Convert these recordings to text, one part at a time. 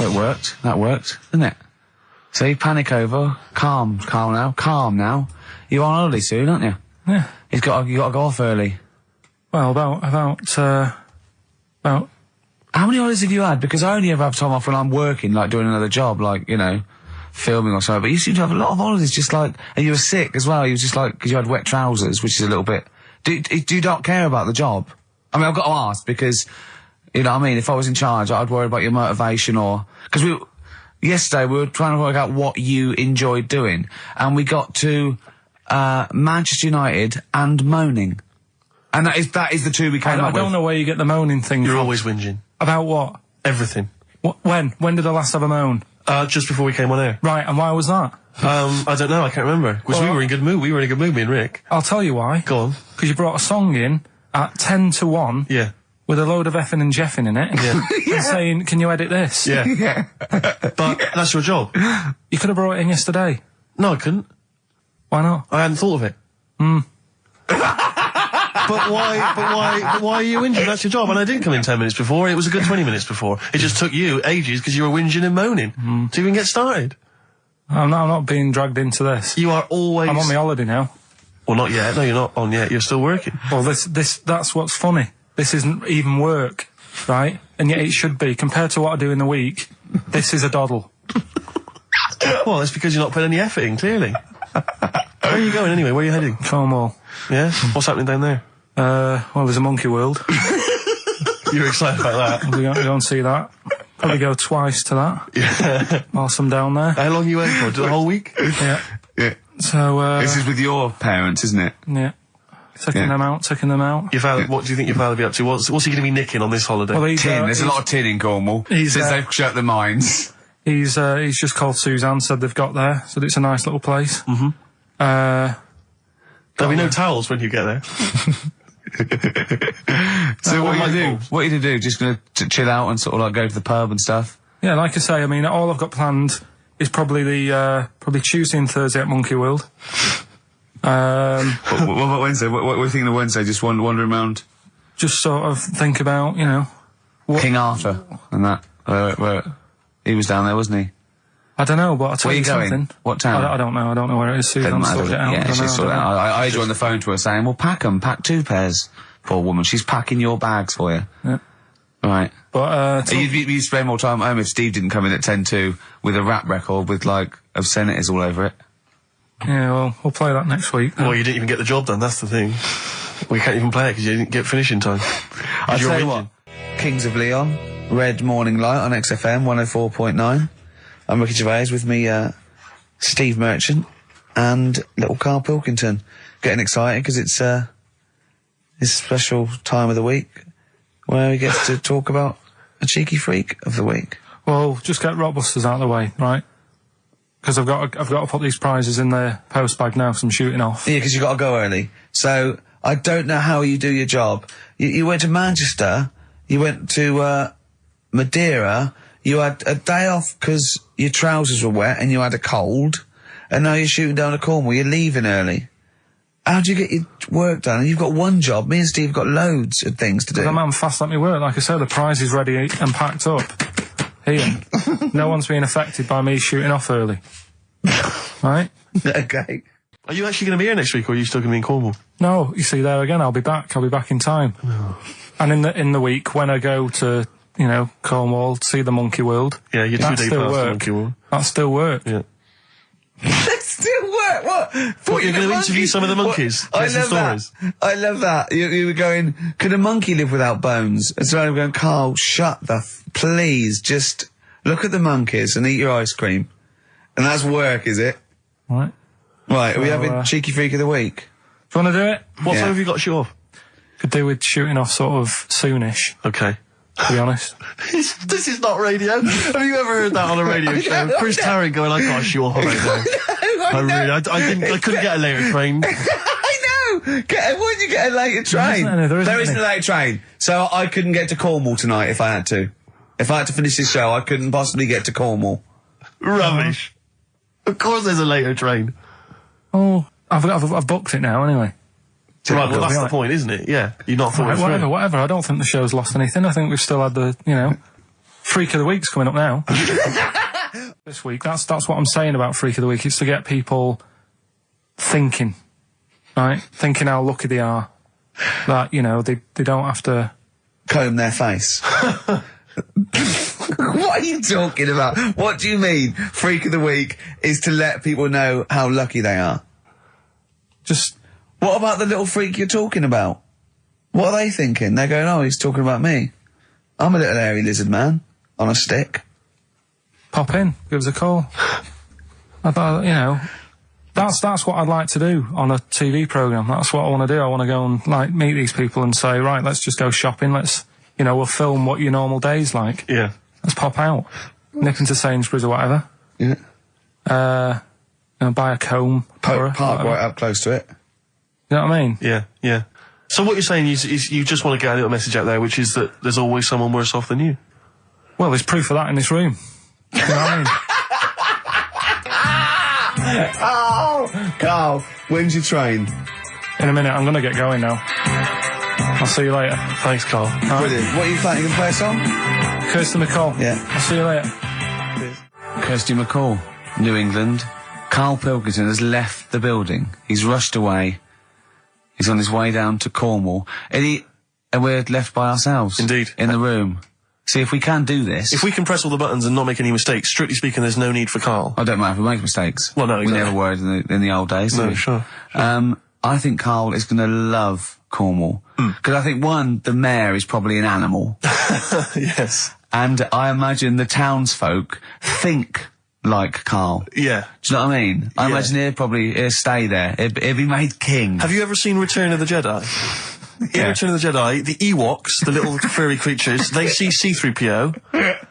Well, it worked. That worked, didn't it? See, panic over. Calm now. You're on holiday soon, aren't you? Yeah. You got to go off early. Well, about... How many holidays have you had? Because I only ever have time off when I'm working, like doing another job, like, you know, filming or something. But you seem to have a lot of holidays, just like... And you were sick as well. You was just like... Because you had wet trousers, which is a little bit... Do you not care about the job? I mean, I've got to ask, because... You know what I mean? If I was in charge, I'd worry about your motivation or... Because yesterday we were trying to work out what you enjoyed doing. And we got to Manchester United and moaning. And that is the two we came up with. I don't know where you get the moaning thing from. You're always whinging. About what? Everything. When? When did I last have a moan? Just before we came on air. Right, and why was that? I don't know, I can't remember. Because we were in a good mood. We were in a good mood, me and Rick. I'll tell you why. Go on. Because you brought a song in at 10 to 1. Yeah. With a load of effing and jeffing in it. Yeah. And saying, can you edit this? Yeah. Yeah. But that's your job. You could have brought it in yesterday. No, I couldn't. Why not? I hadn't thought of it. But why are you whinging? That's your job. And I didn't come in 10 minutes before. It was a good 20 minutes before. It just took you ages because you were whinging and moaning to even get started. I'm not being dragged into this. You are always... I'm on my holiday now. Well, not yet. No, you're not on yet. You're still working. Well, that's what's funny. This isn't even work, right? And yet it should be. Compared to what I do in the week, this is a doddle. Well, it's because you're not putting any effort in, clearly. Where are you going anyway? Where are you heading? Cornwall. Yeah? What's happening down there? Well, there's a monkey world. You're excited about that? We're going to go and see that. Probably go twice to that. Yeah. Whilst I'm down there. How long are you waiting for? The whole week? Yeah. Yeah. So, this is with your parents, isn't it? Yeah. Taking them out. Your father, what do you think your father will be up to? What's he going to be nicking on this holiday? Well, tin. There's a lot of tin in Cornwall. Since they've shut the mines. He's just called Suzanne, said they've got there, said it's a nice little place. There'll be no towels when you get there. So what are you going to do? What are you going to do? Just going to chill out and sort of like go to the pub and stuff? Yeah, like I say, I mean, all I've got planned is probably probably Tuesday and Thursday at Monkey World. What about Wednesday? What are you thinking of Wednesday? Just wandering around? Just sort of think about, you know... King Arthur and that. Where he was down there, wasn't he? I don't know, but I'll tell Where you going? something. What town? I don't know. I don't know where it is. Susan sorted it out. Yeah, she sorted it out. I heard you on the phone to her saying, well, pack 2 pairs. Poor woman. She's packing your bags for you. Yeah. Right. But, you'd spend more time at home if Steve didn't come in at 10-2 with a rap record with, like, obscenities all over it. Yeah, well, we'll play that next week. Well, you didn't even get the job done, that's the thing. We can't even play it because you didn't get finishing time. I'll tell you what. Kings of Leon, Red Morning Light on XFM 104.9. I'm Ricky Gervais, with me, Steve Merchant and little Karl Pilkington. Getting excited because it's a special time of the week where he gets to talk about a cheeky freak of the week. Well, just get Rockbusters out of the way, right? Because I've got to put these prizes in the post bag now, so I'm shooting off. Yeah, because you've got to go early. So, I don't know how you do your job. You went to Manchester, you went to, Madeira, you had a day off because your trousers were wet and you had a cold, and now you're shooting down to Cornwall, you're leaving early. How do you get your work done? And you've got one job, me and Steve have got loads of things to do. I'm fast at me work, like I said, the prize is ready and packed up. Here. No one's being affected by me shooting off early. Right? Okay. Are you actually going to be here next week, or are you still going to be in Cornwall? No, you see, there again, I'll be back in time. No. And in the week, when I go to, you know, Cornwall, see the Monkey World... Yeah, you're 2 days past the Monkey World. That's still work. Yeah. That's still work? What? What, you're going to interview some of the monkeys? I love that. I love that. You were going, could a monkey live without bones? And so I'm going, Karl, shut the please, just look at the monkeys and eat your ice cream. And that's work, is it? Right. Right, are we having Cheeky Freak of the Week? Do you want to do it? What time have you got to shoot off? Could do with shooting off sort of soonish. Okay. To be honest. This is not radio. Have you ever heard that on a radio show? Chris Tarrant going, I can't shoot off right now. I couldn't get a later train. I know! Why did you get a later train? There isn't a later train. So I couldn't get to Cornwall tonight if I had to. If I had to finish this show, I couldn't possibly get to Cornwall. Rubbish. Of course there's a later train. Oh, I've booked it now anyway. Right, well that's the point, isn't it? Yeah. You're not thought whatever. I don't think the show's lost anything. I think we've still had the, you know, Freak of the Week's coming up now. This week. That's what I'm saying about Freak of the Week. It's to get people thinking, right? Thinking how lucky they are. That, you know, they don't have to comb their face. What are you talking about? What do you mean? Freak of the Week is to let people know how lucky they are. Just... What about the little freak you're talking about? What are they thinking? They're going, oh, he's talking about me. I'm a little hairy lizard man on a stick. Pop in, give us a call. I thought, you know, that's what I'd like to do on a TV programme. That's what I want to do. I want to go and, like, meet these people and say, right, let's just go shopping. Let's, you know, we'll film what your normal day's like. Yeah. Let's pop out. Nip into Sainsbury's or whatever. Yeah. You know, buy a comb. Park right up close to it. You know what I mean? Yeah, yeah. So what you're saying is you just want to get a little message out there, which is that there's always someone worse off than you. Well, there's proof of that in this room. You know what I mean? Oh, Carl, when's your train? In a minute, I'm going to get going now. I'll see you later. Thanks, Carl. Brilliant. What are you playing? You can play a song? Kirsty McCall. Yeah. I'll see you later. Kirsty McCall, New England. Karl Pilkington has left the building. He's rushed away. He's on his way down to Cornwall. And we're left by ourselves. Indeed. In the room. See, if we can do this... If we can press all the buttons and not make any mistakes, strictly speaking, there's no need for Carl. I don't mind if we make mistakes. Well, no, exactly. We never were in the old days, No, did we? sure. I think Carl is going to love Cornwall. Because I think, one, the mayor is probably an animal. Yes. And I imagine the townsfolk think like Carl. Yeah. Do you know what I mean? I imagine he'll stay there. He'll be made king. Have you ever seen Return of the Jedi? In Return of the Jedi, the Ewoks, the little furry creatures, they see C-3PO,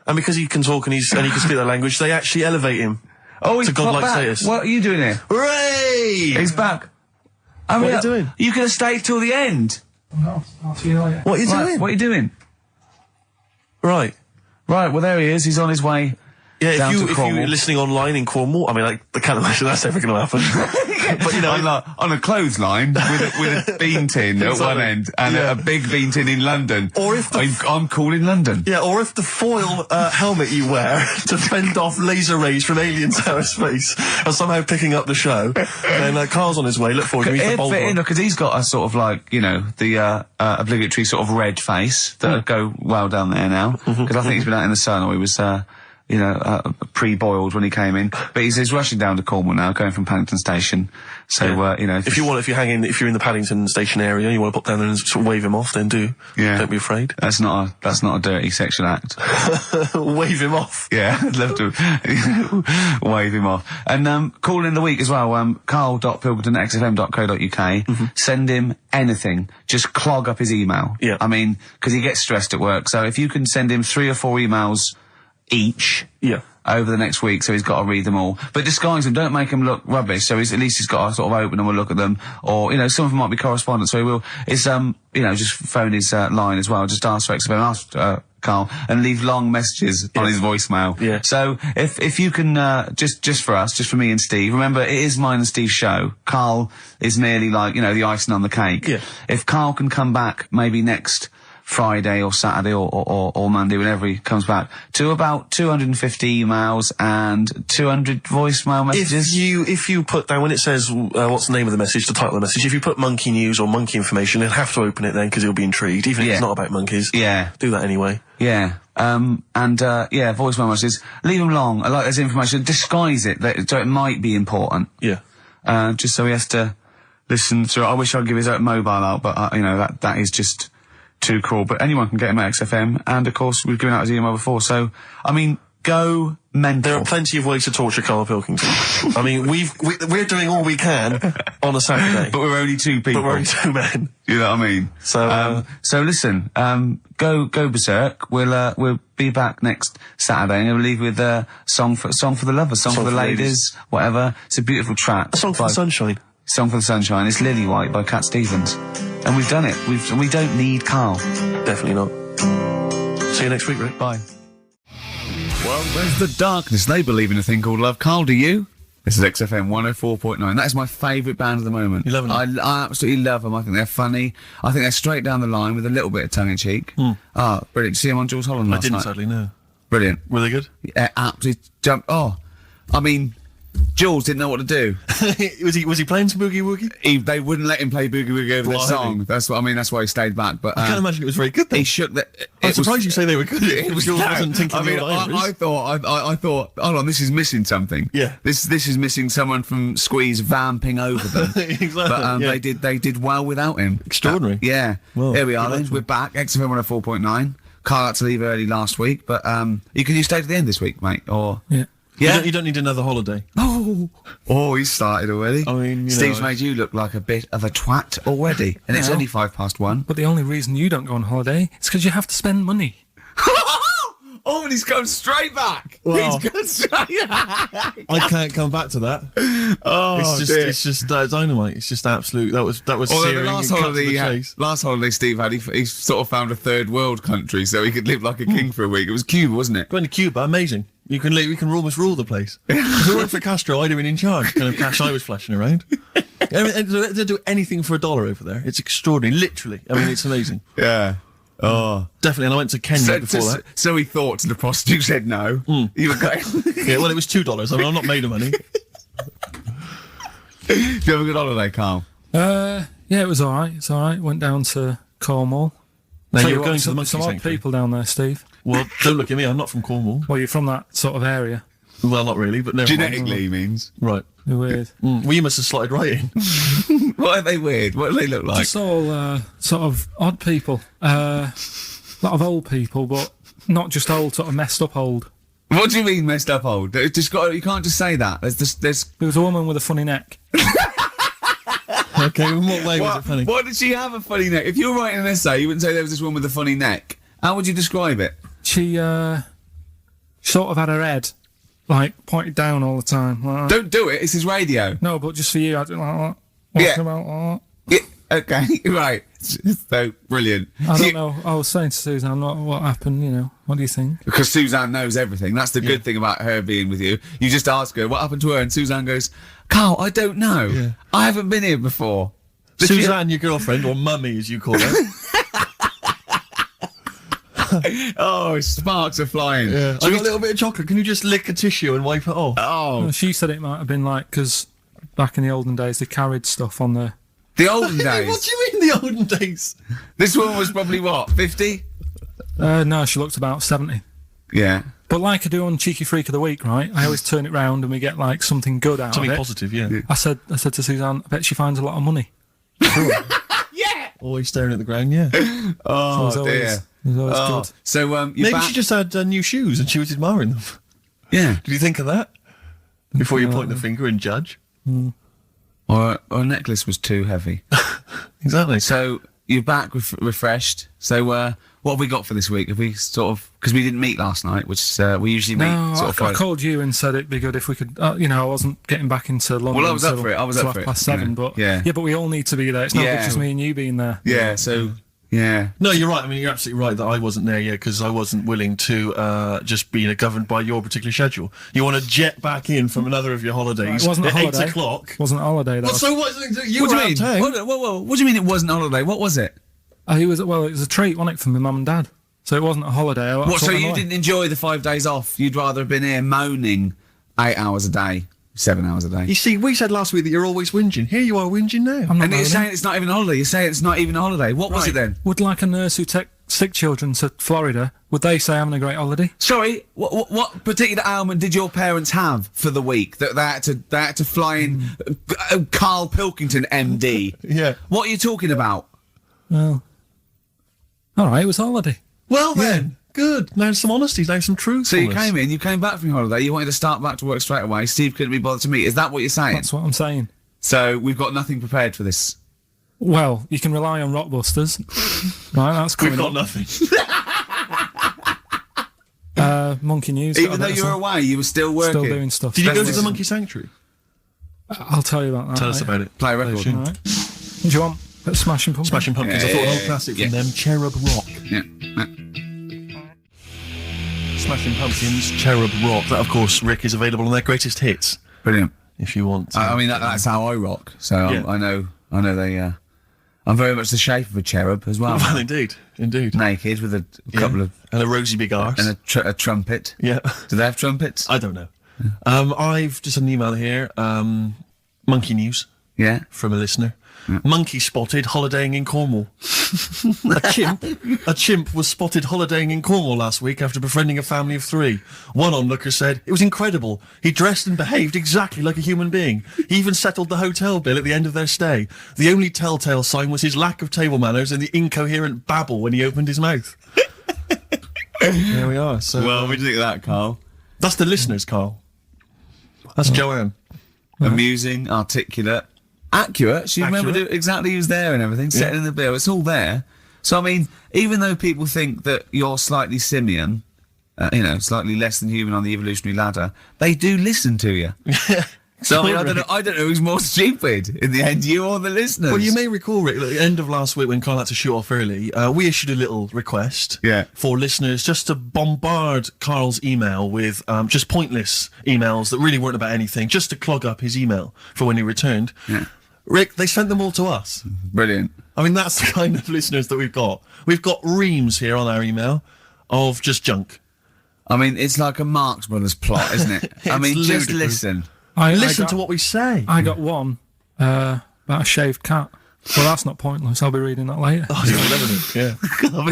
and because he can talk and he can speak their language, they actually elevate him he's to godlike back. status. What are you doing here? Hooray! He's back. I mean, What are you doing? You could have stayed till the end. No, I'll see you later. What are you doing? What are you doing? Right. Right, well, there he is. He's on his way. Yeah, down to if Cornwall. you're listening online in Cornwall, I mean, I can't imagine that's ever going to happen. But, you know... on a clothesline with a bean tin at one end and a big bean tin in London. Or if I'm cool in London. Yeah, or if the foil helmet you wear to fend off laser rays from aliens out of space are somehow picking up the show, then Carl's on his way. Look forward to meet the bold one. Because he's got a sort of like, you know, the obligatory sort of red face that would go well down there now. Because I think he's been out in the sun, or he was... pre-boiled when he came in. But he's rushing down to Cornwall now, going from Paddington Station. So, you know... If you're in the Paddington Station area, you want to pop down there and sort of wave him off, then do. Yeah. Don't be afraid. That's not a dirty sexual act. Wave him off. Yeah, I'd love to wave him off. And, call in the week as well, carl.pilkington@xfm.co.uk. Send him anything. Just clog up his email. Yeah. I mean, because he gets stressed at work. So if you can send him 3 or 4 emails each over the next week, so he's got to read them all. But disguise them, don't make them look rubbish, so at least he's got to sort of open them and look at them. Or, you know, some of them might be correspondence, so he will. It's, you know, just phone his line as well. Just ask for XFM, ask Carl, and leave long messages on his voicemail. Yeah. So if you can, just for us, just for me and Steve, remember, it is mine and Steve's show. Carl is merely like, you know, the icing on the cake. Yeah. If Carl can come back maybe next Friday or Saturday or Monday, whenever he comes back, to about 250 emails and 200 voicemail messages. If you put down, when it says what's the name of the message, the title of the message, if you put monkey news or monkey information, he'll have to open it then, because he'll be intrigued, even if it's not about monkeys. Yeah. Do that anyway. Yeah. Voicemail messages. Leave them long. I like this information. Disguise it, so it might be important. Yeah. Just so he has to listen through. I wish I'd give his mobile out, but, you know, that is just too cool. But anyone can get him at XFM, and of course we've given out his email before, so I mean, go mental. There are plenty of ways to torture Karl Pilkington. I mean, we're doing all we can on a Saturday, but we're only 2 people. But we're only 2 men. You know what I mean? So listen, go berserk. We'll be back next Saturday, and we'll leave with song for the lovers, song for the ladies, whatever. It's a beautiful track. A song for the sunshine. Song for the Sunshine. It's Lily White by Cat Stevens. And we've done it. We don't need Carl. Definitely not. See you next week, Rick. Bye. Well, there's the darkness. They believe in a thing called love. Carl, do you? This is XFM 104.9. That is my favourite band at the moment. You love them? I absolutely love them. I think they're funny. I think they're straight down the line with a little bit of tongue-in-cheek. Brilliant. Did you see them on Jules Holland last night? I didn't, sadly, no. Brilliant. Were they good? Yeah, absolutely jumped. Oh, I mean, Jules didn't know what to do. was he playing some Boogie Woogie? They wouldn't let him play Boogie Woogie over their Blimey. song. That's what I mean. That's why he stayed back. But I can't imagine it was very good then. he shook the. I'm surprised you say they were good. It was Jules no, wasn't thinking I mean, the old Irish. I thought, hold on, this is missing something. Yeah. This is missing someone from Squeeze vamping over them. Exactly. But yeah. they did well without him. Extraordinary. Yeah. Well, Here we are good then. luck to We're him. back. XFM 104.9. Carl had to leave early last week, but you stay to the end this week, mate. Or Yeah. yeah. You don't need another holiday. Oh, he started already. I mean, you Steve's know, made you look like a bit of a twat already, and it's No. only 1:05. But the only reason you don't go on holiday is because you have to spend money. Oh, and he's gone straight back. Wow. He's gone straight back. I can't come back to that. Oh, dear. It's just dynamite. It's just absolute. That was Although searing. the last It cut to holiday, the chase. last holiday Steve had, he sort of found a third world country so he could live like a king for a week. It was Cuba, wasn't it? Going to Cuba, amazing. You can almost rule the place. If it weren't for Castro, I'd have been in charge. Kind of cash I was flashing around. They do anything for $1 over there. It's extraordinary, literally. I mean, it's amazing. Yeah. Oh. Definitely. And I went to Kenya before that. So he thought, to the prostitute said no. You were going. Yeah, well, it was $2. I mean, I'm not made of money. Do you have a good holiday, Carl? Yeah, it was all right. It's all right. Went down to Cornwall. Now Tell you you were what, going to the some monkey odd sanctuary. people down there, Steve. Well, don't look at me. I'm not from Cornwall. Well, you're from that sort of area. Well, not really, but never mind. Genetically, he means. Right. They're weird. Well, you must have slotted right in. What are they weird? What do they look like? Just all sort of odd people. A lot of old people, but not just old, sort of messed up old. What do you mean messed up old? You can't just say that. There's There was a woman with a funny neck. Okay, in what way was it funny? What did she have a funny neck? If you were writing an essay, you wouldn't say there was this one with a funny neck. How would you describe it? She sort of had her head like pointed down all the time. Like that. Don't do it. It's his radio. No, but just for you, I don't like that. Yeah. Talking about Yeah, okay, right. So brilliant. I don't know. I was saying to Suzanne, what happened, you know. What do you think? Because Suzanne knows everything. That's the good thing about her being with you. You just ask her what happened to her, and Suzanne goes, "Carl, I don't know. Yeah. I haven't been here before." Suzanne, your girlfriend, or mummy as you call her. Oh, sparks are flying. I Should got we- a little bit of chocolate. Can you just lick a tissue and wipe it off? Oh, Well, she said it might have been like, because back in the olden days, they carried stuff on the... the olden What days. do you mean the olden days? This woman was probably what, 50? No, she looked about 70. Yeah. But like I do on Cheeky Freak of the Week, right? I always turn it round and we get like something good out Something of it. positive, yeah. I said to Suzanne, I bet she finds a lot of money. Yeah. Always staring at the ground, yeah. Oh It was dear. always, it was always Oh. good. So you're Maybe back. she just had new shoes and she was admiring them. Yeah. Did you think of that? Before you point the finger and judge? Or a necklace was too heavy. Exactly. So you're back refreshed. So what have we got for this week? Have we sort of, because we didn't meet last night, which we usually meet No, sort of I Friday. called you and said it'd be good if we could, you know, I wasn't getting back into London. Well, I was up till- for it. I was till up for it, 7:30, you know. but Yeah. but we all need to be there. It's not Yeah. just me and you being there. Yeah, so, yeah. No, you're right. I mean, you're absolutely right that I wasn't there yet because I wasn't willing to just be governed by your particular schedule. You want to jet back in from another of your holidays It wasn't a at holiday. 8 o'clock. It wasn't a holiday. That Well, was, so what? You What were do out you of mean? town. What do you mean it wasn't a holiday? What was it? it was a treat, wasn't it, for my mum and dad? So it wasn't a holiday. I What, took so them you away. didn't enjoy the 5 days off? You'd rather have been here moaning 8 hours a day, 7 hours a day. You see, we said last week that you're always whinging. Here you are whinging now. I'm not And you're moaning. saying it's not even a holiday. You're saying it's not even a holiday. What was it then? Would like a nurse who take sick children to Florida, would they say having a great holiday? Sorry, what particular ailment did your parents have for the week that they had to fly in Karl Pilkington, MD? Yeah. What are you talking about? Well, all right, it was a holiday. Well then, good. Now some honesty, now some truth. So you came back from your holiday, you wanted to start back to work straight away. Steve couldn't be bothered to meet. Is that what you're saying? That's what I'm saying. So we've got nothing prepared for this. Well, you can rely on Rockbusters. Right, that's We've coming got up. nothing. Monkey News. got a Even though bit you were of away, you were still working. still doing stuff. Did you go to That's- the monkey sanctuary? I'll tell you about that. Tell us mate. about it. Play a record. Sure. All right. Do you want a bit of Smashing Pumpkins? Smashing Pumpkins. I thought an old classic from them. Cherub Rock. Yeah. Smashing Pumpkins, Cherub Rock. That, of course, Rick, is available on their greatest hits. Brilliant. If you want. I mean, that's how I rock. So Yeah. I know they. I'm very much the shape of a cherub as well. Well, indeed. Naked with a couple of... And a rosy big arse. And a trumpet. Yeah. Do they have trumpets? I don't know. I've just had an email here. Monkey news. Yeah. From a listener. Monkey spotted holidaying in Cornwall. A chimp was spotted holidaying in Cornwall last week after befriending a family of 3. One onlooker said, "It was incredible. He dressed and behaved exactly like a human being. He even settled the hotel bill at the end of their stay. The only telltale sign was his lack of table manners and the incoherent babble when he opened his mouth." There we are. So, Well, what do you think of that, Carl? that's the listeners, Carl. That's Joanne. Amusing, articulate, accurate. She remembered Accurate. exactly who's there and everything, setting in the bill. It's all there. So, I mean, even though people think that you're slightly simian, slightly less than human on the evolutionary ladder, they do listen to you. So, I mean, I don't know who's more stupid in the end, you or the listeners. Well, you may recall, Rick, at the end of last week when Carl had to shoot off early, we issued a little request for listeners just to bombard Carl's email with just pointless emails that really weren't about anything, just to clog up his email for when he returned. Yeah. Rick, they sent them all to us. Brilliant. I mean, that's the kind of listeners that we've got. We've got reams here on our email of just junk. I mean, it's like a Marx Brothers plot, isn't it? I mean, just ludicrous. listen. Listen to what we say. I got one about a shaved cat. Well, that's not pointless. I'll be reading that later. Oh, it's yeah.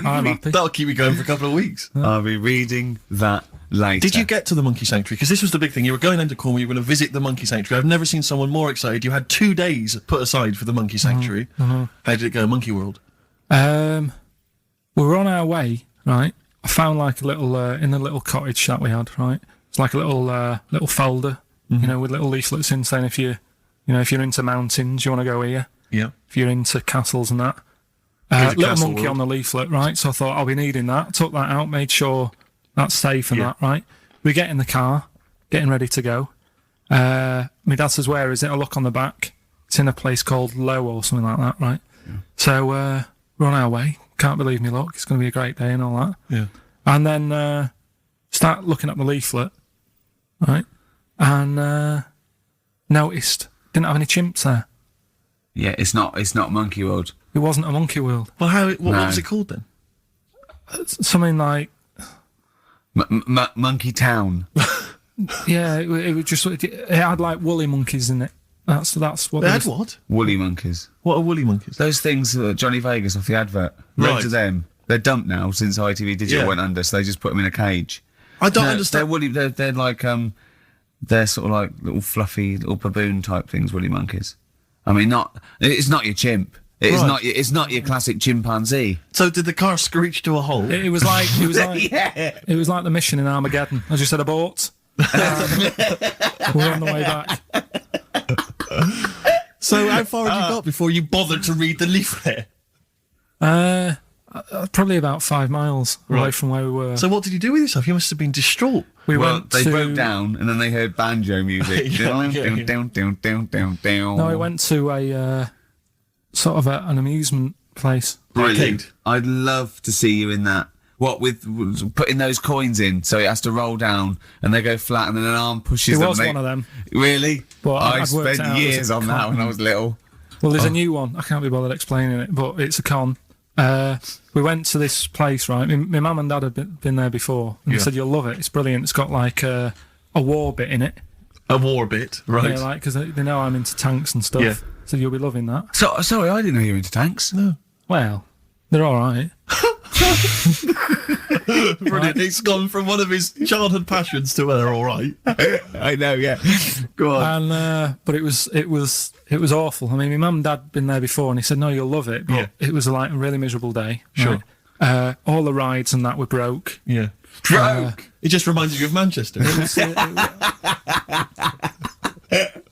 I'm happy. That'll keep me going for a couple of weeks. I'll be reading that later. Did you get to the monkey sanctuary? Because this was the big thing. You were going into Cornwall, you were going to visit the monkey sanctuary. I've never seen someone more excited. You had 2 days put aside for the monkey sanctuary. How did it go, Monkey World? We were on our way, right? I found like a little, in the little cottage that we had, right? It's like a little folder, with little leaflets in saying if you're into mountains, you want to go here. Yeah. If you're into castles and that. Here's a Little castle monkey world. on the leaflet, right? So I thought I'll be needing that. Took that out, made sure that's safe and that, right? We get in the car, getting ready to go. My dad says, "Where is it?" I look on the back. It's in a place called Low or something like that, right? Yeah. So we're on our way. Can't believe me luck. It's going to be a great day and all that. Yeah. And then start looking at the leaflet, right? And noticed didn't have any chimps there. Yeah, it's not Monkey World. It wasn't a monkey world. Well, what was it called then? Something like Monkey Town. yeah, it was just it had like woolly monkeys in it. That's what They had what? Woolly monkeys. What are woolly monkeys? Those things, Johnny Vegas off the advert. Right. Loads of them. They're dumped now since ITV Digital went under, so they just put them in a cage. I don't They're understand. woolly. They're like they're sort of like little fluffy little baboon type things. Woolly monkeys. I mean, it's not your chimp. It's not your classic chimpanzee. So did the car screech to a halt? It was like Yeah. it was like the mission in Armageddon. I just said abort. We're on the way back. So how far had you got before you bothered to read the leaflet? Probably about 5 miles away from where we were. So what did you do with yourself? You must have been distraught. we Well, went they to broke down and then they heard banjo music. Yeah. No, we went to a sort of an amusement place. Brilliant. I'd love to see you in that. What with putting those coins in, so it has to roll down and they go flat, and then an arm pushes It them. was one of them. Really? But I I'd worked spent out it was years a on that con. when I was little. Well, there's a new one. I can't be bothered explaining it, but it's a con. We went to this place, right? My mum and dad had been there before, and they said you'll love it. It's brilliant. It's got like a war bit in it. A war bit, right? Yeah, like because they know I'm into tanks and stuff. Yeah. So you'll be loving that. So sorry, I didn't know you were into tanks. No. Well, they're all right. Brilliant. It's gone from one of his childhood passions to they're all right. I know, yeah. Go on. And but it was awful. I mean, my mum and dad had been there before, and he said, "No, you'll love it." But it was like a really miserable day. Sure. Right? All the rides and that were broke. Yeah. Broke. It just reminds you of Manchester.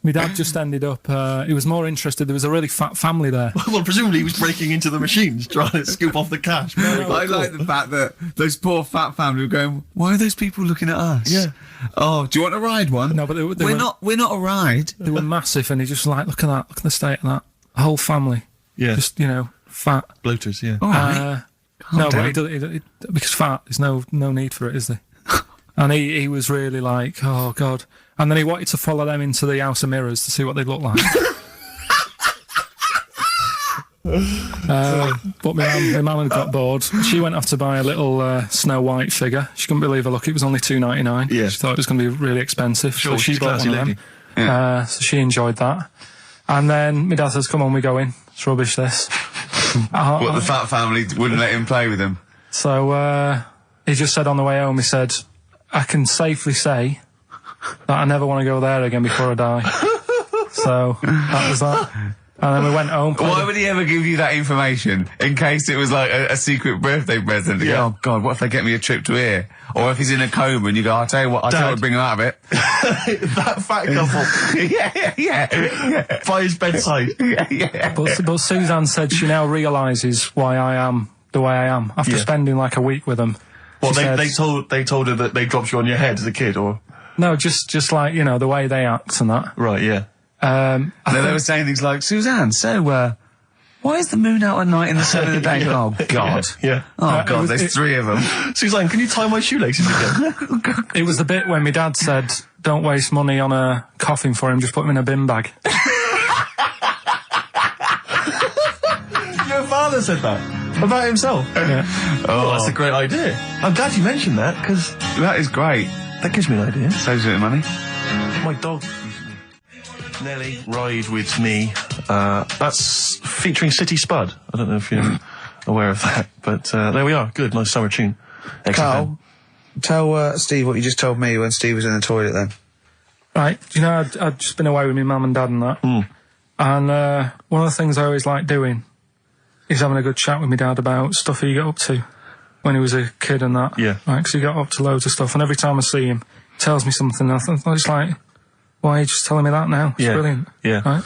My dad just ended up. He was more interested. There was a really fat family there. Well, presumably he was breaking into the machines trying to scoop off the cash. I like the fact that those poor fat family were going, why are those people looking at us? Yeah. Oh, do you want to ride one? No, but they we're not a ride. They were massive, and he just like, look at that, look at the state of that whole family. Yeah. Just fat. Bloaters, yeah. All right. No, down. but because fat, there's no need for it, is there? And he was really like, oh god. And then he wanted to follow them into the House of Mirrors to see what they look like. But my mum had got bored. She went off to buy a little Snow White figure. She couldn't believe her luck. It was only $2.99. Yeah. She thought it was going to be really expensive. Sure, so she she's a bought classy one of lady. them. So she enjoyed that. And then my dad says, come on, we go in. It's rubbish, this. What, the fat family wouldn't let him play with him? So he just said on the way home, he said, I can safely say that I never want to go there again before I die. So that was that. And then we went home. Why would he ever give you that information? In case it was like a secret birthday present. Yeah. Oh, God, what if they get me a trip to here? Or if he's in a coma and you go, I'll tell you what, bring him out of it. That fat couple. yeah. By his bedside. Yeah. But Suzanne said she now realises why I am the way I am after spending like a week with them. Well, She they said- told her that they dropped you on your head as a kid, or No, just like, you know, the way they act and that. right? Yeah. And then they were saying things like, Suzanne, so, why is the moon out at night and the sun in the day? Oh, God. Yeah. Oh, God, there's three of them. Suzanne, can you tie my shoelaces again? It was the bit when my dad said, don't waste money on a coffin for him, just put him in a bin bag. Your father said that about himself. Yeah. Oh, that's a great idea. I'm glad you mentioned that, because That is great. that gives me an idea. Saves a bit of money. My dog. Nelly, Ride With Me. That's featuring City Spud. I don't know if you're aware of that, but there we are. Good, nice summer tune. XFM. Carl, tell Steve what you just told me when Steve was in the toilet then. Right, do you know, I'd just been away with my mum and dad and that. And one of the things I always like doing is having a good chat with my dad about stuff he got up to when he was a kid and that. Yeah. Right, because he got up to loads of stuff, and every time I see him, he tells me something, and I'm just like, why are you just telling me that now? It's brilliant. Yeah. Right?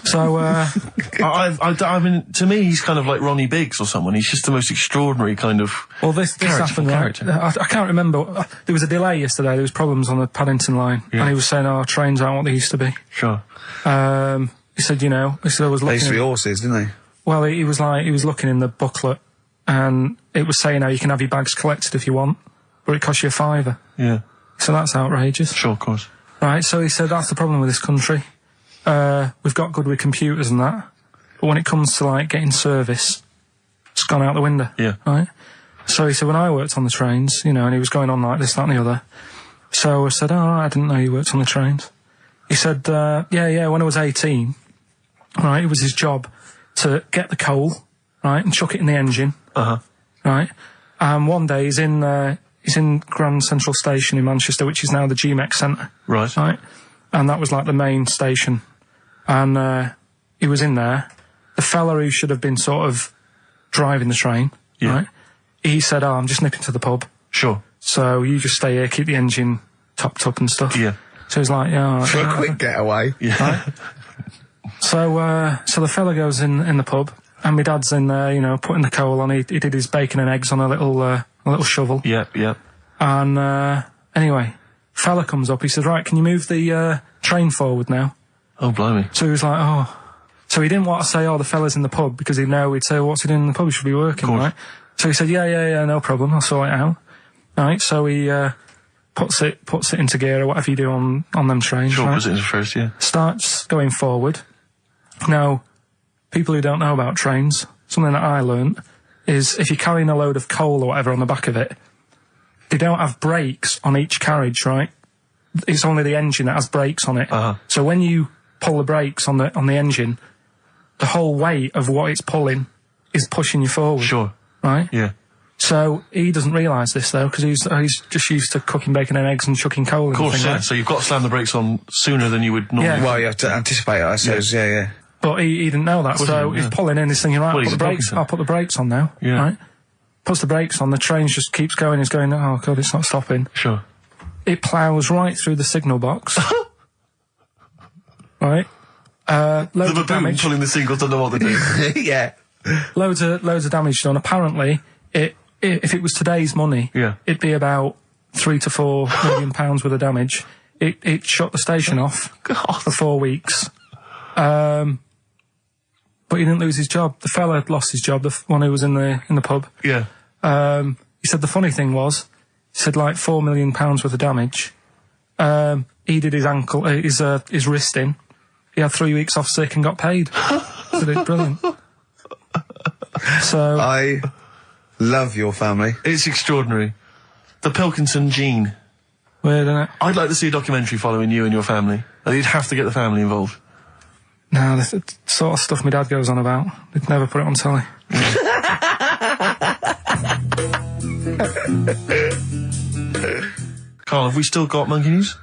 So, I mean, to me, he's kind of like Ronnie Biggs or someone. He's just the most extraordinary kind of. well, this happened, right? character. I can't remember. There was a delay yesterday. There was problems on the Paddington line, and he was saying, "Oh, trains aren't what they used to be." Sure. He said, "You know," he said, "I was They looking." used to be horses, didn't they? Well, he was looking in the booklet, and it was saying how you can have your bags collected if you want, but it costs you £5. Yeah. So that's outrageous. Sure, of course. Right, so he said that's the problem with this country. We've got good with computers and that, but when it comes to, like, getting service, it's gone out the window. Yeah. Right? So he said, when I worked on the trains, you know, and he was going on like this, that and the other. So I said, oh, I didn't know you worked on the trains. He said, yeah, when I was 18, right, it was his job to get the coal, right, and chuck it in the engine. Uh-huh. Right? And one day he's in Grand Central Station in Manchester, which is now the GMEX Centre. Right. Right? And that was like the main station. And he was in there. The fella who should have been sort of driving the train, right? He said, oh, I'm just nipping to the pub. Sure. So you just stay here, keep the engine topped up and stuff. Yeah. So he's like, yeah. For a quick getaway. Yeah. Right? So the fella goes in the pub, and my dad's in there, you know, putting the coal on. He did his bacon and eggs on a little shovel. Yeah, yeah. And anyway, fella comes up. He says, right, can you move the train forward now? Oh, blimey. So he was like, oh. So he didn't want to say, oh, the fella's in the pub, because he'd know, he'd say, what's he doing in the pub? He should be working, right? So he said, yeah, no problem, I'll sort it out. Right, so he puts it into gear, or whatever you do on them trains. Sure, right? puts it into first, yeah. Starts going forward. Now, people who don't know about trains, something that I learnt is if you're carrying a load of coal or whatever on the back of it, they don't have brakes on each carriage, right? It's only the engine that has brakes on it. Uh-huh. So when you pull the brakes on the engine, the whole weight of what it's pulling is pushing you forward. Sure. Right? Yeah. So he doesn't realise this, though, because he's just used to cooking bacon and eggs and chucking coal and Of course, things, yeah. right? So you've got to slam the brakes on sooner than you would normally. Yeah. Well, you have to anticipate it, I suppose. Yeah. But he didn't know that, so he? he's pulling in, he's thinking, right, Well, he's I'll put the brakes on now. Yeah. Right? Puts the brakes on, the train just keeps going, he's going, oh God, it's not stopping. Sure. It ploughs right through the signal box. Right? Loads The of baboon damage. pulling the signals, don't know what they're doing. Yeah. Loads of damage done. Apparently, if it was today's money, Yeah. it'd be about £3 to £4 million worth of damage. It shut the station off for 4 weeks. But he didn't lose his job. The fella had lost his job, the one who was in the pub. Yeah. He said the funny thing was, he said like £4 million worth of damage. He did his ankle, his wrist in. He had 3 weeks off sick and got paid. So it's brilliant. So I love your family. It's extraordinary. The Pilkington gene. weird, isn't it? I'd like to see a documentary following you and your family. You'd have to get the family involved. No, the sort of stuff my dad goes on about. They'd never put it on telly. Carl, have we still got monkey news?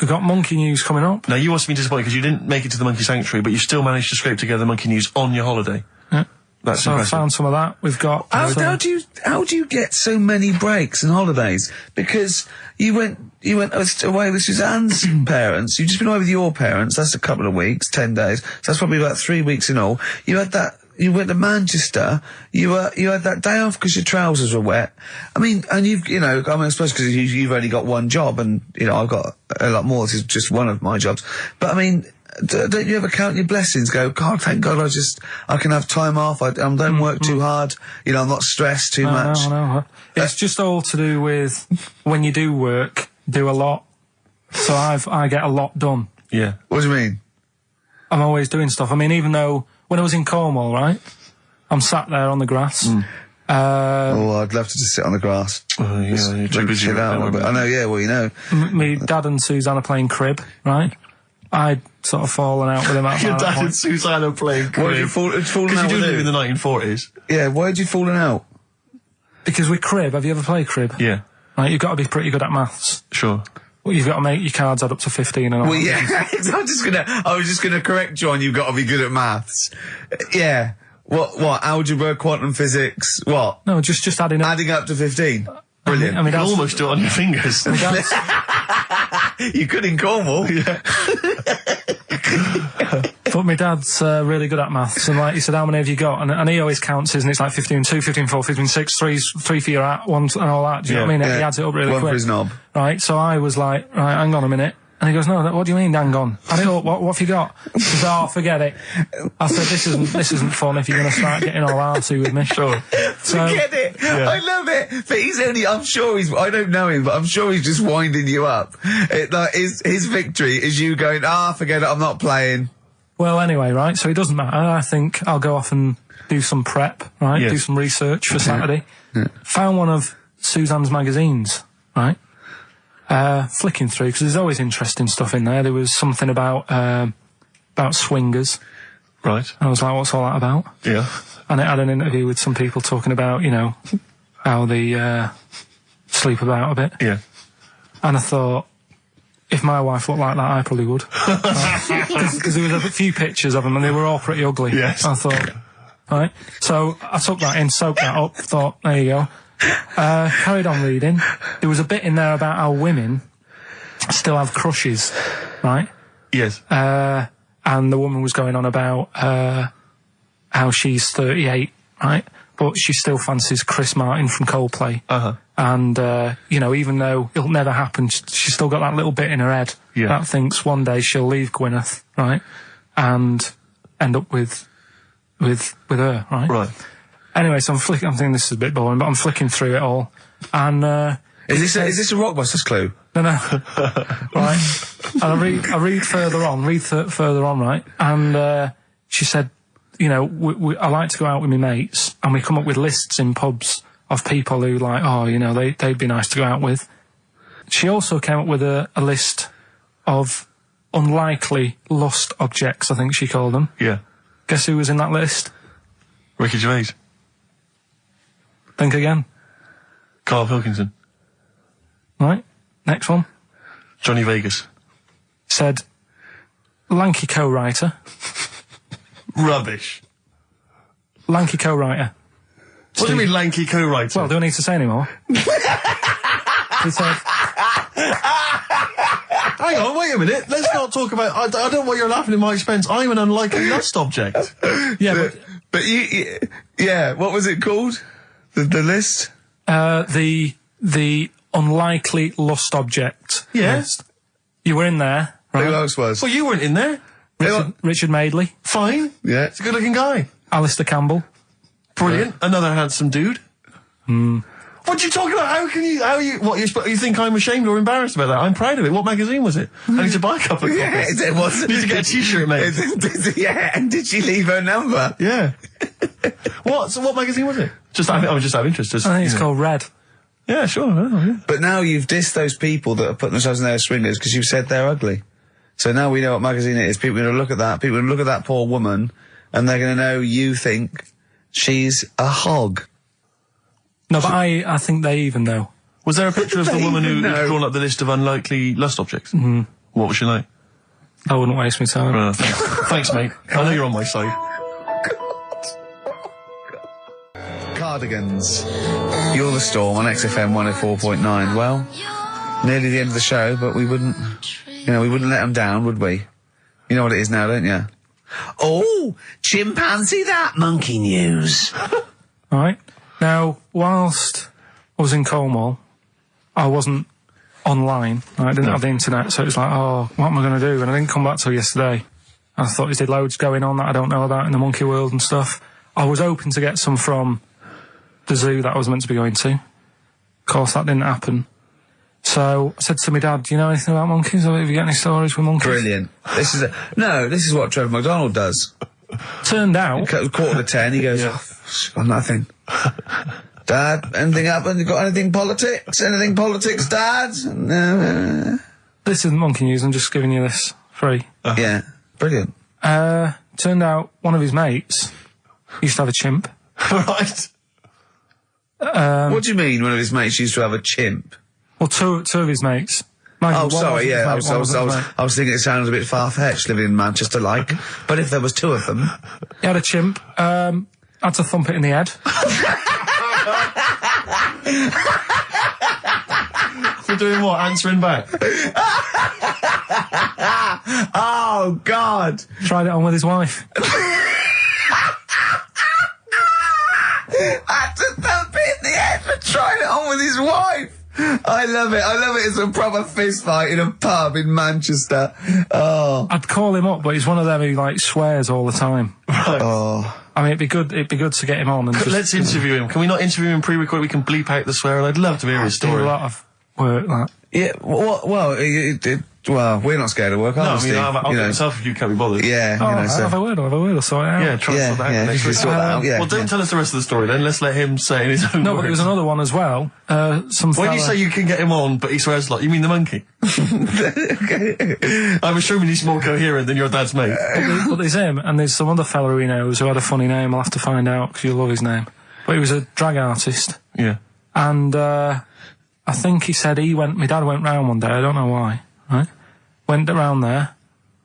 We've got monkey news coming up. Now, you must be disappointed because you didn't make it to the monkey sanctuary, but you still managed to scrape together monkey news on your holiday. Yeah. That's So I impressive. found some of that. We've got... How do you get so many breaks and holidays? Because you went away with Suzanne's parents. You've just been away with your parents. That's a couple of weeks, 10 days. So that's probably about 3 weeks in all. You had that. You went to Manchester. You had that day off because your trousers were wet. I mean, and I suppose because you've only got one job, and I've got a lot more. This is just one of my jobs. But I mean, don't you ever count your blessings? Go, God, thank God, I can have time off. I don't work too hard. I'm not stressed too much. I know. It's just all to do with when you do work, do a lot. So I get a lot done. Yeah. What do you mean? I'm always doing stuff. I mean, even though when I was in Cornwall, right, I'm sat there on the grass. I'd love to just sit on the grass. Oh, yeah, you're too busy. Chill out a little bit. I know, yeah, well, Me dad and Suzanne are playing crib, right? I'd sort of fallen out with him at Your that dad point. and Suzanne are playing Why did you fallen out you do with live who? in the 1940s. Yeah, why did you fallen out? Because with crib, have you ever played crib? Yeah, Right, you've got to be pretty good at maths. sure. Well, you've got to make your cards add up to 15 and all. Well, yeah, I was just gonna correct you on you've got to be good at maths. Yeah. What? Algebra, quantum physics, what? No, just adding up. Adding up to 15. Brilliant. I mean, You can that's, almost do it on your fingers. You could in Cornwall. Yeah. but my dad's really good at maths, and like he said, how many have you got? And he always counts his, and it's like 15-2, 15-4, 15-6, 3 for your at, 1 and all that. Do you know what I mean? Yeah. He adds it up really One quick. for his knob. Right, so I was like, right, hang on a minute. And he goes, no, what do you mean, hang on? Add it up, what have you got? He says, oh, forget it. I said, this isn't fun if you're going to start getting all arty with me. Sure. So, Forget it. Yeah. I love it. But I don't know him, but I'm sure he's just winding you up. His victory is you going, forget it, I'm not playing. well, anyway, right, so it doesn't matter. I think I'll go off and do some prep, right? Yes. Do some research for Saturday. Found one of Suzanne's magazines, right? Flicking through, because there's always interesting stuff in there. There was something about swingers. Right. I was like, what's all that about? Yeah. And it had an interview with some people talking about, how they sleep about a bit. Yeah. And I thought, if my wife looked like that, I probably would. Because there was a few pictures of them, and they were all pretty ugly. Yes. I thought, right. So I took that in, soaked that up, thought, there you go. Carried on reading. There was a bit in there about how women still have crushes, right? Yes. And the woman was going on about how she's 38, right? But she still fancies Chris Martin from Coldplay. Uh-huh. And, even though it'll never happen, she's still got that little bit in her head that thinks one day she'll leave Gwyneth, right? And end up with her, right? Right. Anyway, so I'm thinking this is a bit boring, but I'm flicking through it all. And, Is this a Rockbusters clue? no, right. And I read further on, right? And, she said, I like to go out with my mates, and we come up with lists in pubs of people who they'd be nice to go out with. She also came up with a list of unlikely lust objects, I think she called them. Yeah. Guess who was in that list? Ricky Gervais. Think again. Karl Pilkington. Right. Next one. Johnny Vegas. Said, lanky co-writer. Rubbish. Lanky co-writer. What do you mean lanky co-writer? Well, do I need to say any more? He said, hang on, wait a minute. Let's not talk about... I don't know why you're laughing at my expense. I'm an unlikely lust object. yeah, But what was it called? The list? the unlikely lust object Yeah. list. You were in there, right? Who else was? Well, you weren't in there. Richard Madeley, Fine. Yeah. He's a good-looking guy. Alistair Campbell, Brilliant. Another handsome dude. What are you talking about? You think I'm ashamed or embarrassed about that? I'm proud of it. What magazine was it? I need to buy a couple of copies. Yeah, it was. Need to get a t-shirt made. Yeah, and did she leave her number? Yeah. So what magazine was it? I was just out of interest. I think it's called Red. Yeah, sure. Yeah. But now you've dissed those people that are putting themselves in there as swingers because you've said they're ugly. So now we know what magazine it is. People are going to look at that. People are going to look at that poor woman, and they're going to know you think she's a hog. No, but I think they even know. Was there a picture of the woman who'd know. drawn up the list of unlikely lust objects? Mm-hmm. What was she like? I wouldn't waste my time. Thanks, mate. I know you're on my side. Cardigans. You're the Storm on XFM 104.9. Well, nearly the end of the show, but we wouldn't let them down, would we? You know what it is now, don't you? Oh, chimpanzee that monkey news. All right. Now, whilst I was in Cornwall, I wasn't online. I didn't have the internet, so it was like, oh, what am I going to do? And I didn't come back till yesterday. I thought there's loads going on that I don't know about in the monkey world and stuff. I was hoping to get some from the zoo that I was meant to be going to. Of course, that didn't happen. So I said to my dad, do you know anything about monkeys? Or have you got any stories with monkeys? Brilliant. This is what Trevor McDonald does. Turned out... 9:45, he goes, got nothing. Dad, anything happened? You got anything politics? Anything politics, Dad? No. This isn't monkey news, I'm just giving you this free. Yeah, brilliant. Turned out one of his mates used to have a chimp. Right. What do you mean one of his mates used to have a chimp? Well, two of his mates. Oh, sorry, yeah, I was thinking it sounded a bit far-fetched living in Manchester, like. But if there was two of them... He had a chimp, had to thump it in the head. For doing what? Answering back? Oh, God! Tried it on with his wife. Had to thump it in the head for trying it on with his wife! I love it. It's a proper fist fight in a pub in Manchester. Oh. I'd call him up, but he's one of them who, like, swears all the time. Right. Oh. I mean, it'd be good to get him on and Let's interview him. Can we not interview him pre-record? We can bleep out the swear. I'd love to hear his story. Do a lot of work, that. Yeah, well, we're not scared of work, are we, Steve? I'll do it myself if you can't be bothered. Yeah, I'll have a word, I'll sort it out. Yeah, try and sort that out next week. Well, don't tell us the rest of the story then. Let's let him say in his own No, words. but there was another one as well. When you say you can get him on, but he swears a lot, you mean the monkey? I'm assuming he's more coherent than your dad's mate. But there's him, and there's some other fella he knows who had a funny name. I'll have to find out, because you'll love his name. But he was a drag artist. Yeah. And, I think he said my dad went round one day, I don't know why, right? Went around there,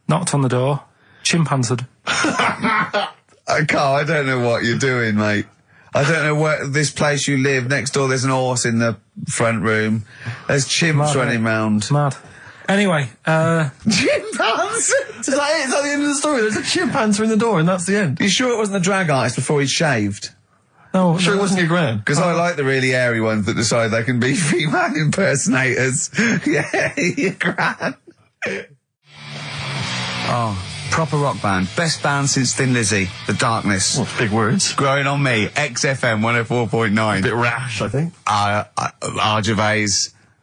knocked on the door, chimp answered. Carl, I don't know what you're doing, mate. I don't know where this place you live, next door there's an horse in the front room. There's chimps running round. Mad. Anyway, Chimpanzee! Is that it? Is that the end of the story? There's a chimpanzee in the door and that's the end. You sure it wasn't the drag artist before he shaved? no, Sure it wasn't your gran? Because I like the really airy ones that decide they can be female impersonators. Yeah, your gran. Oh, proper rock band. Best band since Thin Lizzy. The Darkness. Well, big words. Growing on me. XFM 104.9. Bit rash, I think. R. Gervais,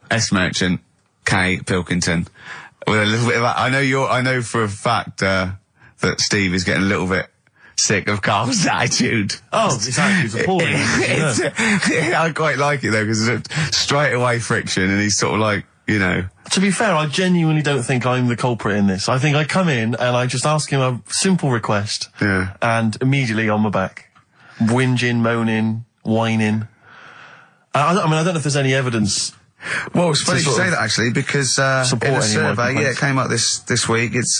S. Merchant, K. Pilkington. With a little bit of... I know for a fact that Steve is getting a little bit sick of Carl's attitude. Oh, his attitude's appalling. I quite like it though, because it's straight away friction, and he's sort of like, you know. To be fair, I genuinely don't think I'm the culprit in this. I think I come in and I just ask him a simple request. Yeah. And immediately on my back. Whinging, moaning, whining. I don't know if there's any evidence. Well, it's funny you say that actually, because in a survey, it came out this week. It's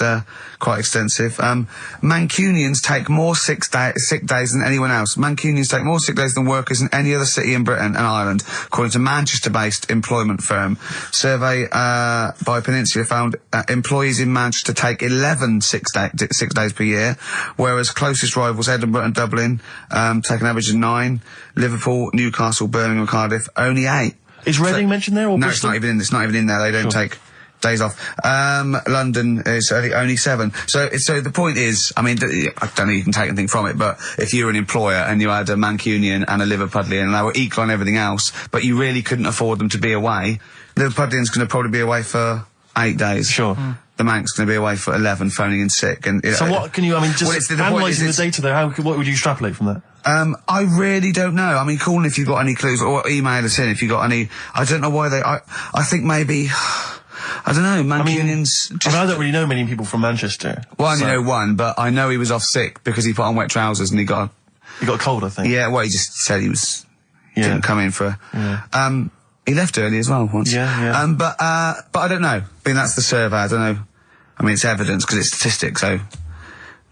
quite extensive. Mancunians take more sick days than anyone else. Mancunians take more sick days than workers in any other city in Britain and Ireland, according to Manchester-based employment firm. Survey by Peninsula found employees in Manchester take 11 sick days per year, whereas closest rivals Edinburgh and Dublin take an average of 9. Liverpool, Newcastle, Birmingham, and Cardiff only 8. Is Reading mentioned there, or no, Bristol? it's not even in there. They don't take days off. London is only 7. So the point is, I mean, I don't know you can take anything from it, but if you're an employer and you had a Mancunian and a Liverpudlian and they were equal on everything else, but you really couldn't afford them to be away, Liverpudlian's going to probably be away for 8 days. Sure. The Manc's going to be away for 11, phoning in sick. And so what can you, I mean, just analysing the data there, what would you extrapolate from that? I really don't know. I mean, call in if you've got any clues, or email us in if you've got any. I don't know why I think maybe, I don't know, Mancunians... I don't really know many people from Manchester. Well, I only know one, but I know he was off sick because he put on wet trousers and he got a cold, I think. Yeah, well, he just said he was... didn't come in for... Yeah. He left early as well once. Yeah. But I don't know. I mean, that's the survey, I don't know. I mean, it's evidence because it's statistics, so...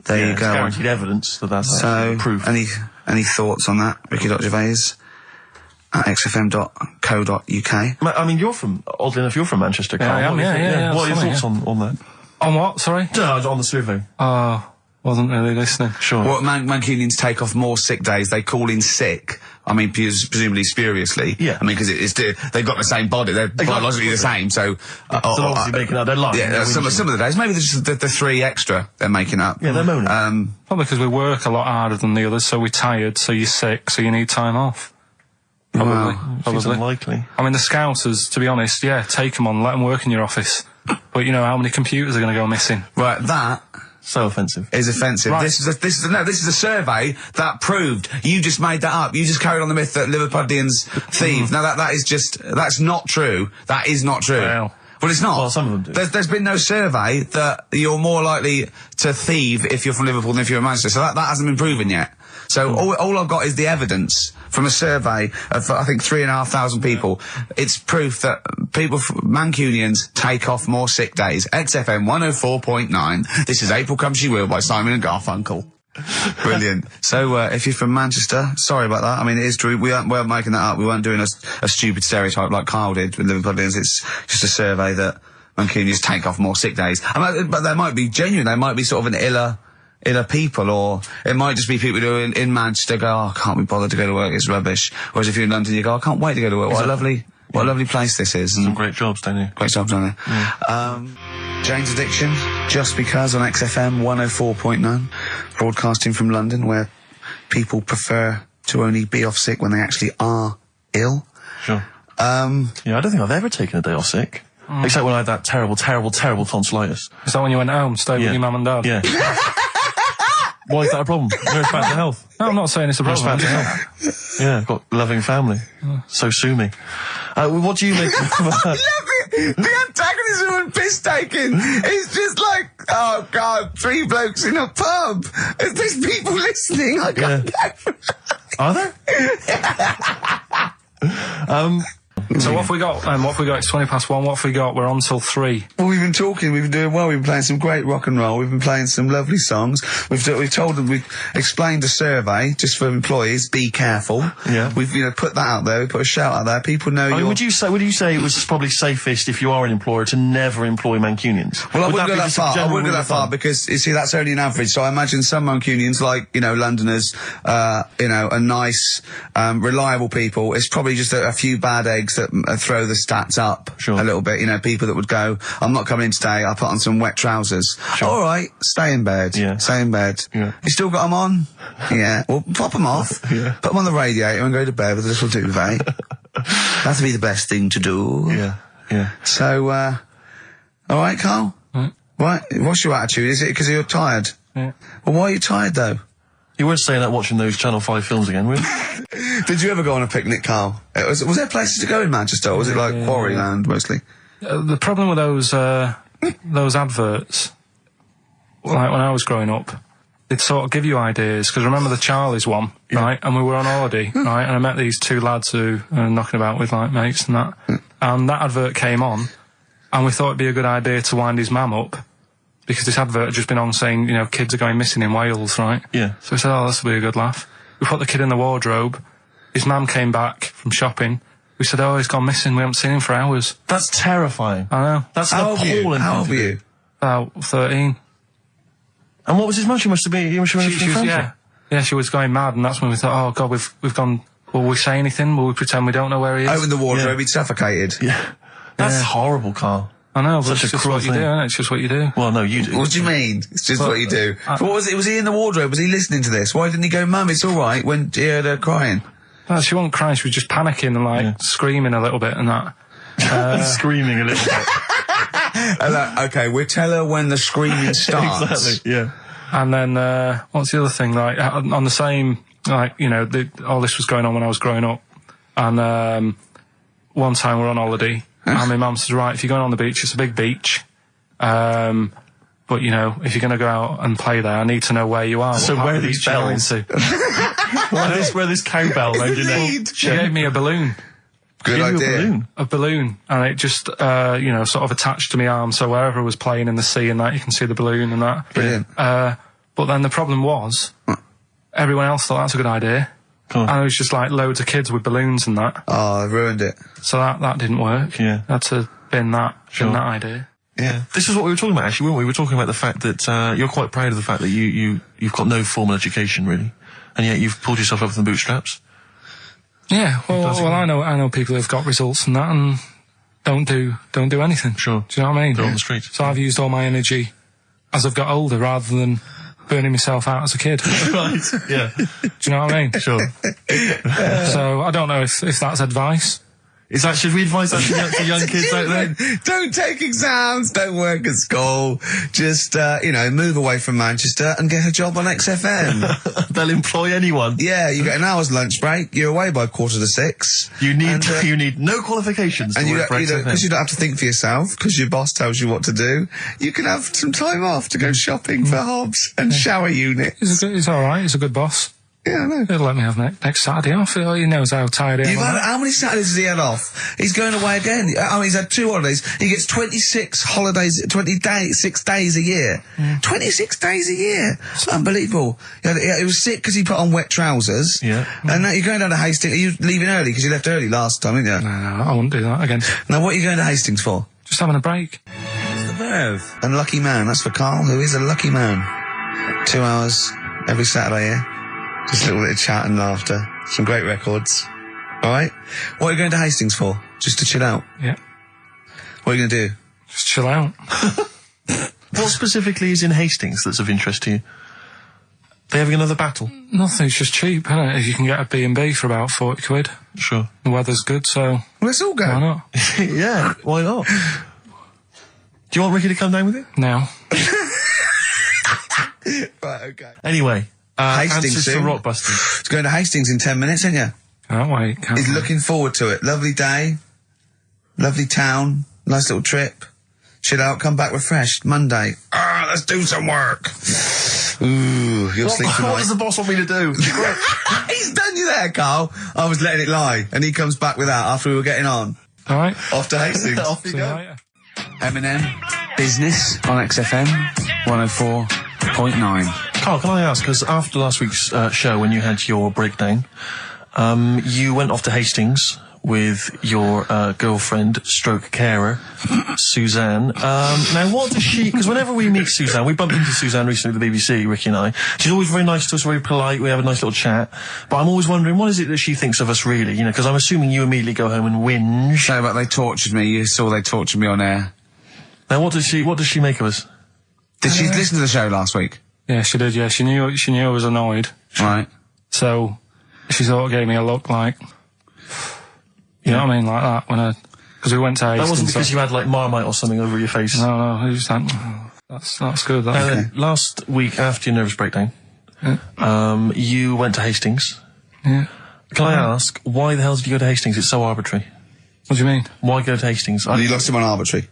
There you go. It's guaranteed evidence that's proof. Any thoughts on that, Ricky.Gervais at xfm.co.uk? I mean, oddly enough, you're from Manchester, Carl. Yeah, I am, yeah. What are your thoughts on that? On what, sorry? On the survey. Wasn't really listening. Sure. Well, Mancunians take off more sick days. They call in sick. I mean, presumably spuriously. Yeah. I mean, because they've got the same body. They're biologically the same, so... they're obviously making up their life. Yeah, some of the days. Maybe there's just the 3 extra they're making up. Yeah, they're moaning. Probably because we work a lot harder than the others, so we're tired, so you're sick, so you need time off. Probably. Seems unlikely. I mean, the Scousers, to be honest, take them on, let them work in your office. But you know how many computers are going to go missing? Right, that... So offensive. Is offensive. Right. This is a survey that proved. You just made that up. You just carried on the myth that Liverpudlians thieve. Now that's not true. That is not true. Well, it's not. Well, some of them do. There's been no survey that you're more likely to thieve if you're from Liverpool than if you're in Manchester. So that hasn't been proven yet. So all I've got is the evidence from a survey of, I think, 3,500 people. It's proof that Mancunians take off more sick days. XFM 104.9. This is April Come She Will by Simon and Garfunkel. Brilliant. So, if you're from Manchester, sorry about that. I mean, it is true. We weren't making that up. We weren't doing a stupid stereotype like Kyle did with Liverpudlians. It's just a survey that Mancunians take off more sick days. But they might be genuine. They might be sort of an iller people, or it might just be people who are in Manchester go, I can't be bothered to go to work, it's rubbish. Whereas if you're in London, you go, I can't wait to go to work. What a lovely place this is. Some great jobs, don't you? Great jobs, don't they? Yeah. Jane's Addiction, Just Because on XFM 104.9, broadcasting from London, where people prefer to only be off sick when they actually are ill. Sure. I don't think I've ever taken a day off sick. Except when I had that terrible tonsillitis. Is that when you went home, stayed with your mum and dad? Yeah. Why is that a problem? Nurse back to health. No, I'm not saying it's a problem. Nurse back to health. Yeah, I've got a loving family. So sue me. What do you make of that? The antagonism and piss taking is just like, oh God, 3 blokes in a pub. There's people listening. I can't go. Are there? So what have we got? It's 1:20. What have we got? We're on till 3. Well, we've been talking, we've been doing well, we've been playing some great rock and roll, we've been playing some lovely songs, we've told them, we've explained a survey, just for employees, be careful. Yeah. We've, put that out there, we put a shout out there, people know would you say it was probably safest if you are an employer to never employ Mancunians? Well, I wouldn't go that far, because, you see, that's only an average, so I imagine some Mancunians, like, Londoners, are nice, reliable people, it's probably just a few bad eggs that throw the stats up a little bit. People that would go, I'm not coming in today, I'll put on some wet trousers. Sure. All right, stay in bed. Yeah. Stay in bed. Yeah. You still got them on? Yeah. Well, pop them off. Yeah. Put them on the radiator and go to bed with a little duvet. That'd be the best thing to do. Yeah. Yeah. So, all right, Carl? Right. What's your attitude? Is it because you're tired? Yeah. Well, why are you tired, though? You weren't saying that watching those Channel 5 films again, were you? Did you ever go on a picnic, Carl? Was there places to go in Manchester, or was it like Quarryland, mostly? The problem with those adverts, like when I was growing up, they'd sort of give you ideas, because remember the Charlie's one, right? And we were on holiday, right? And I met these 2 lads who are knocking about with, like, mates and that. And that advert came on, and we thought it'd be a good idea to wind his mum up, because this advert had just been on saying, kids are going missing in Wales, right? Yeah. So we said, this will be a good laugh. We put the kid in the wardrobe. His mum came back from shopping. We said, he's gone missing. We haven't seen him for hours. That's terrifying. I know. That's an appalling. How old were you? About 13. And what was his mum? She must have been. Yeah, she was going mad, and that's when we thought, oh God, we've gone. Will we say anything? Will we pretend we don't know where he is? Open the wardrobe, he'd suffocated. Yeah. That's horrible, Carl. I know, but Such a it's just cruel what you do, thing. isn't it? It's just what you do. Well, no, you do. What do you mean? It's just what you do. But what was it? Was he in the wardrobe? Was he listening to this? Why didn't he go, Mum, it's all right, when he heard her crying? No, she wasn't crying, she was just panicking and, like, screaming a little bit and that. Screaming a little bit. Okay, we'll tell her when the screaming starts. Exactly, yeah. And then, what's the other thing? Like, on the same, like, you know, all this was going on when I was growing up. And, one time we're on holiday, and my mum says, right, if you're going on the beach, it's a big beach. But, you know, if you're going to go out and play there, I need to know where you are. So what where part are of the these beach you're going bells? to. Where this cowbell around your neck. She gave me a balloon. Good Give you idea. A balloon, and it just, you know, sort of attached to my arm, so wherever I was playing in the sea and that, you can see the balloon and that. Brilliant. But then the problem was, everyone else thought that's a good idea. Cool. And it was just like loads of kids with balloons and that. Oh, I ruined it. So that didn't work. Yeah. Had to bin that idea. Yeah. This is what we were talking about, actually, weren't we? We were talking about the fact that you're quite proud of the fact that you've got no formal education, really, and yet you've pulled yourself up from the bootstraps. Yeah, well, I know people who've got results and that, and don't do anything. Sure. Do you know what I mean? They're on the street. So I've used all my energy as I've got older, rather than burning myself out as a kid. Right, yeah. Do you know what I mean? Sure. So I don't know if that's advice. Should we advise that to young kids out there? Don't take exams, don't work at school, just, you know, move away from Manchester and get a job on XFM. They'll employ anyone. Yeah, you get an hour's lunch break, you're away by 5:45. You need no qualifications And to you work for XFM. because you don't have to think for yourself, because your boss tells you what to do, you can have some time off to go shopping for hobs and shower units. He's alright, he's a good boss. Yeah, I know. He'll let me have next Saturday off. He knows how tired I am. How many Saturdays has he had off? He's going away again. I mean, he's had 2 holidays. He gets 26 holidays, 6 days a year. 26 days a year. Unbelievable. He was sick because he put on wet trousers. Yeah. And now you're going down to Hastings. Are you leaving early? Because you left early last time, didn't you? No, I wouldn't do that again. Now, what are you going to Hastings for? Just having a break. What's the verb? Unlucky man. That's for Karl, who is a lucky man. 2 hours every Saturday, yeah? Just a little bit of chat and laughter. Some great records. Alright? What are you going to Hastings for? Just to chill out? Yeah. What are you going to do? Just chill out. What specifically is in Hastings that's of interest to you? They having another battle? Nothing, it's just cheap, isn't it? You can get a B&B for about 40 quid. Sure. The weather's good, so Well, let's all go. why not? Yeah, why not? Do you want Ricky to come down with you? Now. Right, okay. Anyway, Hastings answers soon. for Rockbusters. It's going to Hastings in 10 minutes, ain't you? Can't wait. He's looking forward to it. Lovely day. Lovely town. Nice little trip. Chill out, come back refreshed. Monday. Let's do some work. Ooh, you'll sleep tonight. What does the boss want me to do? He's done you there, Karl. I was letting it lie. And he comes back with that after we were getting on. Alright. Off to Hastings. Off you See you go. later. Eminem. Business on XFM 104.9. Karl, can I ask, because after last week's show, when you had your breakdown, you went off to Hastings with your girlfriend, stroke carer, Suzanne. Now, what does she... Because whenever we meet Suzanne, we bumped into Suzanne recently at the BBC, Ricky and I. She's always very nice to us, very polite, we have a nice little chat. But I'm always wondering, what is it that she thinks of us, really? You know, because I'm assuming you immediately go home and whinge. No, but they tortured me. You saw they tortured me on air. Now, what does she make of us? Did she listen to the show last week? Yeah, she did, yeah. She knew I was annoyed. Right. So, she sort of gave me a look like... You know what I mean? Like that, because we went to Hastings. That wasn't because you had, like, Marmite or something over your face. No, it was just like, oh, that's good. That's Last week, after your nervous breakdown, you went to Hastings. Yeah. Can I ask, why the hell did you go to Hastings? It's so arbitrary. What do you mean? Why go to Hastings? You lost him on arbitrary.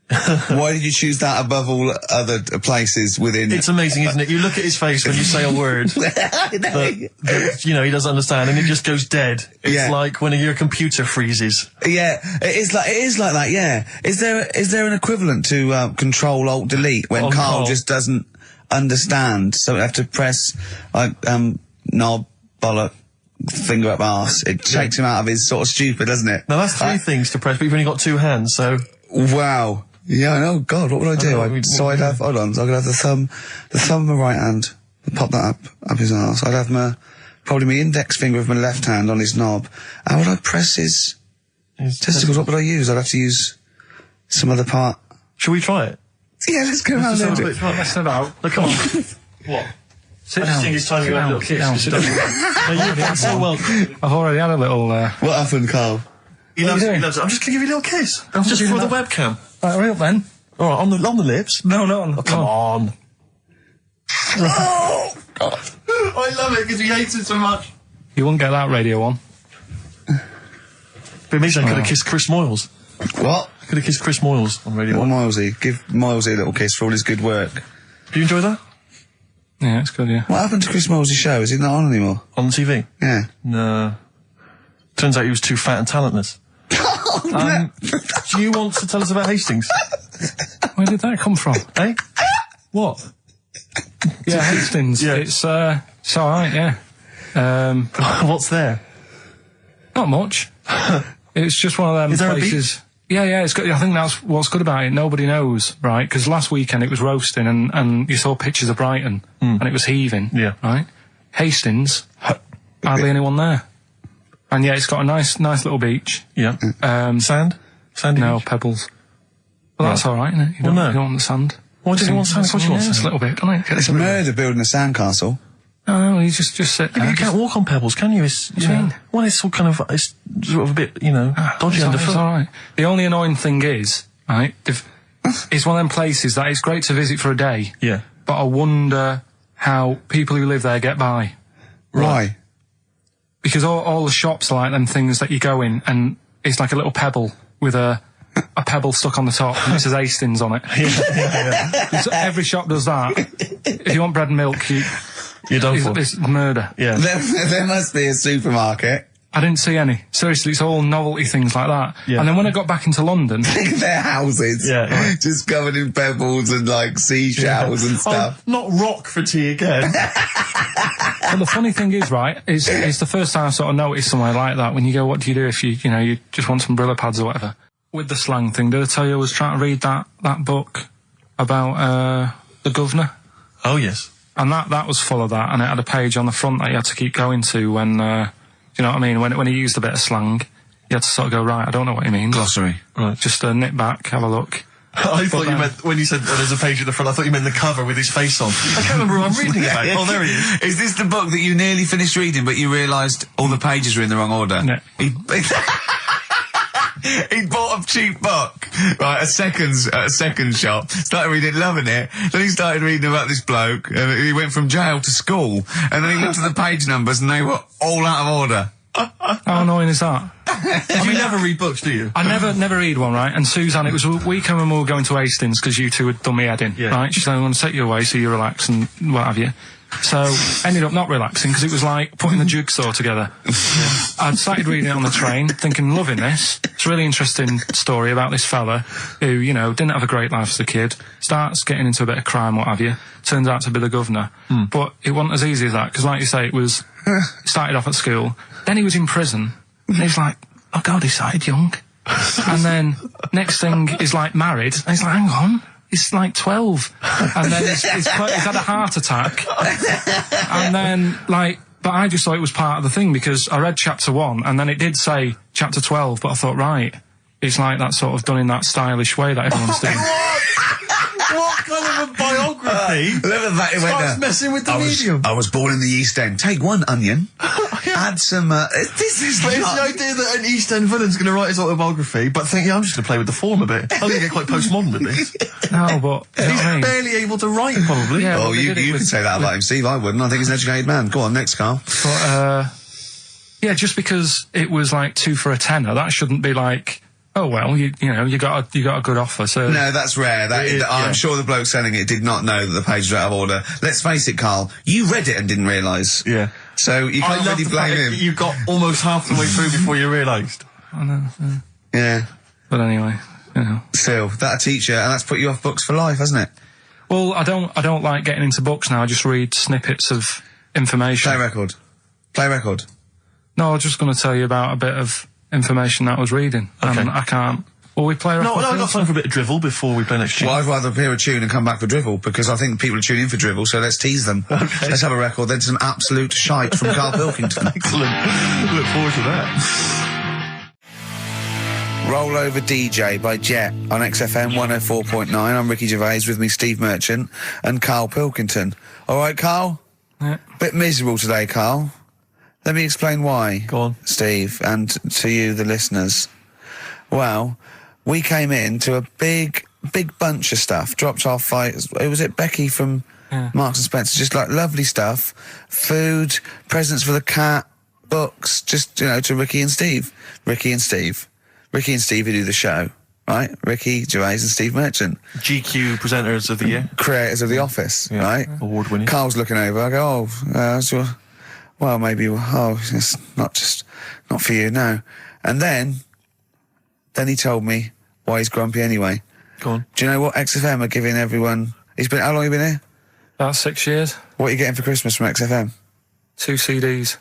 Why did you choose that above all other places within... It's amazing, isn't it? You look at his face when you say a word that, you know, he doesn't understand, and it just goes dead. It's like when your computer freezes. Yeah, it is like that, yeah. Is there an equivalent to Control-Alt-Delete when Karl just doesn't understand, so we have to press, like, knob, bollock, finger up arse. It takes him out of his sort of stupid, doesn't it? Now, that's 3 things to press, but you've only got 2 hands, so... Wow. Yeah, I know. God, what would I do? I'd have, hold on, so I could have the thumb of my right hand, pop that up his arse. I'd have probably my index finger of my left hand on his knob. How would I press his testicles? What would I use? I'd have to use some other part Shall we try it? Yeah, let's go around there. Messing about. Look, come on. What? Sit I just down. think it's time you had a little kiss. Down. Sit down. No, you've done so well. I've already had a little. What happened, Carl? He loves it. I'm just going to give you a little kiss. Just for the webcam. Right, hurry up then. All right, on the lips. No, not on. Come on. Oh, God. I love it because he hates it so much. You wouldn't get that radio on. But me saying I could have kissed Chris Moyles. What? I could have kissed Chris Moyles on Radio Little 1. Milesy. Give Milesy a little kiss for all his good work. Do you enjoy that? Yeah, it's good. Yeah. What happened to Chris Miles's show? Is he not on anymore? On TV? Yeah. No. Turns out he was too fat and talentless. Do you want to tell us about Hastings? Where did that come from? Eh? What? Yeah, Hastings. Yeah. It's alright. Yeah. What's there? Not much. It's just one of them Is there a places. Yeah, it's good. I think that's what's good about it. Nobody knows, right? Because last weekend it was roasting, and you saw pictures of Brighton, and it was heaving. Yeah. Right. Hastings, hardly anyone there. And yeah, it's got a nice little beach. Yeah. Sand? Sandy No beach? pebbles. Well, that's all right, isn't it? You don't, no. you don't want the sand. Why does he want sand? Why do you want It's a sand? little bit, doesn't it? It's murder building a sandcastle. No, you just sit there. You can't walk on pebbles, can you? It's, What do you mean? Well, it's all kind of, it's sort of a bit, dodgy It's underfoot. all right. The only annoying thing is, right, it's one of them places that it's great to visit for a day, Yeah. but I wonder how people who live there get by. Why? Because all the shops are like them things that you go in, and it's like a little pebble with a pebble stuck on the top, and it says Hastings on it. So every shop does that. If you want bread and milk, You're done for. it's murder. Yeah. There must be a supermarket. I didn't see any. Seriously, it's all novelty things like that. Yeah. And then when I got back into London, Their houses. Yeah, right. Just covered in pebbles and like seashells and stuff. Oh, not rock for tea again. but the funny thing is, right, it's the first time I sort of noticed somewhere like that. When you go, what do you do if you just want some Brillo pads or whatever? With the slang thing, did I tell you I was trying to read that book about the governor? Oh, yes. And that was full of that, and it had a page on the front that you had to keep going to when, you know what I mean, when he used a bit of slang, you had to sort of go, right, I don't know what he means. Glossary. Right. Just nip back, have a look. I thought you meant, when you said there's a page at the front, I thought you meant the cover with his face on. I can't remember who I'm reading about. Oh, there he is. Is this the book that you nearly finished reading, but you realised all the pages were in the wrong order? Yeah. He bought a cheap book, right, a second shop, started reading it, loving it, then he started reading about this bloke, and he went from jail to school, and then he looked at the page numbers and they were all out of order. How annoying is that? You never read books, do you? I never read one, right? And Suzanne, it was a weekend when we were going to Hastings because you two had done me head in, Yeah. right? She said, I'm going to take you away so you relax and what have you. So, ended up not relaxing because it was like putting the jigsaw together. I'd started reading it on the train, thinking, loving this. It's a really interesting story about this fella who, didn't have a great life as a kid, starts getting into a bit of crime, what have you, turns out to be the governor. But it wasn't as easy as that, because like you say, it started off at school, then he was in prison, and he's like, oh God, he started young. And then, next thing, he's like married, and he's like, hang on. He's like 12. And then he's had a heart attack. And then, but I just thought it was part of the thing because I read chapter 1 and then it did say chapter 12, but I thought, right, it's like that sort of done in that stylish way that everyone's doing. What kind of a biography starts messing with the medium? I was born in the East End. Take one onion, add some, this is But it's the idea that an East End villain's going to write his autobiography, but think, I'm just going to play with the form a bit. I'm going to get quite postmodern with this. No, but you know He's what I mean? barely able to write, probably. Yeah. Oh, well, they you did it can say that about him, Steve. I wouldn't. I think he's an educated man. Go on, next, Carl. But, yeah, just because it was like 2 for a tenner, that shouldn't be like, oh well, you got a good offer. So No, that's rare. I'm sure the bloke selling it did not know that the pages were out of order. Let's face it, Carl. You read it and didn't realise. Yeah. So you can't really blame him. You got almost half the way through before you realised. I know. Yeah. But anyway, Still, that'll teach you, and that's put you off books for life, hasn't it? Well, I don't like getting into books now. I just read snippets of information. Play record. No, I was just going to tell you about a bit of information that I was reading. Okay. And I can't. Well, we play a record. No, I've got time for a bit of drivel before we play next tune. Well, I'd rather hear a tune and come back for drivel, because I think people are tuning in for drivel, so let's tease them. Okay. Let's have a record, then some absolute shite from Karl Pilkington. Excellent. Look forward to that. Roll Over DJ by Jet on XFM 104.9. I'm Ricky Gervais, with me Steve Merchant and Karl Pilkington. All right, Karl? Yeah. Bit miserable today, Karl. Let me explain why. Go on. Steve, and to you, the listeners. Well, we came in to a big bunch of stuff. Dropped off, was it Becky from Marks and Spencer? Just like lovely stuff. Food, presents for the cat, books, just, you know, to Ricky and Steve. Ricky and Steve who do the show, right? Ricky Gervais and Steve Merchant. GQ presenters of the year. Creators of The Office, right? Award winning. Carl's looking over. I go, well, maybe, it's not for you, no. And then he told me why he's grumpy anyway. Go on. Do you know what XFM are giving everyone? How long have you been here? About 6 years. What are you getting for Christmas from XFM? 2 CDs.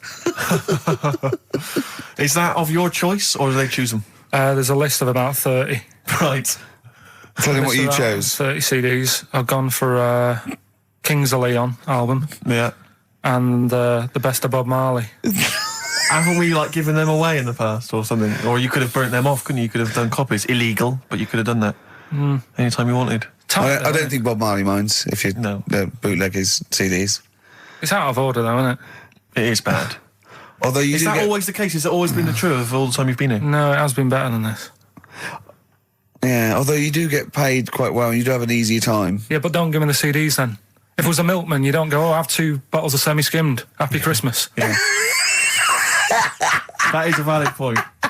Is that of your choice, or do they choose them? There's a list of about 30. Right. Tell them what List you of about chose. 30 CDs. I've gone for Kings of Leon album Yeah. and the Best of Bob Marley. Haven't we, like, given them away in the past or something? Or you could have burnt them off, couldn't you? You could have done copies. Illegal, but you could have done that anytime you wanted. I don't think Bob Marley minds if you bootleg his CDs. It's out of order, though, isn't it? It is bad. Although Is that always the case? Has it always been the truth of all the time you've been here? No, it has been better than this. Yeah, although you do get paid quite well and you do have an easier time. Yeah, but don't give me the CDs then. If it was a milkman, you don't go, have 2 bottles of semi-skimmed. Happy Christmas. Yeah. That is a valid point. Do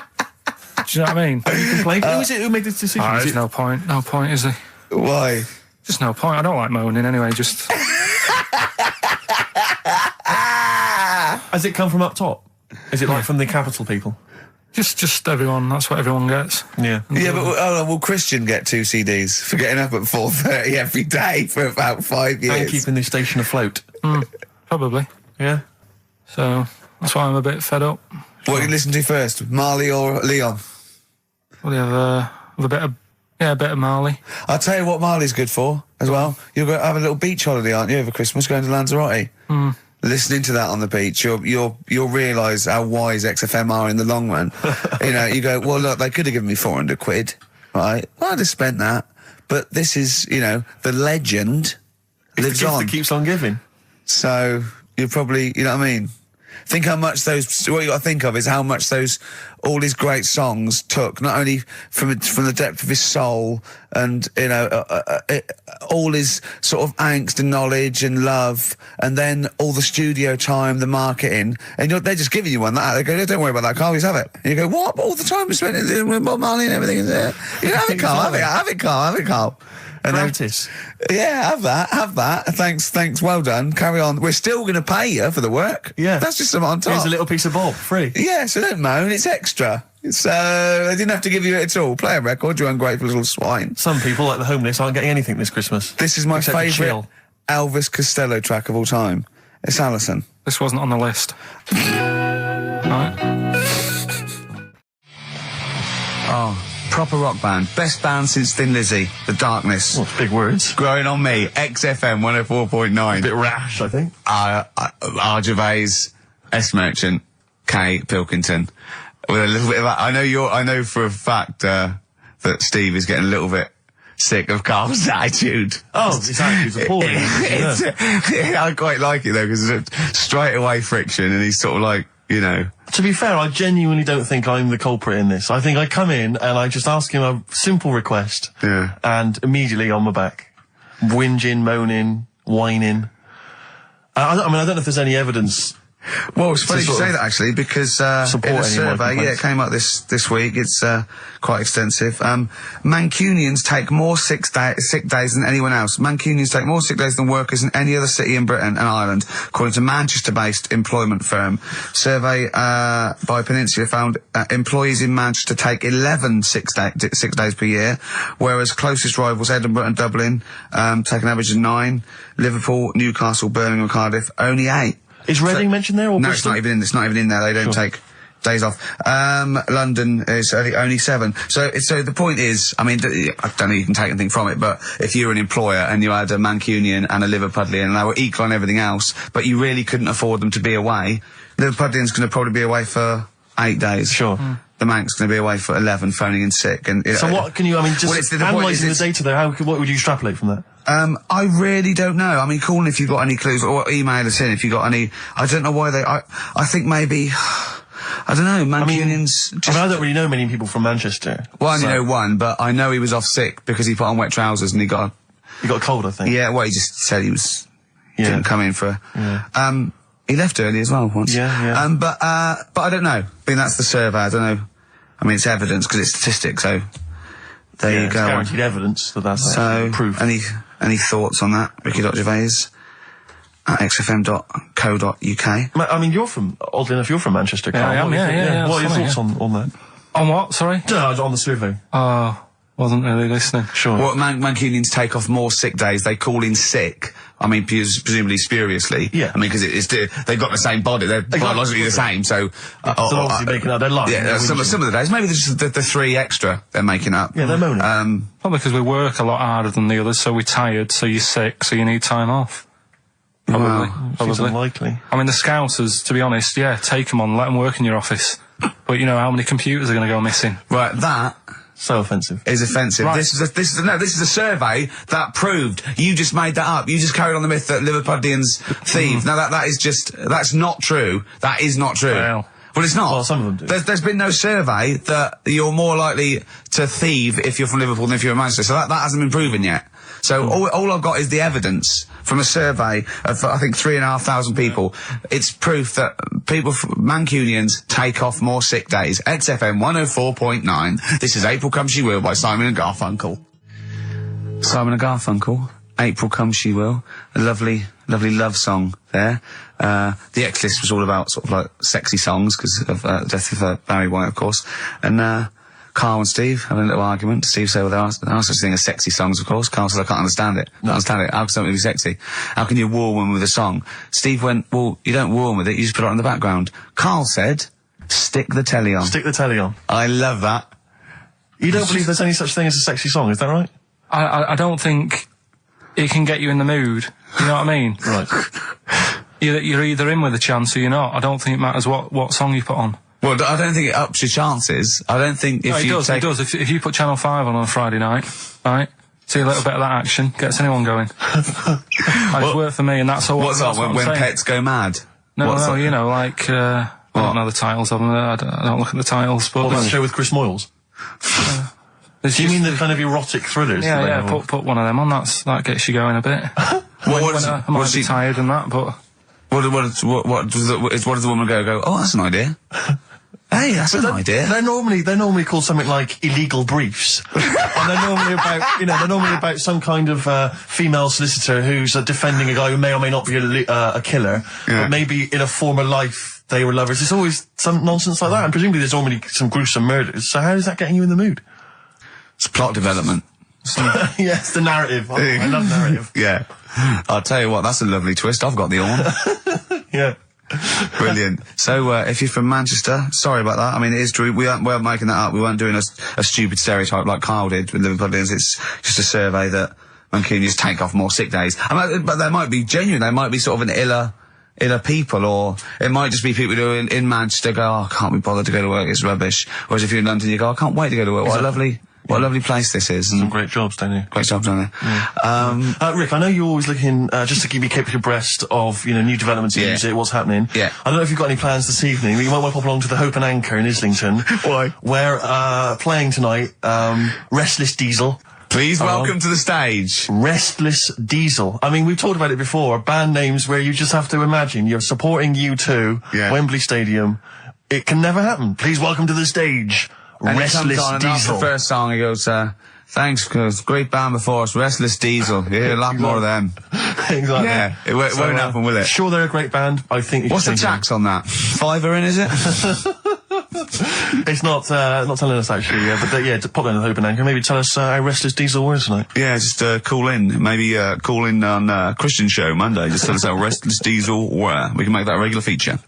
you know what I mean? Have you complained? Who is it who made this decision? Oh, Is there's it- no point. No point, is there? Why? Just no point. I don't like moaning anyway, just... Has it come from up top? Is it like from the capital people? Just everyone. That's what everyone gets. Yeah. Yeah, but will Christian get 2 CDs for getting up at 4:30 every day for about 5 years? And keeping this station afloat. Probably. Yeah. So that's why I'm a bit fed up. What you listen to first, Marley or Leon? Well, you have a bit of Marley. I'll tell you what Marley's good for as well. You're going to have a little beach holiday, aren't you, over Christmas, going to Lanzarote? Listening to that on the beach, you'll realise how wise XFM are in the long run. You know, you go, well, look, they could have given me 400 quid, right? Well, I'd have spent that. But this is, you know, the legend lives The gift on. that keeps on giving. So you're probably, you know what I mean? Think how much what you got to think of is how much all his great songs took, not only from the depth of his soul and, you know, all his sort of angst and knowledge and love, and then all the studio time, the marketing, and they're just giving you one like that. They go, don't worry about that, Carl, just have it. And you go, what? All the time we spent with Bob Marley and everything is there. You know, have it, Carl, have it, Carl. And Practice. Yeah, have that. Thanks, well done. Carry on. We're still going to pay you for the work. Yeah. That's just something on top. Here's a little piece of Bob, free. Yeah, so don't moan, it's extra. So, they didn't have to give you it at all. Play a record, you ungrateful little swine. Some people, like the homeless, aren't getting anything this Christmas. This is my Except to favourite chill. Elvis Costello track of all time. It's Alison. This wasn't on the list. Right. Oh, proper rock band. Best band since Thin Lizzy. The Darkness. Well, big words. Growing on me. XFM 104.9. Bit rash, I think. R. Gervais, S. Merchant, K. Pilkington. With a little bit of that. I know for a fact, that Steve is getting a little bit sick of Carl's attitude. Oh, his attitude's appalling. I quite like it though, because it's straight away friction and he's sort of like, you know. To be fair, I genuinely don't think I'm the culprit in this. I think I come in and I just ask him a simple request. Yeah. And immediately on my back. Whinging, moaning, whining. I don't know if there's any evidence. Well, it's funny you sort say of that actually, because in a support any of my survey, complaints. it came out this week. It's quite extensive. Mancunians take more sick days than anyone else. Mancunians take more sick days than workers in any other city in Britain and Ireland, according to Manchester-based employment firm. Survey by Peninsula found employees in Manchester take 11 sick days per year, whereas closest rivals Edinburgh and Dublin take an average of 9. Liverpool, Newcastle, Birmingham, and Cardiff only 8. Is Reading mentioned there? Or No, Bristol? it's not even in there. They don't take days off. London is only 7. So the point is, I mean, I don't know if you can take anything from it, but if you're an employer and you had a Mancunian and a Liverpudlian and they were equal on everything else, but you really couldn't afford them to be away, Liverpudlian's going to probably be away for 8 days. Sure. the Manx going to be away for 11, phoning in sick. And So what can you, I mean, just Well, it's the point analysing the is data there, what would you extrapolate from that? I really don't know. I mean, call in if you've got any clues, or email us in if you've got any. I don't know why I think maybe, I don't know, Mancunians I don't really know many people from Manchester. Well, I only know one, but I know he was off sick because he put on wet trousers and he got a cold, I think. Yeah, well, he just said he didn't come in for, he left early as well once. Yeah. But I don't know. I mean, that's the survey, I don't know. I mean, it's evidence because it's statistics, so there you It's go. guaranteed evidence that that's proof. Any thoughts on that? Ricky.Gervais at xfm.co.uk. I mean, oddly enough, you're from Manchester, Carl. I am, yeah. What are your Funny, thoughts on that? On what, sorry? On the survey. Wasn't really listening. Sure. Well, Mancunians take off more sick days. They call in sick. I mean, presumably spuriously. Yeah. I mean, because they've got the same body. They're biologically the same, so... they're obviously making up their life. Yeah, some of the days. Maybe they're just the 3 extra they're making up. Yeah, they're moaning. Probably because we work a lot harder than the others, so we're tired, so you're sick, so you need time off. Probably. Seems unlikely. I mean, the Scousers, to be honest, take them on, let them work in your office. But you know how many computers are going to go missing? Right, that... So offensive. Is offensive. Right. This is a survey that proved. You just made that up. You just carried on the myth that Liverpudlians thieve. Now that's not true. That is not true. Well, it's not. Well, some of them do. There's been no survey that you're more likely to thieve if you're from Liverpool than if you're in Manchester. So that hasn't been proven yet. So all I've got is the evidence from a survey of, I think, 3,500 people. It's proof that Mancunians take off more sick days. XFM 104.9. This is April Come She Will by Simon and Garfunkel. Simon and Garfunkel, April Come She Will. A lovely love song there. The X list was all about sort of like sexy songs because of the death of Barry White, of course. And Carl and Steve having a little argument. Steve said, well, there are such thing as sexy songs, of course. Carl said, I can't understand it. How can something be sexy? How can you woo one with a song? Steve went, well, you don't woo one with it, you just put it on the background. Carl said, stick the telly on. Stick the telly on. I love that. You don't believe there's any such thing as a sexy song, is that right? I don't think it can get you in the mood. You know what I mean? Right. You're either in with a chance or you're not. I don't think it matters what song you put on. Well, I don't think it ups your chances. I don't think if it does. If you put Channel 5 on a Friday night, right, see a little bit of that action, gets anyone going. It's worked for me, and that's all. What's on when pets go mad? No, you know, like, I don't know the titles of them. I don't look at the titles, but... That show with Chris Moyles? Do you mean the kind of erotic thrillers? Yeah, put one of them on, that gets you going a bit. I might be tired and that, but... What does the woman go, oh, that's an idea. Hey, that's an idea. They're normally called something like illegal briefs. And they're normally about some kind of female solicitor who's defending a guy who may or may not be a killer, but maybe in a former life they were lovers. It's always some nonsense like that, and presumably there's normally some gruesome murders. So how is that getting you in the mood? It's plot development. Yes, the narrative. I love narrative. Yeah. I'll tell you what, that's a lovely twist. I've got the horn. Yeah. Brilliant. So, if you're from Manchester, sorry about that. I mean, it is true. We aren't making that up. We weren't doing a stupid stereotype like Kyle did with Liverpudlians. It's just a survey that Mancunians take off more sick days. But they might be genuine. They might be sort of an iller people, or it might just be people who are in Manchester go, oh, I can't be bothered to go to work, it's rubbish. Whereas if you're in London, you go, I can't wait to go to work. What a lovely place this is. Some great jobs, don't you? Great jobs, don't they? Yeah. Rick, I know you're always looking, just to keep you kept abreast of, new developments in music, what's happening. Yeah. I don't know if you've got any plans this evening. You might want to pop along to the Hope and Anchor in Islington. Why? Where, playing tonight, Restless Diesel. Please welcome to the stage. Restless Diesel. I mean, we've talked about it before. Band names where you just have to imagine you're supporting U2, Wembley Stadium. It can never happen. Please welcome to the stage. And Restless Diesel. Diesel. The first song, he goes, thanks, cause great band before us, Restless Diesel. You hear a lot more of them. Exactly. Yeah, it won't happen, will it? Sure, they're a great band. I think you What's the should tax on that? $5 in, is it? It's not telling us actually, but pop down to the Hope and Anchor. Maybe tell us how Restless Diesel was tonight. Yeah, just call in. Maybe call in on Christian show Monday. Just tell us how Restless Diesel were. We can make that a regular feature.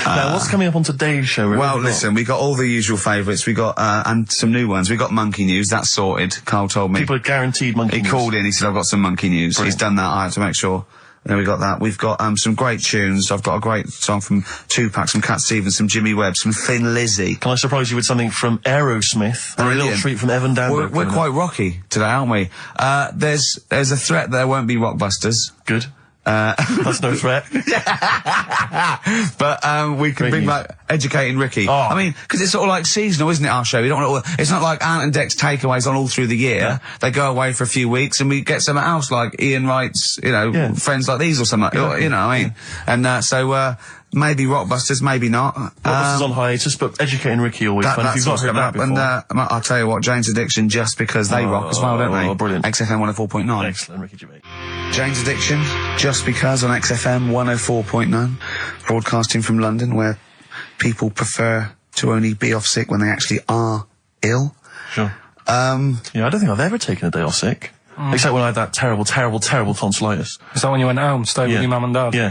Now, what's coming up on today's show? Well, listen, we got all the usual favourites. We got and some new ones. We got Monkey News. That's sorted. Carl told me. People are guaranteed Monkey News. He called in. He said, "I've got some Monkey News." Brilliant. He's done that. I have to make sure Then we got that. We've got some great tunes. I've got a great song from Tupac, some Cat Stevens, some Jimmy Webb, some Thin Lizzy. Can I surprise you with something from Aerosmith? And a little treat from Evan Danberg. We're quite rocky today, aren't we? There's a threat there won't be Rockbusters. Good. That's no threat. But we can bring back Educating Ricky. Oh. I mean, because it's sort of like seasonal, isn't it, our show? We don't want it's not like Ant and Dec's takeaways on all through the year. Yeah. They go away for a few weeks and we get something else like Ian Wright's, Friends Like These or something. Exactly. You know what I mean? And so maybe Rockbusters, maybe not. Rockbusters on hiatus, but Educating Ricky always fun. If you've not heard that before. And I'll tell you what, Jane's Addiction, just because they rock as well, don't they? Oh, brilliant. XFM 104.9. Excellent, Ricky Gervais. Jane's Addiction, just because on XFM 104.9, broadcasting from London, where people prefer to only be off sick when they actually are ill. Sure. I don't think I've ever taken a day off sick. Except when I had that terrible tonsillitis. Is that when you went home, stayed with your mum and dad? Yeah.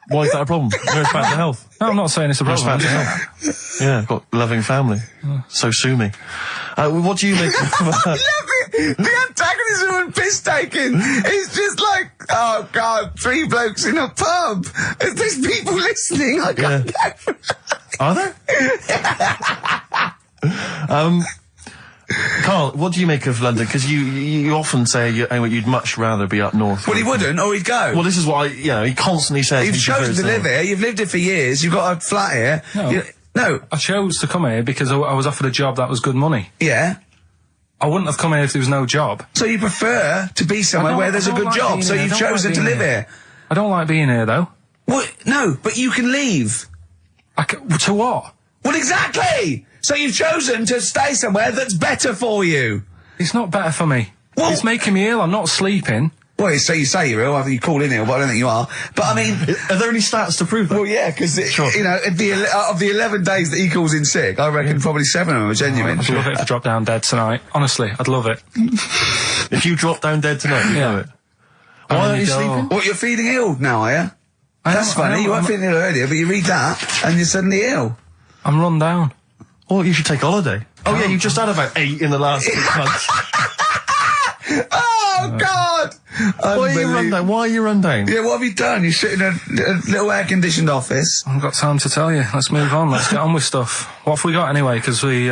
Why is that a problem? No, it's bad to health. No, I'm not saying it's a problem. Bad to health. Yeah, I've got a loving family. So sue me. What do you make of The antagonism and piss taking is just like, oh God, 3 blokes in a pub. There's people listening. I can't go. Are there? Carl, what do you make of London? Because you often say you'd much rather be up north. Well, he wouldn't, or he'd go. Well, this is why, he constantly says... You've chosen to live here, you've lived here for years, you've got a flat here. No. I chose to come here because I was offered a job that was good money. Yeah. I wouldn't have come here if there was no job. So you prefer to be somewhere where there's a good job, so you've chosen to live here. I don't like being here, though. Well, no, but you can leave. To what? Well, exactly! So you've chosen to stay somewhere that's better for you. It's not better for me. Well, it's making me ill. I'm not sleeping. Well, so you say you're ill, after you call in ill, but I don't think you are. But I mean... Are there any stats to prove that? Well, yeah, because, of the 11 days that he calls in sick, I reckon probably 7 of them are genuine. I'd love it if I dropped down dead tonight. Honestly, I'd love it. If you drop down dead tonight, you know it. Why aren't you sleeping? What, you're feeling ill now, are you? That's funny, you weren't feeling ill earlier, but you read that, and you're suddenly ill. I'm run down. Well, you should take a holiday. Oh, yeah, you just had about 8 in the last 6 months. Oh, God! Why are you run down? Why are you run down? Yeah, what have you done? You sit in a little air-conditioned office. I haven't got time to tell you. Let's move on. Let's get on with stuff. What have we got anyway? Because we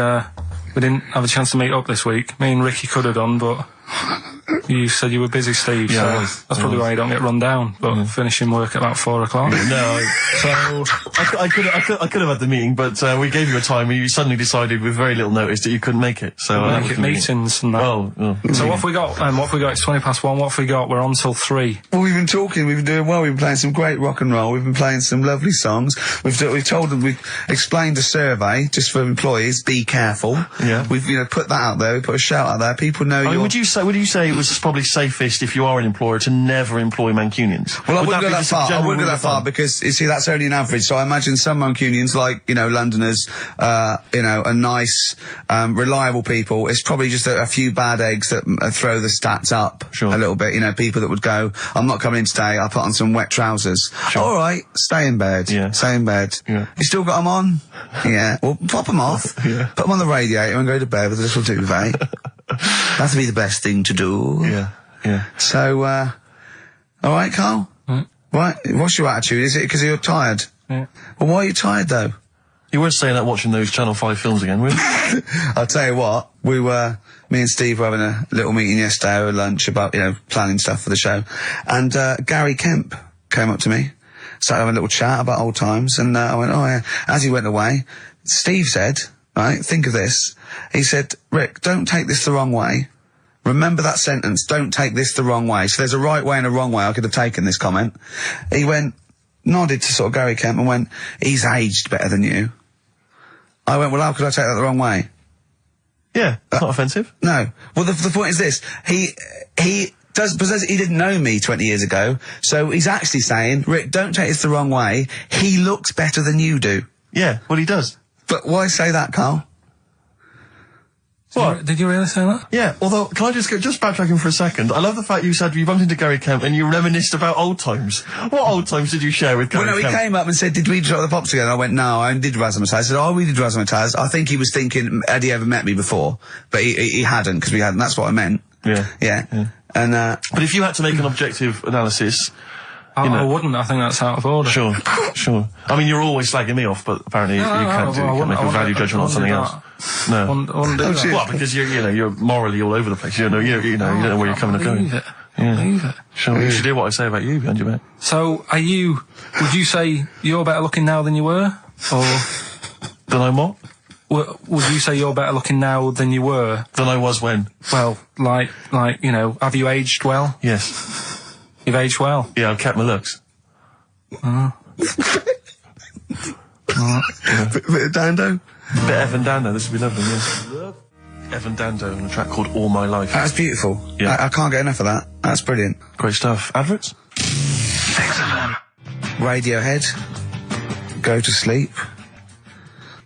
didn't have a chance to meet up this week. Me and Ricky could have done, but you said you were busy, Steve, yeah, so that's probably why you don't get run down, but finishing work at about 4 o'clock. No, so I could have had the meeting, but we gave you a time and you suddenly decided with very little notice that you couldn't make it. So make it meetings and that. So what have we got? What have we got? It's 1:20. What have we got? We're on till 3. Well, we've been talking, we've been doing well, we've been playing some great rock and roll, we've been playing some lovely songs, we've told them, we've explained a survey, just for employees, be careful. Yeah. We've, put that out there, we put a shout out there, people know would you say it was probably safest if you are an employer to never employ Mancunians? Well, I wouldn't go that far. I wouldn't go that far because, you see, that's only an average. So I imagine some Mancunians, like, Londoners, are nice, reliable people. It's probably just a few bad eggs that throw the stats up a little bit. People that would go, I'm not coming in today, I'll put on some wet trousers. Sure. All right, stay in bed. Yeah. Stay in bed. Yeah. You still got them on? Yeah. Well, pop them off. Yeah. Put them on the radiator and go to bed with a little duvet. That'd be the best thing to do. Yeah. Yeah. So, all right, Carl? Right. What's your attitude? Is it because you're tired? Yeah. Well, why are you tired, though? You weren't saying that watching those Channel 5 films again, were you? I'll tell you what, me and Steve were having a little meeting yesterday over lunch about, planning stuff for the show. And, Gary Kemp came up to me, started having a little chat about old times, and, I went, oh yeah. As he went away, Steve said, right, think of this. He said, Rick, don't take this the wrong way. Remember that sentence, don't take this the wrong way. So there's a right way and a wrong way I could have taken this comment. He nodded to sort of Gary Kemp and went, he's aged better than you. I went, well, how could I take that the wrong way? Yeah, it's not offensive. No. Well, the point is this. He didn't know me 20 years ago, so he's actually saying, Rick, don't take this the wrong way. He looks better than you do. Yeah, well, he does. But why say that, Carl? What? Did you really say that? Yeah, although, can I just backtracking for a second? I love the fact you said you bumped into Gary Kemp and you reminisced about old times. What old times did you share with Gary Kemp? Well, no, he came up and said, did we drop the pops together? I went, no, I did Razzmatazz. I said, oh, we did Razzmatazz. I think he was thinking, had he ever met me before? But he hadn't, because we hadn't. That's what I meant. Yeah. Yeah. And, But if you had to make an objective analysis, I wouldn't. I think that's out of order. Sure. I mean, you're always slagging me off, but apparently you can't make a value judgment on something else. No. I wouldn't do that. Well, because you're morally all over the place. You don't know where you're coming and going. Believe it. Sure. You should do what I say about you behind your back. So, would you say you're better looking now than you were? Or Than I'm what? would you say you're better looking now than you were? Than I was when? Well, like, have you aged well? Yes. You've aged well? Yeah, I've kept my looks. Bit of Dando? Bit Evan Dando, this would be lovely, yeah. Evan Dando on a track called All My Life. That's beautiful. Yeah. I can't get enough of that. That's brilliant. Great stuff. Adverts? XFM. Radiohead. Go to Sleep.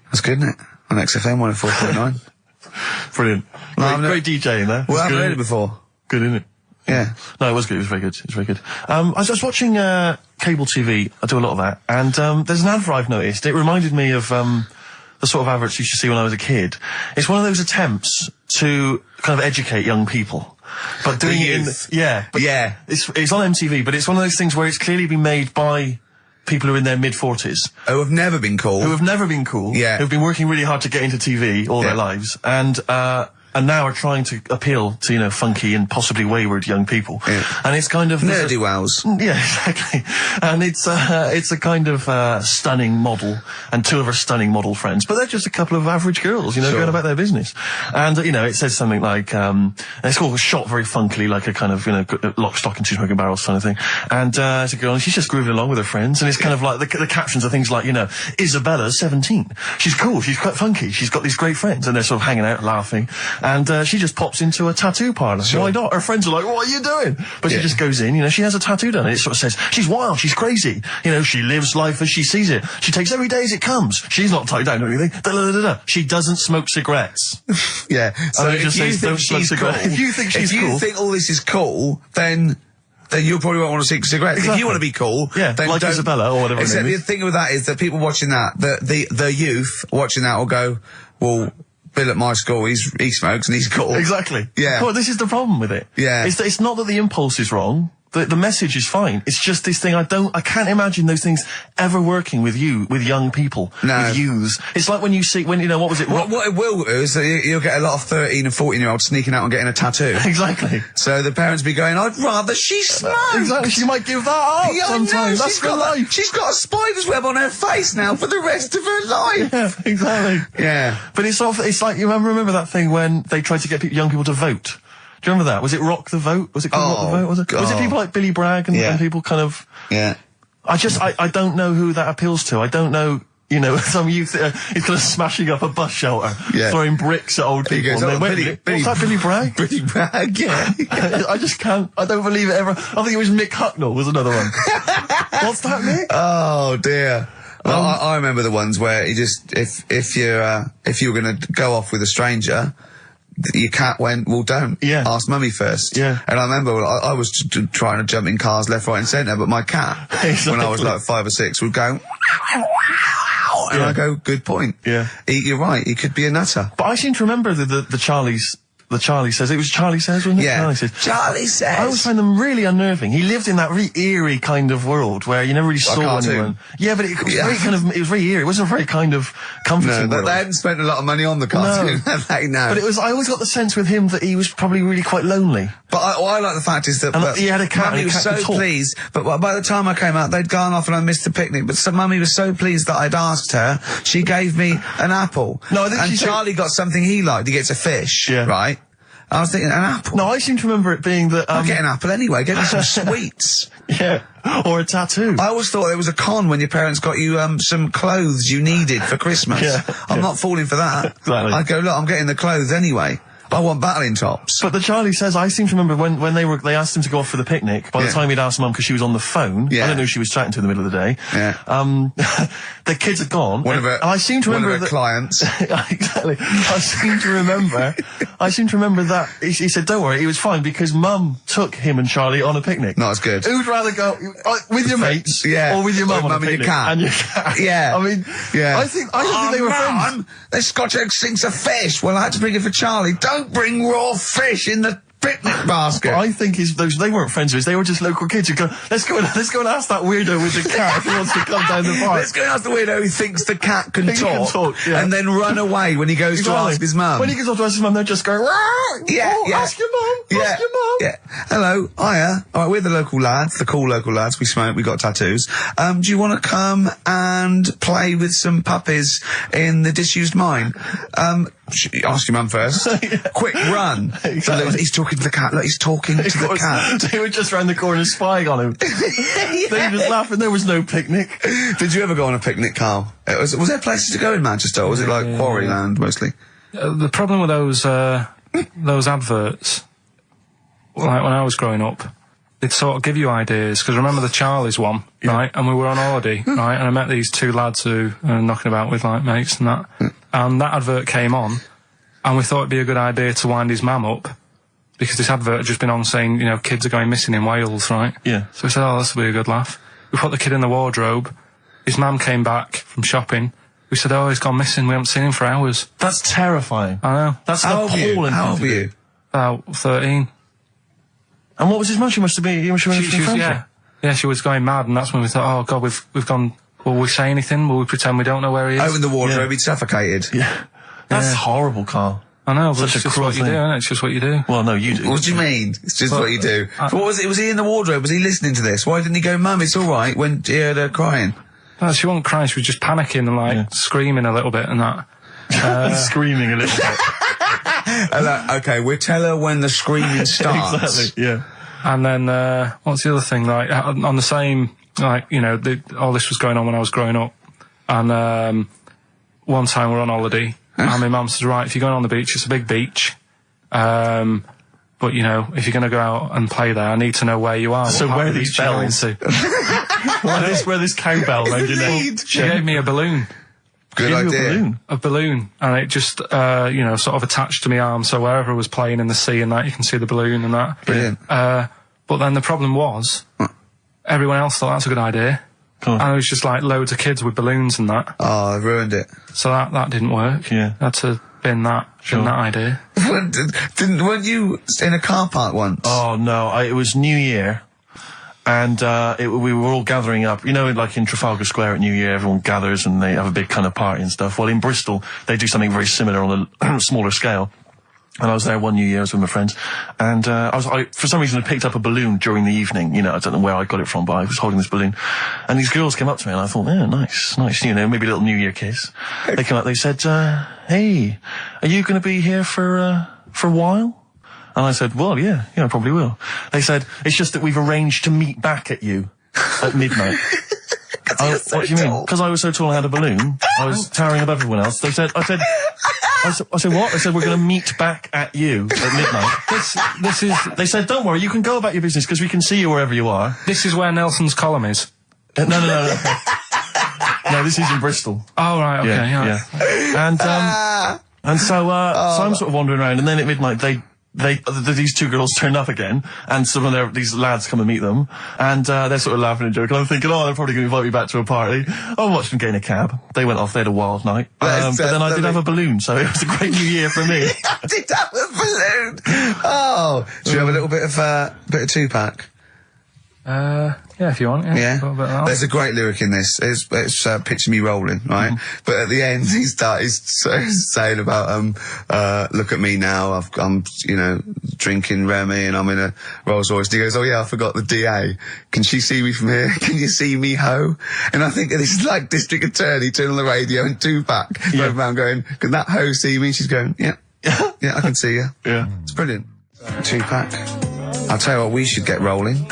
That's good, isn't it? On XFM 104.9. Brilliant. Great DJing there. Well, I haven't heard it before. Good, isn't it? Yeah. No, it was good. It was very good. It was very good. I was watching cable TV. I do a lot of that. And there's an advert I've noticed. It reminded me of the sort of adverts you used to see when I was a kid. It's one of those attempts to kind of educate young people. But doing it in... Yeah. Yeah. It's on MTV, but it's one of those things where it's clearly been made by people who are in their mid-40s. Who have never been cool. Yeah. Who've been working really hard to get into TV all their lives. And now are trying to appeal to, funky and possibly wayward young people. Yeah. And it's kind of... Nerdy wows. Yeah, exactly. And it's a kind of stunning model and two of her stunning model friends. But they're just a couple of average girls, going about their business. And, it says something like, and it's all shot very funkily, like a kind of, lock, stock and two smoking barrels kind of thing. And it's a girl, and she's just grooving along with her friends. And it's kind of like, the captions are things like, Isabella's 17. She's cool, she's quite funky, she's got these great friends. And they're sort of hanging out, laughing. And she just pops into a tattoo parlour. Sure. Why not? Her friends are like, what are you doing? But she just goes in, she has a tattoo done. And it sort of says, she's wild, she's crazy. She lives life as she sees it. She takes every day as it comes. She's not tied down or anything. She doesn't smoke cigarettes. Yeah. So it just says, don't smoke cigarettes. If you think she's cool. If you think all this is cool, then you probably won't want to smoke cigarettes. Exactly. If you want to be cool, then like Isabella or whatever. Except the thing with that is that people watching that, the youth watching that will go, well, Bill at my school, he smokes and he's cool. Exactly. Yeah. Well, this is the problem with it. Yeah. It's not that the impulse is wrong. The message is fine. It's just this thing I can't imagine those things ever working with young people. No. With youths. It's like when what was it? What it will do is that you'll get a lot of 13 and 14-year-olds sneaking out and getting a tattoo. Exactly. So the parents be going, I'd rather she smoked. Exactly. She might give that up sometimes. That's her life. She's got a spider's web on her face now for the rest of her life. Yeah, exactly. Yeah. But it's like, you remember that thing when they tried to get young people to vote? Do you remember that? Was it Rock the Vote? Was it called Rock the Vote? Was it people like Billy Bragg and people kind of... Yeah. I don't know who that appeals to. I don't know, some youth is kind of smashing up a bus shelter, throwing bricks at old people. Goes, what's that, Billy Bragg? Billy Bragg, yeah. I just can't, I don't believe it ever. I think it was Mick Hucknall was another one. What's that, Mick? Oh, dear. Well, I remember the ones where he just, if you were going to go off with a stranger, your cat went, well, don't. Yeah. Ask mummy first. Yeah. And I remember I was trying to jump in cars left, right and centre, but my cat, when I was like 5 or 6, would go, and I go, good point. Yeah. You're right, he could be a nutter. But I seem to remember the Charlie's, the Charlie Says. It was Charlie Says, wasn't it? Yeah. Charlie Says. Charlie Says. I always find them really unnerving. He lived in that really eerie kind of world where you never really saw anyone. Yeah, but it was very kind of, it was very eerie. It wasn't a very kind of comforting world. They hadn't spent a lot of money on the cartoon. No. No. But it was, I always got the sense with him that he was probably really quite lonely. But I like the fact is that he had a cat. Mummy was so pleased. But by the time I came out, they'd gone off and I missed the picnic. But Mummy was so pleased that I'd asked her. She gave me an apple. No, I think and Charlie got something he liked. He gets a fish. Yeah. Right. I was thinking, an apple? No, I seem to remember it being that... I'll get an apple anyway, get me some sweets. Yeah, or a tattoo. I always thought it was a con when your parents got you some clothes you needed for Christmas. I'm not falling for that. Exactly. I'd go, look, I'm getting the clothes anyway. I want battling tops. But the Charlie Says, I seem to remember when they asked him to go off for the picnic, by the time he'd asked Mum, because she was on the phone, I don't know who she was chatting to in the middle of the day, the kids had gone. One of her clients. Exactly. I seem to remember that he said, don't worry, he was fine because Mum took him and Charlie on a picnic. Not as good. Who'd rather go with your mates or with your mum on a picnic? And your cat. Yeah. I mean, I think they were friends. The Scotch egg sinks a fish. Well, I had to bring it for Charlie. Don't bring raw fish in the picnic basket. I think they weren't friends of his. They were just local kids who go, let's go and ask that weirdo with the cat if he wants to come down the park. Let's go and ask the weirdo who thinks the cat can talk, yeah. and then run away when he goes to ask his mum. When he goes off to ask his mum, they're just going, ask your mum, ask your mum. Yeah. Hello, hiya. All right, we're the local lads, the cool local lads. We smoke, we got tattoos. Do you want to come and play with some puppies in the disused mine? Ask your mum first. Quick, run. Exactly. So he's talking to the cat. Look, he's talking to the cat. They were just round the corner spying on him. They were just laughing. There was no picnic. Did you ever go on a picnic, Carl? Was there places to go in Manchester, or was it like Quarryland mostly? The problem with those adverts, like when I was growing up, they'd sort of give you ideas, because remember the Charlie's one, right? And we were on holiday, right? And I met these two lads who are knocking about with like mates and that. And that advert came on, and we thought it'd be a good idea to wind his mum up, because this advert had just been on saying, you know, kids are going missing in Wales, right? Yeah. So we said, oh, this will be a good laugh. We put the kid in the wardrobe. His mum came back from shopping. We said, oh, he's gone missing. We haven't seen him for hours. That's terrifying. I know. That's appalling. How old were you? About 13. And what was his mum? She must have been. Yeah, she was going mad, and that's when we thought, oh God, we've gone. Will we say anything? Will we pretend we don't know where he is? Oh, in the wardrobe, he'd suffocated. Yeah, that's horrible, Carl. I know, but Such it's a just cruel what you do, thing. isn't it? It's just what you do. Well, no, you do. What do you mean? It's just what you do. So what was it? Was he in the wardrobe? Was he listening to this? Why didn't he go, Mum, it's all right, when he heard her crying? No, she wasn't crying. She was just panicking and like screaming a little bit and that. Screaming a little bit. Okay, we'll tell her when the screaming starts. Exactly. Yeah. And then what's the other thing? Like on the same, like, you know, all this was going on when I was growing up. And one time we're on holiday, and my mum says, right, if you're going on the beach, it's a big beach. But, you know, if you're going to go out and play there, I need to know where you are. So where are these bells? Where this cowbell round your neck? She gave me a balloon. Good idea. A balloon. And it just, you know, sort of attached to my arm, so wherever I was playing in the sea and that, you can see the balloon and that. Brilliant. But then the problem was, everyone else thought that's a good idea. Cool. And it was just like loads of kids with balloons and that. Oh, I ruined it. So that didn't work. Yeah. Had to bin that idea. Weren't you in a car park once? Oh, no. It was New Year. And we were all gathering up. You know, like in Trafalgar Square at New Year, everyone gathers and they have a big kind of party and stuff. Well, in Bristol, they do something very similar on a smaller scale. And I was there one New Year, I was with my friends, and I for some reason I picked up a balloon during the evening. You know, I don't know where I got it from, but I was holding this balloon, and these girls came up to me, and I thought, yeah, nice, you know, maybe a little New Year kiss. They came up, they said, hey, are you going to be here for a while? And I said, well, yeah, I probably will. They said, it's just that we've arranged to meet back at you at midnight. What do you mean? Because I was so tall I had a balloon. I was towering above everyone else. I said, what? I said, we're going to meet back at you at midnight. They said, don't worry, you can go about your business because we can see you wherever you are. This is where Nelson's column is. No. No, this is in Bristol. Oh, right, okay, yeah. And so I'm sort of wandering around, and then at midnight these two girls turn up again, and some of these lads come and meet them, and they're sort of laughing and joking. I'm thinking, oh, they're probably going to invite me back to a party. I watched them get in a cab. They went off. They had a wild night. But then I did have a balloon, so it was a great New Year for me. I did have a balloon. Oh, should we have a little bit of Tupac? Yeah, if you want. Yeah. There's a great lyric in this. It's picture me rolling, right? But at the end, he's saying about look at me now. I'm drinking Remy and I'm in a Rolls Royce. And he goes, oh yeah, I forgot the DA. Can she see me from here? Can you see me, ho? And I think this is like District Attorney turning on the radio and Tupac going around going, can that ho see me? She's going, yeah, I can see you. Yeah, it's brilliant. Tupac. I'll tell you what, we should get rolling.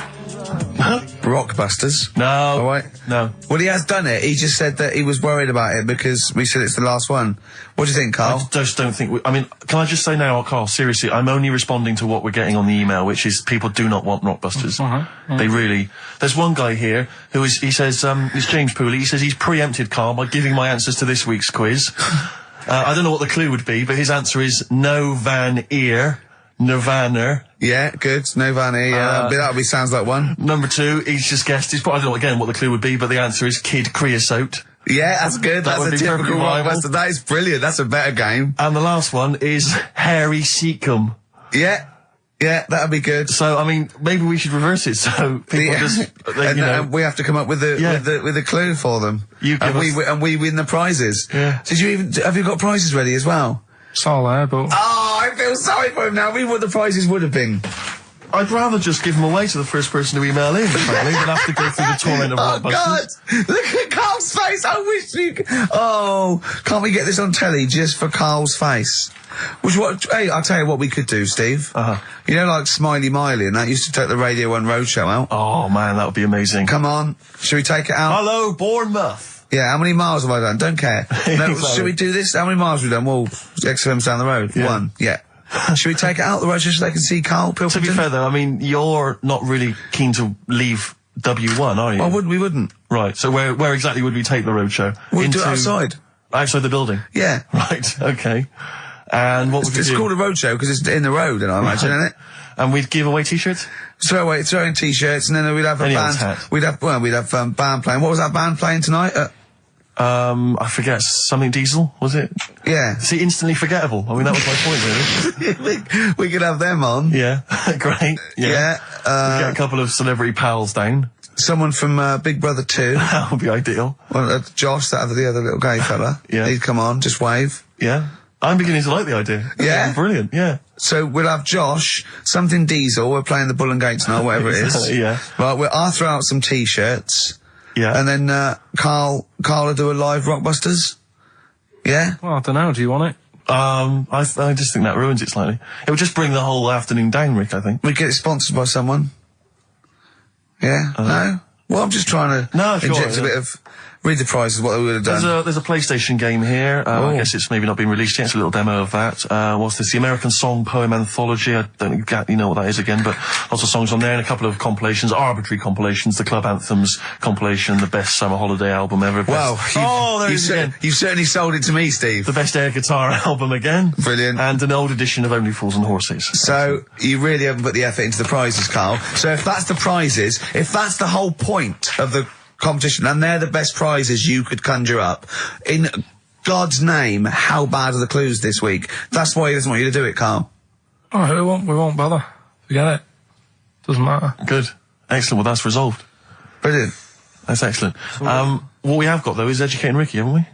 Rockbusters. No. All right. No. Well, he has done it. He just said that he was worried about it because we said it's the last one. What do you think, Carl? I just don't think can I just say now, Carl, seriously, I'm only responding to what we're getting on the email, which is people do not want Rockbusters. They really... There's one guy here he says, it's James Pooley, he says he's preempted Carl by giving my answers to this week's quiz. I don't know what the clue would be, but his answer is no Van Ear. Nirvana. Yeah, good. Nirvana, yeah. That sounds like one. Number 2, he's just guessed. I don't know again what the clue would be, but the answer is Kid Creosote. Yeah, that's good. That's a typical Rockbuster. That is brilliant. That's a better game. And the last one is Harry Seacombe. Yeah. Yeah, that'd be good. So, I mean, maybe we should reverse it so people and we have to come up with the clue for them. And we win the prizes. Yeah. Have you got prizes ready as well? It's all there, but... Oh, I feel sorry for him now. What the prizes would have been. I'd rather just give them away to the first person to email in, frankly, than have to go through the torrent of Oh, Rockbusters. God! Look at Carl's face! I wish you could... Oh, can't we get this on telly just for Carl's face? Hey, I'll tell you what we could do, Steve. You know, like Smiley Miley and that used to take the Radio 1 Roadshow out? Oh, man, that would be amazing. Come on. Should we take it out? Hello, Bournemouth. Yeah, how many miles have I done? Don't care. No, should we do this? How many miles have we done? Well, XFM's down the road. Yeah. 1. Yeah. Should we take it out the road just so they can see Karl Pilkington? To be fair, though, I mean, you're not really keen to leave W1, are you? Well, we wouldn't. Right, so where exactly would we take the roadshow? We'd do it outside. Outside the building? Yeah. Right, okay. And what would we do? It's called a roadshow because it's in the road, I imagine, isn't it? And we'd give away T-shirts? Throw in T-shirts, and then we'd have a band. We'd have band playing. What was that band playing tonight? I forget, something Diesel, was it? Yeah. See, instantly forgettable. I mean, that was my point, really. we could have them on. Yeah, great. Yeah. We'd get a couple of celebrity pals down. Someone from Big Brother 2. That would be ideal. Well, Josh, the other little gay fella. Yeah. He'd come on, just wave. Yeah. I'm beginning to like the idea. Yeah? Brilliant, yeah. So we'll have Josh, something Diesel, we're playing the Bull and Gates tonight, whatever it is. Yeah. Right, I'll throw out some T-shirts. Yeah. And then Karl will do a live Rockbusters. Yeah? Well, I don't know. Do you want it? I just think that ruins it slightly. It would just bring the whole afternoon down, Rick, I think. We get it sponsored by someone. Yeah? No? Well, I'm just trying to inject a bit of... Read the prizes, what they would have done. There's a PlayStation game here. I guess it's maybe not been released yet. It's a little demo of that. What's this? The American Song Poem Anthology. I don't exactly know what that is again, but lots of songs on there and a couple of compilations, arbitrary compilations, the Club Anthems compilation, the best summer holiday album ever. Wow. There again. You've certainly sold it to me, Steve. The best air guitar album again. Brilliant. And an old edition of Only Fools and Horses. So, you really haven't put the effort into the prizes, Karl. So if that's the prizes, if that's the whole point of the competition, and they're the best prizes you could conjure up, in God's name, how bad are the clues this week? That's why he doesn't want you to do it, Karl. All right, we won't bother. Forget it. Doesn't matter. Good. Excellent. Well, that's resolved. Brilliant. That's excellent. What we have got, though, is Educating Ricky, haven't we?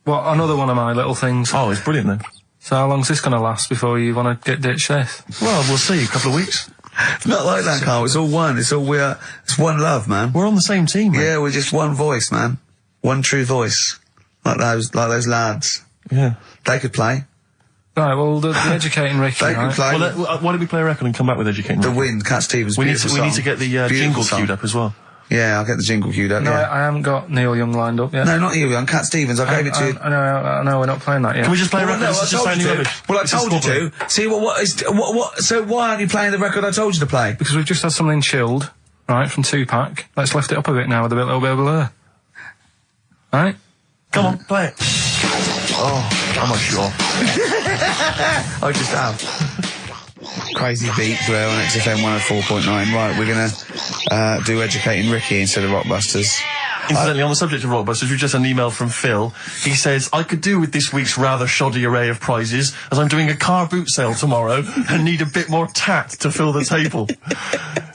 Well, another one of my little things. Oh, it's brilliant, then. So how long's this going to last before you want to get ditched this? Well, we'll see. A couple of weeks. It's not like that, Karl. It's all one. It's one love, man. We're on the same team, man. Yeah, we're just one voice, man. One true voice. Like those lads. Yeah. They could play. Right, well, the Educating Ricky, They could play. Well, why don't we play a record and come back with Educating The Ricky? Wind, Cat Stevens. We need to get the jingle queued up as well. Yeah, I'll get the jingle queued up. No, yeah. I haven't got Neil Young lined up yet. No, not you, Cat Stevens. I gave it to you. I know, we're not playing that yet. Can we just play a record? No, This I is just told you sounding to. rubbish. Well, I This is told you squabbling. to. See, so why aren't you playing the record I told you to play? Because we've just had something chilled, right, from Tupac. Let's lift it up a bit now with a little bit of blur. Right? Come on, play it. Oh, I'm not sure. I just have. Crazy beat there on XFM 104.9. Right, we're gonna do Educating Ricky instead of Rockbusters. Incidentally, on the subject of Rockbusters, we've just had an email from Phil. He says, I could do with this week's rather shoddy array of prizes, as I'm doing a car boot sale tomorrow and need a bit more tat to fill the table.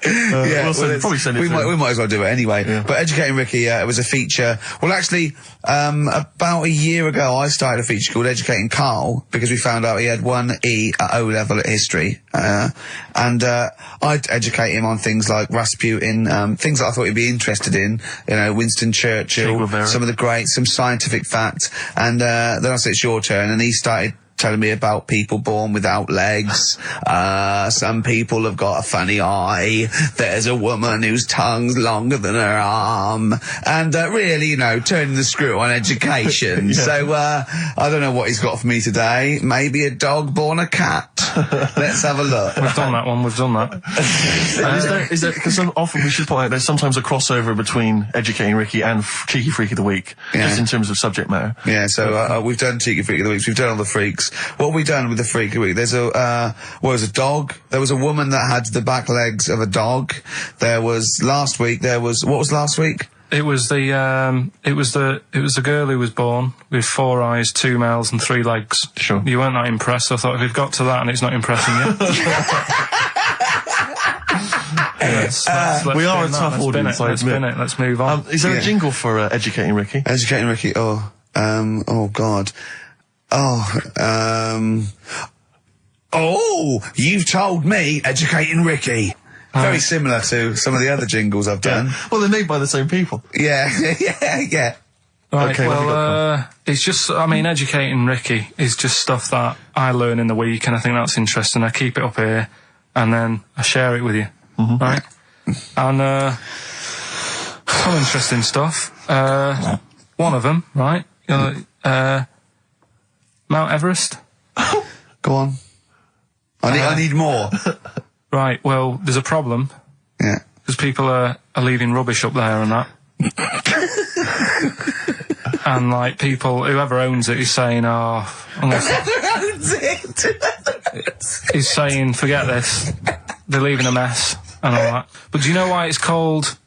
Probably send it through. We might as well do it anyway. Yeah. But Educating Ricky, it was a feature. Well, actually, about a year ago, I started a feature called Educating Karl, because we found out he had 1 E at O level at history. And I'd educate him on things like Rasputin, things that I thought he'd be interested in, you know, Winston Churchill, some of the greats, some scientific facts. And then I said, it's your turn, and he started telling me about people born without legs. Some people have got a funny eye. There's a woman whose tongue's longer than her arm. And really, you know, turning the screw on education. Yeah. So I don't know what he's got for me today. Maybe a dog born a cat. Let's have a look. We've done that one, we've done that. Is there, because often we should point out there's sometimes a crossover between Educating Ricky and Cheeky Freak of the Week, just in terms of subject matter. Yeah, so we've done Cheeky Freak of the Week, we've done all the freaks. What have we done with the Freak of the Week? There's a dog. There was a woman that had the back legs of a dog. What was last week? it was the girl who was born with 4 eyes, 2 mouths, and 3 legs. Sure. You weren't that impressed. I thought if we've got to that and it's not impressing you. Let's we are a spin that. tough Let's audience, spin it. I Let's admit. spin it. Let's move on. Is there a jingle for Educating Ricky? Educating Ricky. Oh God. You've told me Educating Ricky. Very similar to some of the other jingles I've done. Well, they're made by the same people. Yeah, yeah. Right, Okay, what have you got, it's just, I mean, Educating Ricky is just stuff that I learn in the week, and I think that's interesting. I keep it up here, and then I share it with you, right? And, some interesting stuff. One of them, right? Mount Everest. Go on. I need more. Right, well, there's a problem, Yeah. because people are leaving rubbish up there and that. And, like, people, whoever owns it is saying, he's saying, forget this. They're leaving a mess and all that. But do you know why it's called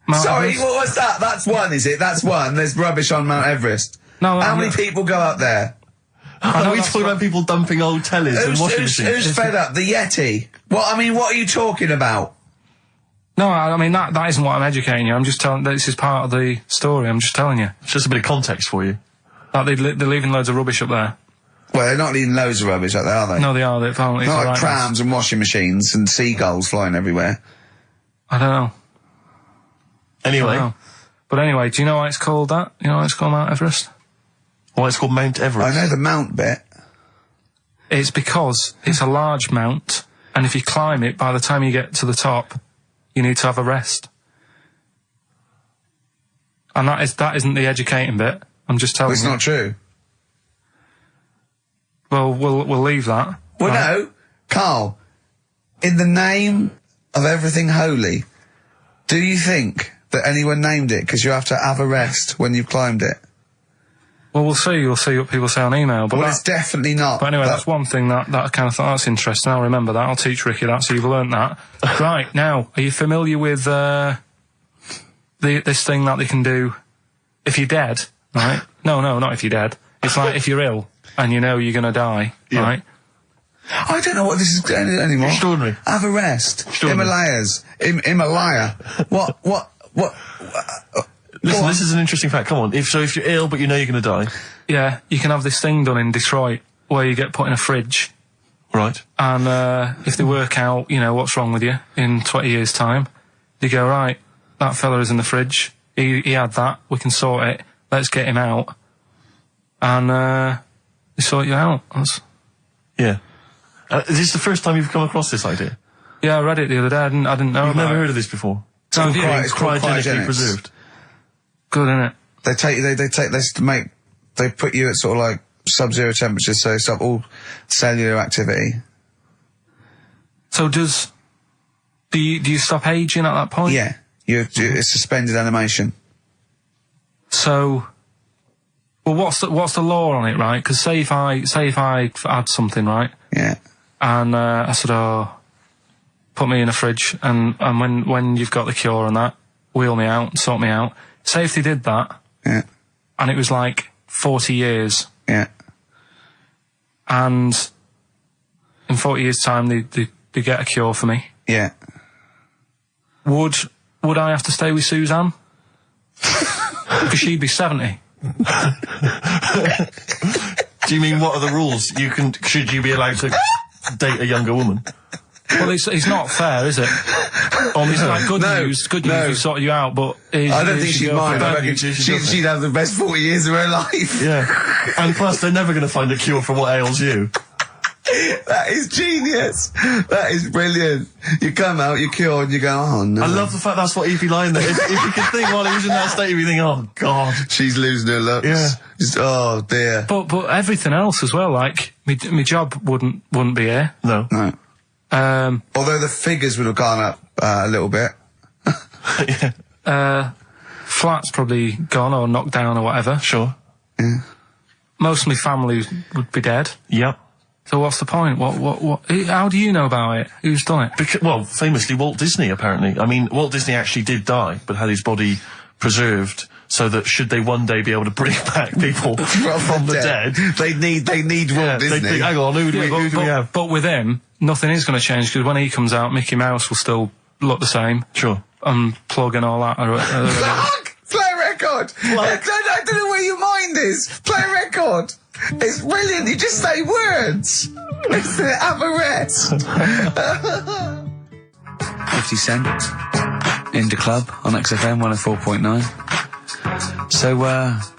Mount Sorry, Everest? what was that? That's one, is it? That's one. There's rubbish on Mount Everest. No, How many people go up there? Are we that's talking about people dumping old tellies and washing machines? Who's fed up? The Yeti? What are you talking about? No, I mean, that isn't what I'm educating you. I'm just telling, this is part of the story. I'm just telling you. It's just a bit of context for you. Like, they're leaving loads of rubbish up there. Well, they're not leaving loads of rubbish up there, are they? No, they are. They're apparently. Not it's like right prams and washing machines and seagulls flying everywhere. I don't know. Anyway, Oh. But anyway, do you know why it's called that? You know why it's called Mount Everest? why it's called Mount Everest? I know the mount bit. It's because it's a large mount, and if you climb it, by the time you get to the top, you need to have a rest. And that isn't the educating bit. I'm just telling Well, it's you. not true. Well, we'll leave that. Well, right? no, Carl, in the name of everything holy, do you think that anyone named it because you have to have a rest when you've climbed it? Well, we'll see. You'll see what people say on email. But Well, it's definitely not. But anyway, That- that's one thing that I kind of thought, that's interesting. I'll remember that. I'll teach Ricky that, so you've learnt that. Right, now, are you familiar with this thing that they can do if you're dead, right? No, not if you're dead. It's like if you're ill and you know you're going to die, right? I don't know what this is anymore. Extraordinary. Have a rest. Extraordinary. Himalaya. What? Listen, this is an interesting fact. Come on. If you're ill but you know you're going to die, Yeah, you can have this thing done in Detroit where you get put in a fridge, right? and if they work out, you know, what's wrong with you in 20 years' time, they go, right, that fella is in the fridge, he had that, we can sort it, let's get him out. And they sort you out. Yeah. Is this the first time you've come across this idea? Yeah, I read it the other day, I didn't know I've about never it. heard of this before. It's called It's cryogenics. cryogenically preserved. Good, innit? They put you at sort of like sub-zero temperatures, so stop all cellular activity. So do you stop aging at that point? Yeah, it's suspended animation. So, well, what's the law on it, right? Because say if I had something, right, Yeah. and I said, put me in a fridge, and when you've got the cure and that, wheel me out, sort me out. Say if they did that, Yeah. and it was like 40 years, Yeah. and in 40 years' time they get a cure for me. Yeah. Would I have to stay with Suzanne? Because she'd be 70. Do you mean what are the rules? Should you be allowed to date a younger woman? Well, it's not fair, is it? It's like good news, we sorted you out, but I don't think she'd mind. I reckon she'd have the best 40 years of her life. Yeah. And plus, they're never going to find a cure for what ails you. That is genius. That is brilliant. You come out, you're cured, and you go, oh no. I love the fact that's what he'd be lying there. If you could think while he was in that state, you'd be thinking, oh God. She's losing her looks. Yeah. Just, oh dear. But everything else as well, like my job wouldn't be here. No. No. Although the figures would have gone up a little bit. Flat's probably gone or knocked down or whatever. Sure. Yeah. Most of my family would be dead. Yep. So what's the point? What? How do you know about it? Who's done it? Well, famously Walt Disney, apparently. I mean, Walt Disney actually did die, but had his body preserved so that should they one day be able to bring back people from the dead, they need one, they'd think, hang on, who do we have? But with him, nothing is going to change, because when he comes out, Mickey Mouse will still look the same. Sure. Unplug and all that. Play a record! I don't know where your mind is. Play a record! It's brilliant, you just say words! It's the Averett! 50 Cent, Indie Club on XFM 104.9. So,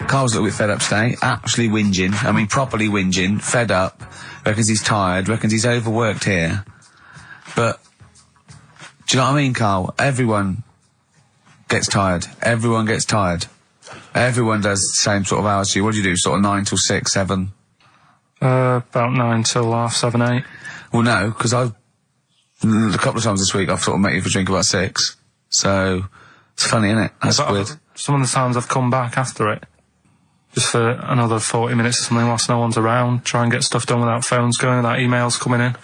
Carl's a little bit fed up today, actually whinging, I mean properly whinging, fed up, reckons he's tired, reckons he's overworked here. But, do you know what I mean, Carl? Everyone gets tired. Everyone gets tired. Everyone does the same sort of hours to you. What do you do, sort of 9 till 6, 7? About 9 till 7, 8. Well, no, because a couple of times this week I've sort of met you for a drink about 6. So, it's funny, isn't it? That's weird. Some of the times I've come back after it, just for another 40 minutes or something whilst no one's around, try and get stuff done without phones going, without emails coming in.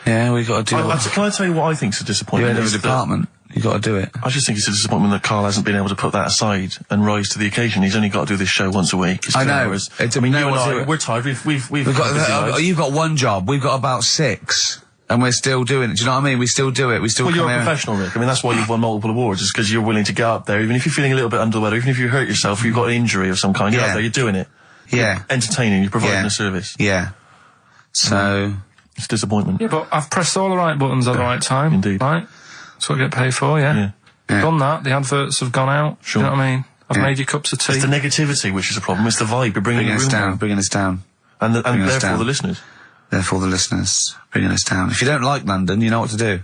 Yeah, we got to do it. Can I tell you what I think is a disappointment? You're in a department. You got to do it. I just think it's a disappointment that Carl hasn't been able to put that aside and rise to the occasion. He's only got to do this show once a week. It's I 2 know. hours. It's, I mean, no you and one's I, doing it. we're tired. We've got you've got one job. We've got about 6. And we're still doing it. Do you know what I mean? We still do it. We still Well, come you're a here. professional, Rick. I mean, that's why you've won multiple awards, is because you're willing to get up there, even if you're feeling a little bit under the weather, even if you hurt yourself, or you've got an injury of some kind, you're Yeah. out there, you're doing it. Yeah. You're entertaining, you're providing Yeah. a service. Yeah. So... It's disappointment. Yeah, but I've pressed all the right buttons at the right time. Indeed. Right? That's what I get paid for, yeah. Yeah. Done that. The adverts have gone out. Sure. You know what I mean? I've Yeah. made you cups of tea. It's the negativity which is the problem. It's the vibe. You're bringing Bringing the us room down. Bringing us down. And Bringing us therefore down. the listeners. Therefore the listeners. Bringing us down. If you don't like London, you know what to do.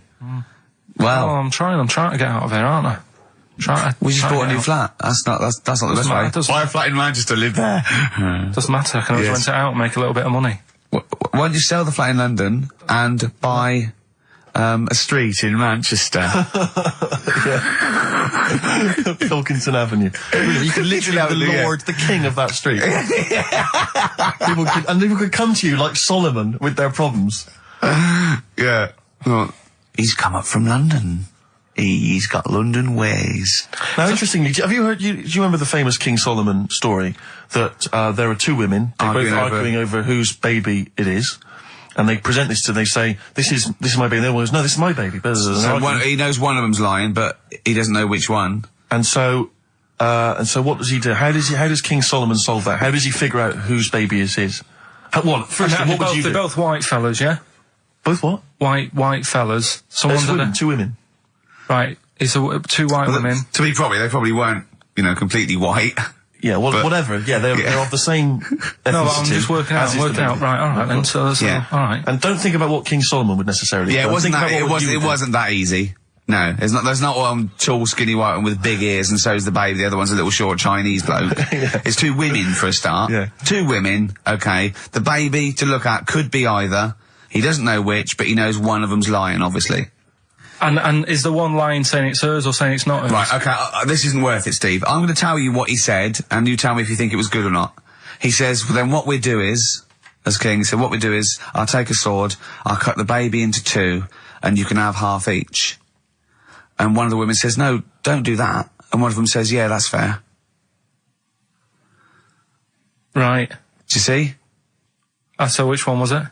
Well... Oh, I'm trying to get out of here, aren't I? We just bought a new flat. That's not the best way. Buy a flat in Manchester, live there. Doesn't matter. I can always rent it out and make a little bit of money. Why don't you sell the flat in London and buy a street in Manchester? Pilkington Avenue. You could literally be the lord, the king of that street. people could come to you like Solomon with their problems. Yeah. Well, he's come up from London. He's got London ways. Now, interestingly, have you heard? Do you remember the famous King Solomon story that there are 2 women arguing over whose baby it is, and they present this to? They say, "This is my baby." And the other one goes, "No, this is my baby." So he knows one of them's lying, but he doesn't know which one. And so what does he do? How does King Solomon solve that? How does he figure out whose baby is his? First, what would you do? They're both white fellas, yeah. Both what? White fellas. There's 2 women. Right, it's 2 white women. To be they probably weren't, completely white. Yeah, whatever. Yeah, they're of the same ethnicity. No, but I'm just working out. Right, all right then. So that's all right. And don't think about what King Solomon would necessarily. Yeah, do. it wasn't that easy. No, there's not one tall, skinny white one with big ears, and so's the baby. The other one's a little short Chinese bloke. Yeah. It's 2 women for a start. Yeah. 2 women. Okay, the baby to look at could be either. He doesn't know which, but he knows one of them's lying, obviously. And is the one lying saying it's hers or saying it's not hers? Right, okay, this isn't worth it, Steve. I'm going to tell you what he said, and you tell me if you think it was good or not. He says, well, then what we do is, as King, he said, what we do is, I'll take a sword, I'll cut the baby into 2, and you can have half each. And one of the women says, no, don't do that. And one of them says, yeah, that's fair. Right. Do you see? So which one was it?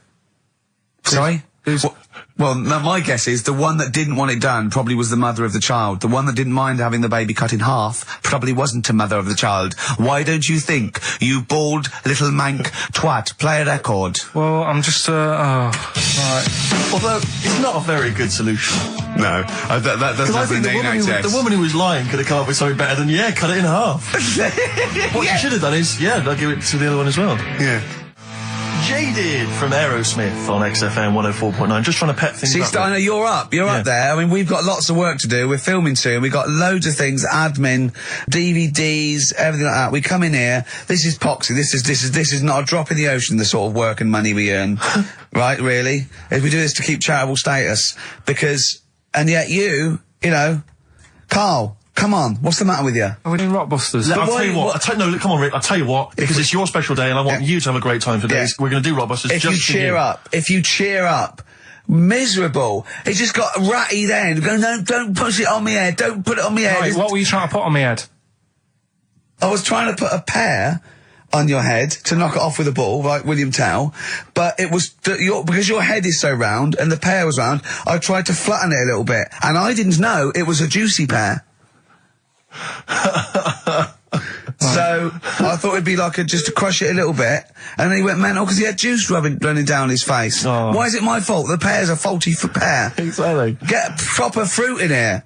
Sorry? Well, no, my guess is the one that didn't want it done probably was the mother of the child. The one that didn't mind having the baby cut in half probably wasn't a mother of the child. Why don't you think, you bald little mank twat? Play a record. Well, I'm just, right. Although, it's not a very good solution. No, that doesn't happen in the NHS. The woman who was lying could have come up with something better than, cut it in half. What you should have done is, I'll give it to the other one as well. Yeah. Jaded from Aerosmith on XFM 104.9. Just trying to pep things up. I know you're up there. I mean, we've got lots of work to do. We're filming soon. We've got loads of things, admin, DVDs, everything like that. We come in here. This is Poxy. This is not a drop in the ocean, the sort of work and money we earn. Right, really? If we do this to keep charitable status. And yet you know, Carl, come on, what's the matter with you? Are we doing Rockbusters? I'll tell you what. Come on, Rick. I'll tell you what. Because it's your special day, and I want you to have a great time today. We're going to do Rockbusters. If you cheer up, miserable. It just got ratty then. Go, no, don't push it on my head. Don't put it on my head. Right, what were you trying to put on my head? I was trying to put a pear on your head to knock it off with a ball, like William Tell, but it was, because your head is so round and the pear was round, I tried to flatten it a little bit, and I didn't know it was a juicy pear. So, I thought it'd be like just to crush it a little bit, and then he went mental because he had juice running down his face. Oh. Why is it my fault? The pear's a faulty pear. Exactly. Get proper fruit in here.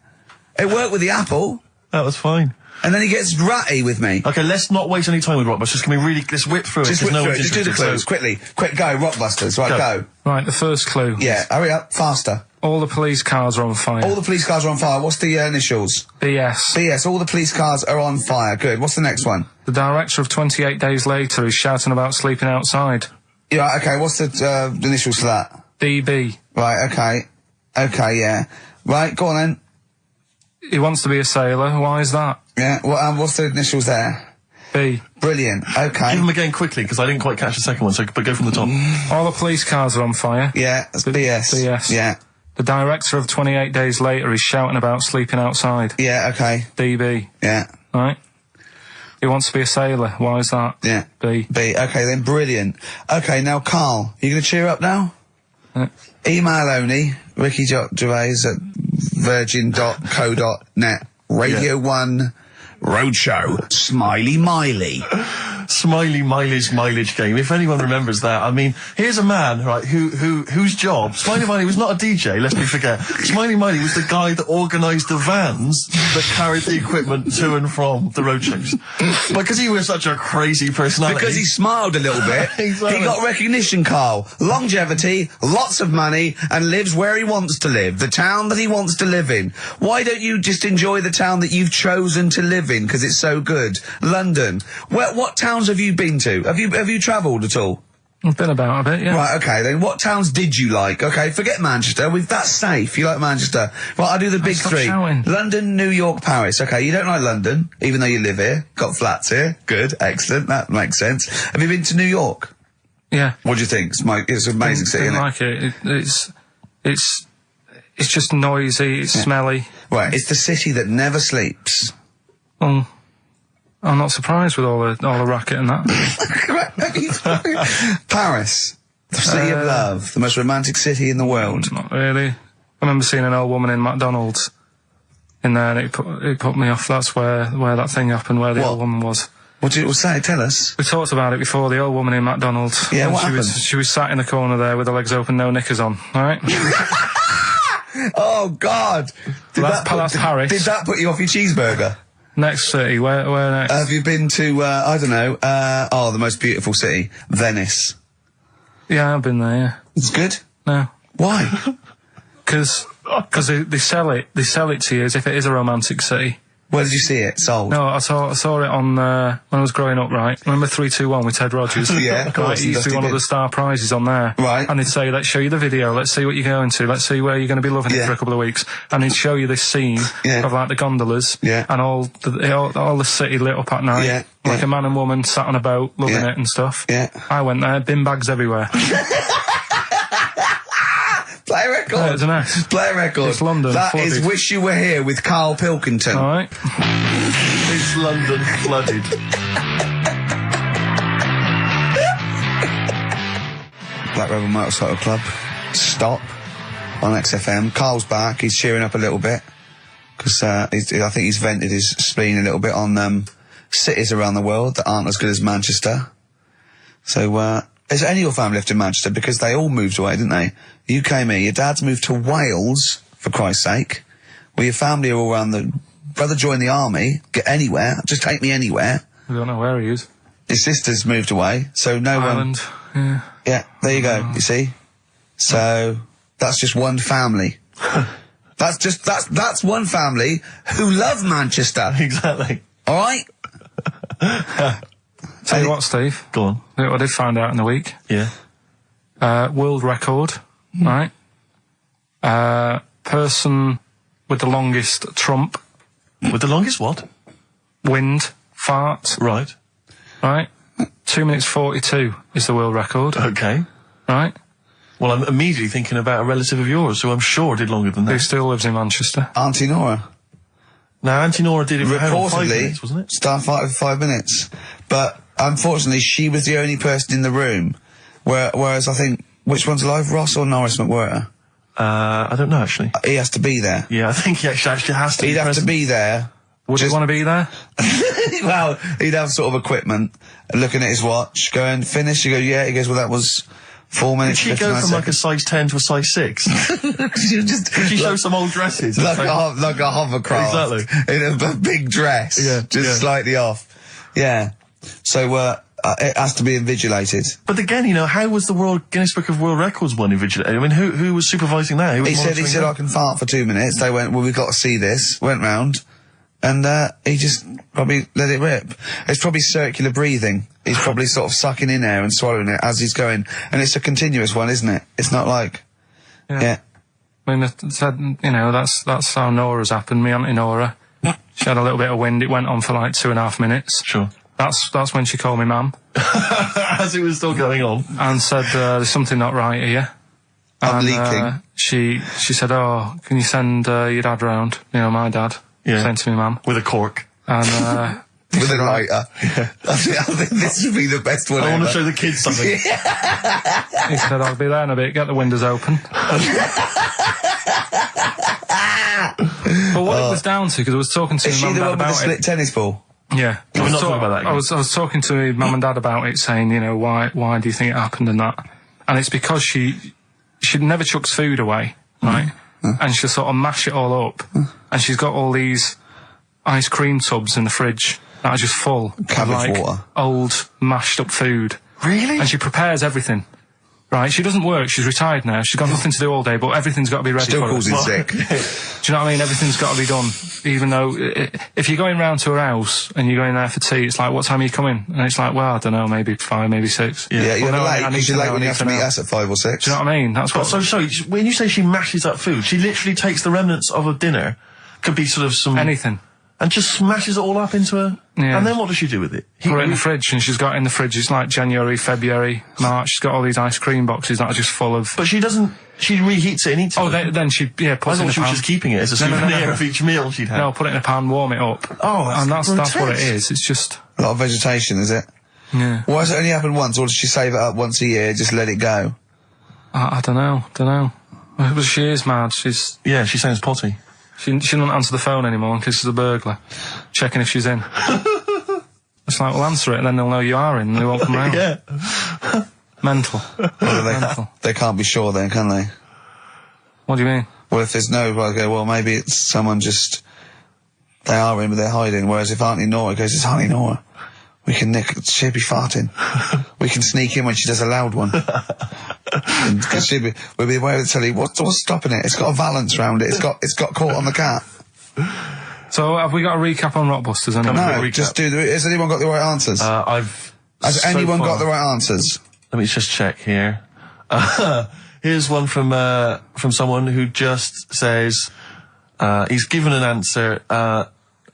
It worked with the apple. That was fine. And then he gets ratty with me. Okay, let's not waste any time with Rockbusters. Can we really, let's whip through Just it? whip No through it. one's Just do the interested, clues, so- quickly. Quick, go, Rockbusters. Right, go. Right, the first clue. Yeah, hurry up, faster. All the police cars are on fire. All the police cars are on fire. What's the initials? BS. BS, all the police cars are on fire. Good. What's the next one? The director of 28 Days Later is shouting about sleeping outside. Yeah, okay, what's the initials for that? DB. Right, okay. Okay, yeah. Right, go on then. He wants to be a sailor. Why is that? Yeah, well, what's the initials there? B. Brilliant, okay. Give them again quickly, because I didn't quite catch the second one, so but go from the top. All the police cars are on fire. Yeah, that's BS. BS. Yeah. The director of 28 Days Later is shouting about sleeping outside. Yeah, okay. DB. Yeah. Right? He wants to be a sailor. Why is that? Yeah. B. B, okay then, brilliant. Okay, now Carl, you gonna cheer up now? Email only, Ricky Gervais at virgin.co.net. Radio 1 Roadshow. Smiley Miley. Smiley mileage game. If anyone remembers that, I mean, here's a man, right, whose job, Smiley Miley was not a DJ, lest me forget. Smiley Miley was the guy that organised the vans that carried the equipment to and from the road shows. Because he was such a crazy personality. Because he smiled a little bit. Exactly. He got recognition, Carl. Longevity, lots of money, and lives where he wants to live. The town that he wants to live in. Why don't you just enjoy the town that you've chosen to live in, because it's so good? London. What towns have you been to? Have you travelled at all? I've been about a bit, yeah. Right, okay, then what towns did you like? Okay, forget Manchester. That's safe. You like Manchester. Right, I'll do the big stop three. shouting. London, New York, Paris. Okay, you don't like London, even though you live here. Got flats here. Good, excellent. That makes sense. Have you been to New York? Yeah. What do you think? It's an amazing city, Didn't isn't it? like it. It's just noisy, it's smelly. Right, it's the city that never sleeps. Well, I'm not surprised with all the racket and that. Paris, the city of love, the most romantic city in the world. Not really. I remember seeing an old woman in McDonald's in there, and it put me off. That's where that thing happened, where the What? old woman was. What did it say? Tell us. We talked about it before. The old woman in McDonald's. Yeah, And what happened? She was sat in the corner there with her legs open, no knickers on. All right. Oh God! That's Paris. Did that put you off your cheeseburger? Next city. Where next? Have you been to, I don't know, the most beautiful city, Venice? Yeah, I've been there. Yeah. It's good? No. Why? Because they sell it to you as if it is a romantic city. Where did you see it? Sold? No, I saw it on when I was growing up. Right, remember 3-2-1 with Ted Rogers? Yeah, of course, Right, it used to be Dusty one of did. the star prizes on there. Right. And they'd say, "Let's show you the video. Let's see what you're going to. Let's see where you're going to be loving it Yeah. for a couple of weeks." And they'd show you this scene Yeah. of like the gondolas Yeah. and all the city lit up at night, Yeah. like Yeah. a man and woman sat on a boat loving Yeah. it and stuff. Yeah. I went there, bin bags everywhere. Play a record. Yeah, it's a mess. Play a record. It's London, That is flooded. Wish You Were Here with Karl Pilkington. All right. Is London flooded? Black Rebel Motorcycle Club. Stop. On XFM. Carl's back. He's cheering up a little bit. Because I think he's vented his spleen a little bit on cities around the world that aren't as good as Manchester. So, is any of your family left in Manchester? Because they all moved away, didn't they? You came here. Your dad's moved to Wales, for Christ's sake. Well, your family are all around the... Brother joined the army. Get anywhere. Just take me anywhere. I don't know where he is. His sister's moved away. So no one... Ireland. Yeah. Yeah, there you go. You see? So, that's just one family. That's one family who love Manchester. Exactly. All right? Tell you what, Steve. Go on. I did find out in the week. Yeah. World record, right? Person with the longest trump, With the longest what? wind, fart, Right. right? 2 minutes 42 is the world record, Okay. right? Well, I'm immediately thinking about a relative of yours who I'm sure did longer than Who that. still lives in Manchester. Auntie Nora. Now, Auntie Nora did it for how long? 5 reportedly minutes, wasn't it? starfighter for 5 minutes, but unfortunately she was the only person in the room. Whereas I think which one's alive, Ross or Norris McWhirter? I don't know, actually. He has to be there. Yeah, I think he actually has to. He'd have to be there. Would you want to be there? Well, he'd have sort of equipment, looking at his watch, going, finish, you go, yeah, he goes, well, that was 4 minutes, Did she go from like a size 10 to a size 6? Did She show some old dresses. like a hovercraft. Exactly. In a big dress. Yeah, Just yeah. slightly off. Yeah. So, it has to be invigilated. But again, you know, how was the Guinness Book of World Records one invigilated? I mean, who was supervising that? Who was He said, monitoring that? I can fart for 2 minutes. They went, well, we've got to see this. Went round. And, he just probably let it rip. It's probably circular breathing. He's probably sort of sucking in air and swallowing it as he's going. And it's a continuous one, isn't it? It's not like, yeah. I mean, it said, you know, that's how Nora's happened. Me Auntie Nora. She had a little bit of wind. It went on for like 2.5 minutes. Sure. That's when she called me ma'am. As it was still going on. And said, there's something not right here. I'm And, leaking. She said, oh, can you send your dad round? You know, my dad. Yeah. Sent to me ma'am. With a cork. And, With a lighter. I think this would be the best one I want ever. to show the kids something. he said, I'll be there in a bit, get the windows open. But what it was down to, because I was talking to Is my she mum the and one dad with the about split it. tennis ball? Yeah. Can we not talk about that again? I was talking to my mum and dad about it, saying, you know, why do you think it happened and that? And it's because she never chucks food away, right? And she'll sort of mash it all up. And she's got all these ice cream tubs in the fridge that are just full of Cabbage like water. old mashed up food. Really? And she prepares everything. Right, she doesn't work, she's retired now, she's got nothing to do all day, but everything's got to be ready Still for her. calls in sick. Do you know what I mean? Everything's got to be done. Even though, if you're going round to her house and you're going there for tea, it's like, what time are you coming? And it's like, well, I don't know, maybe 5, maybe 6. Yeah, you're Well, no, late, I need because to you're late know, when I you need have to to meet know. us at 5 or 6. Do you know what I mean? That's what... So sorry, when you say she mashes up food, she literally takes the remnants of a dinner, could be sort of some... Anything. And just smashes it all up into a... Yeah. And then what does she do with it? Put it in the fridge, and she's got it in the fridge, it's like January, February, March, she's got all these ice cream boxes that are just full of... But she doesn't... She reheats it and eats it. Oh, then she, puts I it in thought the she was pan. just keeping it as a No, no, no, souvenir no. of each meal she'd had. No, put it in a pan, warm it up. Oh, that's and that's what it grotesque. is, it's just... A lot of vegetation, is it? Yeah. Why has it only happened once, or does she save it up once a year, just let it go? I don't know. But she is mad, Yeah, she sounds potty. She doesn't answer the phone anymore in case there's a burglar. Checking if she's in. It's like, well, answer it, and then they'll know you are in, and they won't come round. Yeah. Mental. Well, they can't be sure then, can they? What do you mean? Well, if there's no, I go, well, maybe it's someone just... They are in, but they're hiding. Whereas if Auntie Nora goes, it's Auntie Nora. We can she'll be farting. We can sneak in when she does a loud one. Because we'll be aware of the telly. What's stopping it? It's got a valance round it. It's got caught on the cat. So, have we got a recap on Rockbusters anyway? No, just has anyone got the right answers? Has anyone got the right answers? Let me just check here. Here's one from someone who just says, he's given an answer.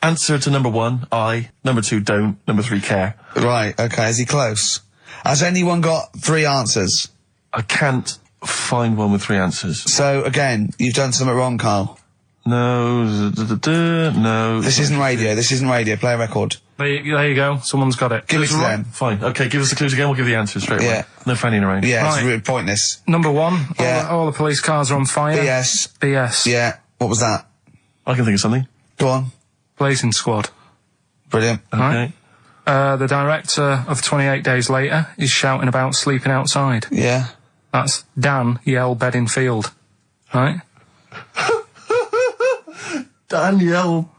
Answer to number 1, I. Number 2, don't. Number 3, care. Right, okay, is he close? Has anyone got 3 answers? I can't find one with 3 answers. So, again, you've done something wrong, Carl. No, no. This isn't radio, play a record. There you go. Someone's got it. Give it to them. Fine. Okay, give us the clues again, we'll give the answers straight away. Yeah. No fanning around. Yeah, Right. it's really pointless. Number 1. Yeah. All the police cars are on fire. BS. BS. Yeah, what was that? I can think of something. Go on. Blazing Squad. Brilliant. Okay. Right. The director of 28 Days Later is shouting about sleeping outside. Yeah. That's Dan Yell Bedingfield. Right? Danielle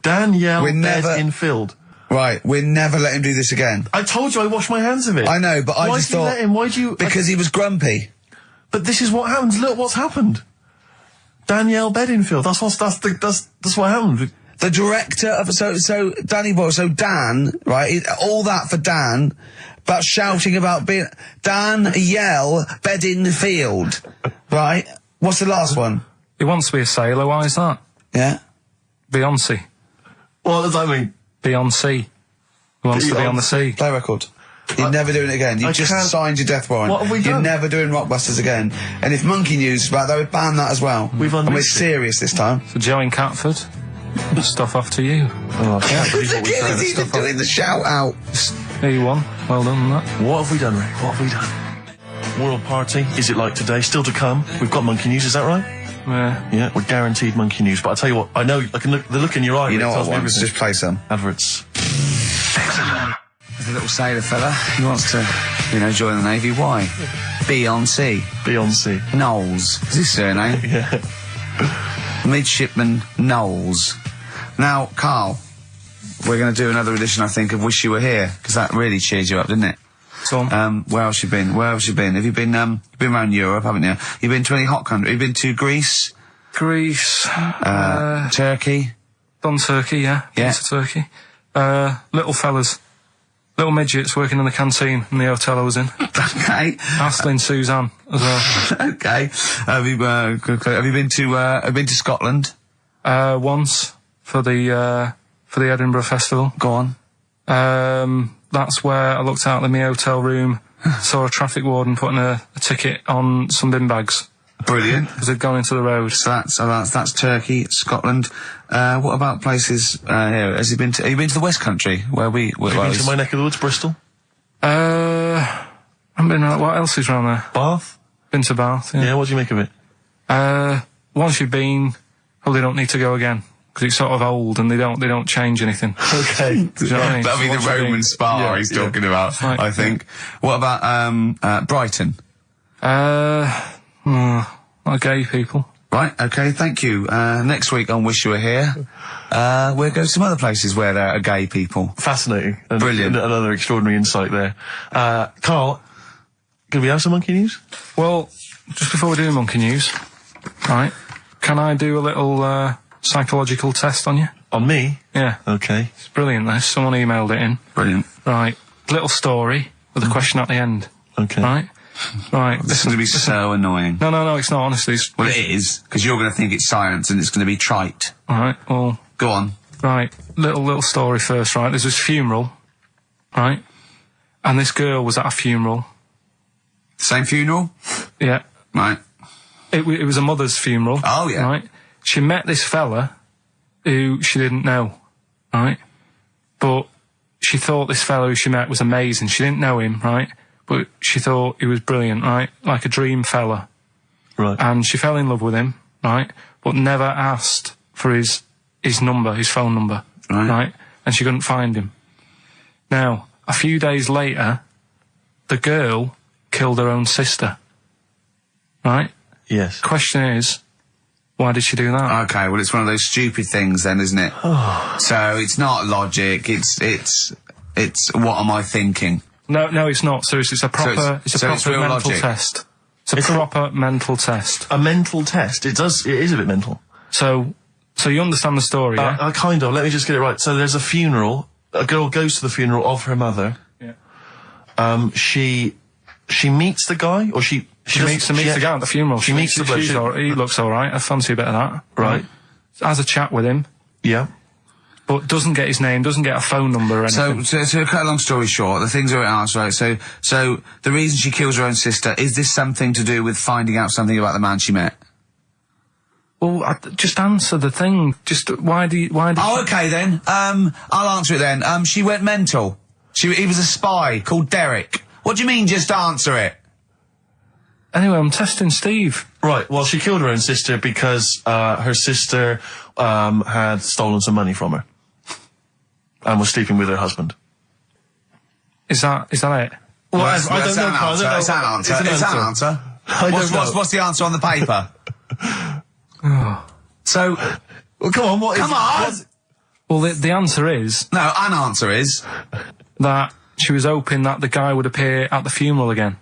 We never- Bedingfield. Right, we'll never let him do this again. I told you I washed my hands of it. I know, but I Why just did you thought... let him? Why do you... Because he was grumpy. But this is what happens. Look what's happened. Danielle Bedingfield. That's what happened. The director of... So Danny Boyle, so Dan, right, all that for Dan, but shouting about being... Dan Yell Bedingfield, right? What's the last one? He wants to be a sailor. Why is that? Yeah? Beyonce. What does that mean? Beyonce. He wants to be on the sea. Play record. You're never doing it again. You I just can't- signed your death warrant. What have we You're done? never doing Rockbusters again. And if Monkey News is about, they would ban that as well. We've And we're unleashed it. serious this time. So Joe in Catford. Stuff off to you. Oh, I can't believe what we've done. He's even doing the shout out. There you won. Well done on that. What have we done, Rick? What have we done? World party, is it like today? Still to come. We've got monkey news, is that right? Yeah. Yeah, we're guaranteed monkey news. But I tell you what, I know, I can look, the look in your eye. You Rick, know tells what I me want? everything. Just play some. Adverts. There's a little sailor fella. He wants to, join the Navy. Why? Beyonce. Knowles. Is his surname? Yeah. Midshipman Knowles. Now, Carl, we're going to do another edition, I think, of Wish You Were Here, because that really cheered you up, didn't it? So, Where else you been? Have you been, you've been around Europe, haven't you? You've been to any hot country? You've been to Greece? Turkey? Done Turkey, yeah. Yeah. Been to Turkey. Little fellas. Little midgets working in the canteen in the hotel I was in. Okay. Astley and Suzanne as well. Okay. Have you been to Scotland? Once for the Edinburgh Festival. Go on. That's where I looked out of my hotel room, saw a traffic warden putting a ticket on some bin bags. Brilliant. Because they'd gone into the road. So that's Turkey, Scotland. What about places here? Have you been to the West Country where we? Have you been to my neck of the woods, Bristol? I haven't been around. What else is around there? Bath. Been to Bath. Yeah. Yeah. What do you make of it? Once you've been, probably don't need to go again because it's sort of old and they don't change anything. Okay. Do you know what I mean? That'll be So the once you've Roman been- Spa he's talking about, Right. I think. What about Brighton? Not gay people. Right, okay, thank you. Next week on Wish You Were Here, we'll go to some other places where there are gay people. Fascinating. And Brilliant. Another extraordinary insight there. Carl, can we have some monkey news? Well, just before we do monkey news, right? Can I do a little psychological test on you? On me? Yeah, Okay. it's brilliant. This someone emailed it in. Brilliant. Right, little story with a question at the end. Okay. Right. This is going to be so annoying. No, it's not. Honestly, it's, Well, it is, because you're going to think it's science and it's going to be trite. all right. Well, Go on. right. Little story first. Right. There's this funeral, right, and this girl was at a funeral. Same funeral? Yeah. Right. It was a mother's funeral. Oh, yeah. Right. She met this fella who she didn't know, right? But she thought this fella who she met was amazing. She didn't know him, right? But she thought he was brilliant, right? Like a dream fella. Right. And she fell in love with him, right? But never asked for his number, his phone number, Right. And she couldn't find him. Now, a few days later, the girl killed her own sister, right? Yes. Question is, why did she do that? Okay, well, it's one of those stupid things then, isn't it? So it's not logic, it's what am I thinking? No, it's not. Seriously, it's a proper, it's proper real mental logic. test. It's a proper mental test. A mental test. It is a bit mental. So you understand the story, yeah? Kind of. Let me just get it right. So there's a funeral. A girl goes to the funeral of her mother. Yeah. She meets the guy, or she meets the guy at the funeral. She meets the bloke. He looks all right. I fancy a bit of that. Right. Has a chat with him, Yeah. but doesn't get his name, doesn't get a phone number or anything. So to cut a long story short, the things are asked, right? So the reason she kills her own sister, is this something to do with finding out something about the man she met? Well, just answer the thing. Just why do you? Oh, okay then. I'll answer it then. She went mental. He was a spy called Derek. What do you mean, just answer it? Anyway, I'm testing Steve. Right. Well, she killed her own sister because her sister had stolen some money from her and was sleeping with her husband. Is that it? Well, That's an answer. It's an answer. It's an answer. What's the answer on the paper? So, Well, come on. come on! Well, the answer is No, an answer is... that she was hoping that the guy would appear at the funeral again.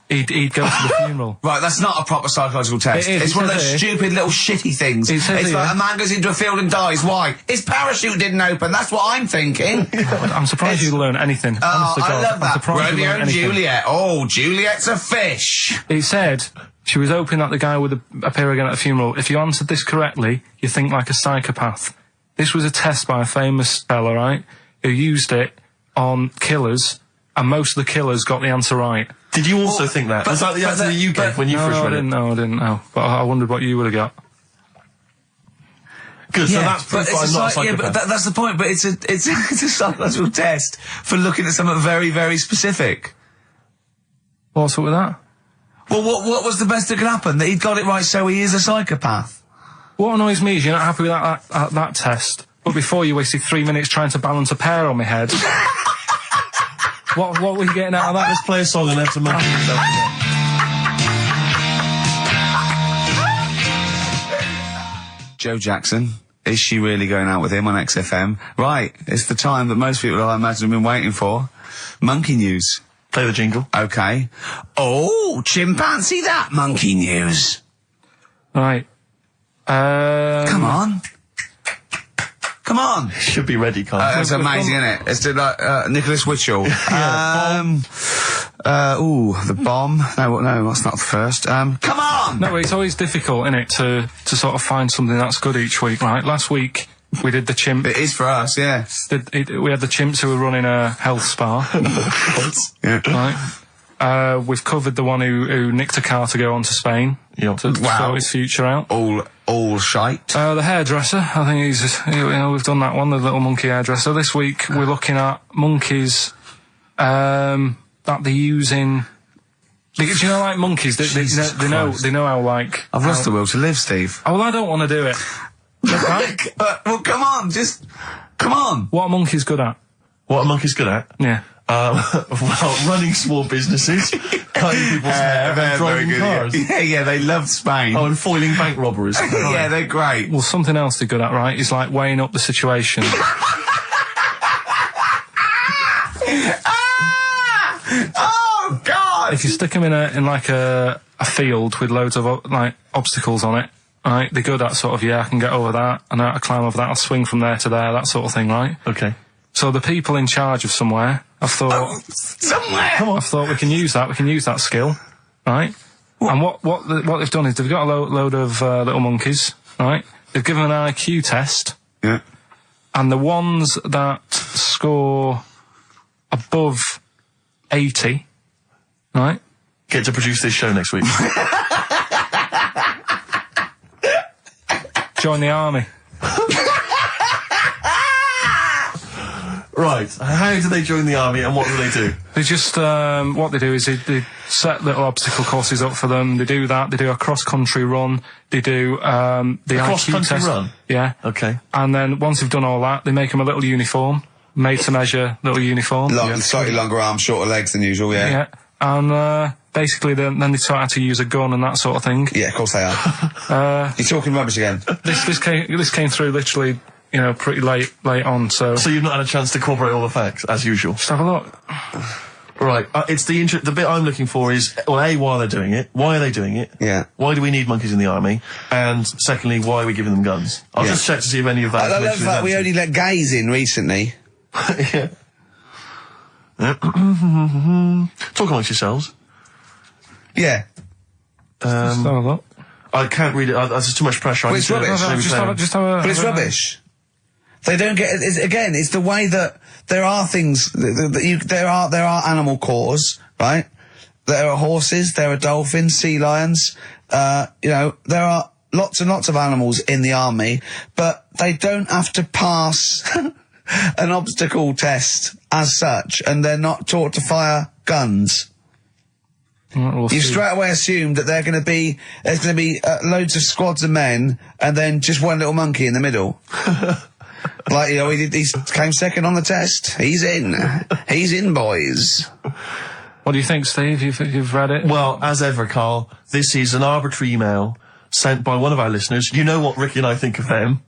He'd go to the funeral. Right, that's not a proper psychological test. It is, It's it one of says those here. stupid little shitty things. It says It's here. like a man goes into a field and dies. Why? His parachute didn't open. That's what I'm thinking. I'm surprised you learn anything. Oh, Honest to I God, love I'm that. surprised you Romeo learn and anything. Juliet. Oh, Juliet's a fish. It said she was hoping that the guy would appear again at the funeral. If you answered this correctly, you think like a psychopath. This was a test by a famous fella, right, who used it on killers, and most of the killers got the answer right. Did you also think that? Was that the answer that you gave when you first read it? I didn't know. But I wondered what you would have got. Good, so that's proof that I'm not a psychopath. But that's the point. But it's a psychological test for looking at something very, very specific. What's up with that? Well, what was the best that could happen? That he'd got it right, so he is a psychopath. What annoys me is you're not happy with that test, but before you wasted 3 minutes trying to balance a pear on my head. What were you getting out of that? Let's play a song and have some monkey yourself again. Joe Jackson, is she really going out with him on XFM? Right, it's the time that most people, I imagine, have been waiting for. Monkey news. Play the jingle. Okay. Oh, chimpanzee that monkey news. Right. Come on. Come on. Should be ready, Carl. That's amazing, isn't it? It's like Nicholas Witchell. The bomb. No, that's not the first. Come on! No, it's always difficult, isn't it, to sort of find something that's good each week, right? Last week, we did the chimp. It is for us, yeah. We had the chimps who were running a health spa. Yeah. Right. We've covered the one who nicked a car to go on to Spain. Yeah. To sort his future out. All shite. The hairdresser, I think we've done that one, the little monkey hairdresser. This week, we're looking at monkeys, that they're using. Do you know, like monkeys? They know how, like. I've lost the will to live, Steve. Oh, well, I don't want to do it. Right? Well, come on, come on. What are monkeys good at? What are monkeys good at? Yeah. Well, running small businesses, cutting people's hair, and driving cars. Yeah, they love Spain. Oh, and foiling bank robberies. Yeah, they're great. Well, something else they're good at, right, is like weighing up the situation. Oh, God! If you stick them in like a field with loads of like obstacles on it, right, they're good at sort of, I can get over that, and I climb over that, I'll swing from there to there, that sort of thing, right? Okay. So the people in charge of somewhere, I've thought... somewhere! Come on. I've thought we can use that skill, right? And what they've done is they've got a load of little monkeys, right? They've given them an IQ test. Yeah. And the ones that score above 80, right? Get to produce this show next week. Join the army. Right. How do they join the army and what do they do? They just, what they do is they set little obstacle courses up for them. They do that. They do a cross-country run. They do, the IQ test. Run? Yeah. Okay. And then once they've done all that, they make them a little uniform. Made to measure little uniform. Slightly longer arms, shorter legs than usual, yeah. Yeah. And, basically then they taught how to use a gun and that sort of thing. Yeah, of course they are. You're talking rubbish again. This came through literally, pretty late on, so... So you've not had a chance to incorporate all the facts, as usual? Just have a look. Right, it's the bit I'm looking for is, well, A, why they're doing it, why are they doing it? Yeah. Why do we need monkeys in the army? And secondly, why are we giving them guns? I'll just check to see if any of that I love that we only let gays in recently. Yeah. Talk amongst yourselves. Yeah. Just have a look. I can't read it. There's too much pressure. Well, it's rubbish. But it's rubbish. They don't get. It's the way that there are things. There are animal cores, right? There are horses. There are dolphins, sea lions. There are lots and lots of animals in the army, but they don't have to pass an obstacle test as such, and they're not taught to fire guns. We'll You've straight away assumed that there's going to be loads of squads of men and then just one little monkey in the middle. Like, he came second on the test. He's in, boys. What do you think, Steve? You've read it? Well, as ever, Carl, this is an arbitrary email sent by one of our listeners. You know what Ricky and I think of them.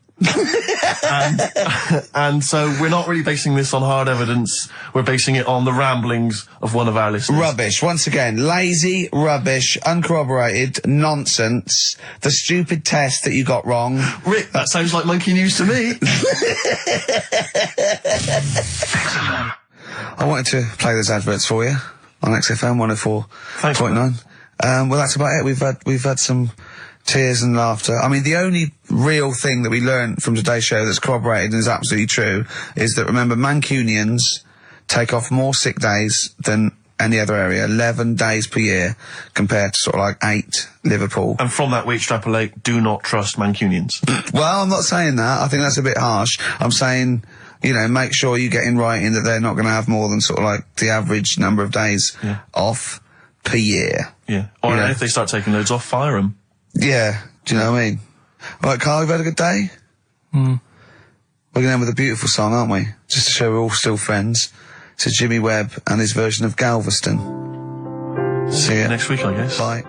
and so we're not really basing this on hard evidence. We're basing it on the ramblings of one of our listeners. Rubbish. Once again, lazy, rubbish, uncorroborated, nonsense. The stupid test that you got wrong. Rick, that sounds like monkey news to me. I wanted to play those adverts for you on XFM 104.9. Well, that's about it. We've had some tears and laughter. I mean, the only real thing that we learned from today's show that's corroborated and is absolutely true is that, remember, Mancunians take off more sick days than any other area. 11 days per year compared to sort of like 8 Liverpool. And from that we extrapolate, do not trust Mancunians. Well, I'm not saying that. I think that's a bit harsh. I'm saying, make sure you get in writing that they're not going to have more than sort of like the average number of days off per year. Yeah. Or if they start taking loads off, fire them. Yeah. Do you know what I mean? All right, Carl, we've had a good day? We're going to end with a beautiful song, aren't we? Just to show we're all still friends. To Jimmy Webb and his version of Galveston. See you next week, I guess. Bye.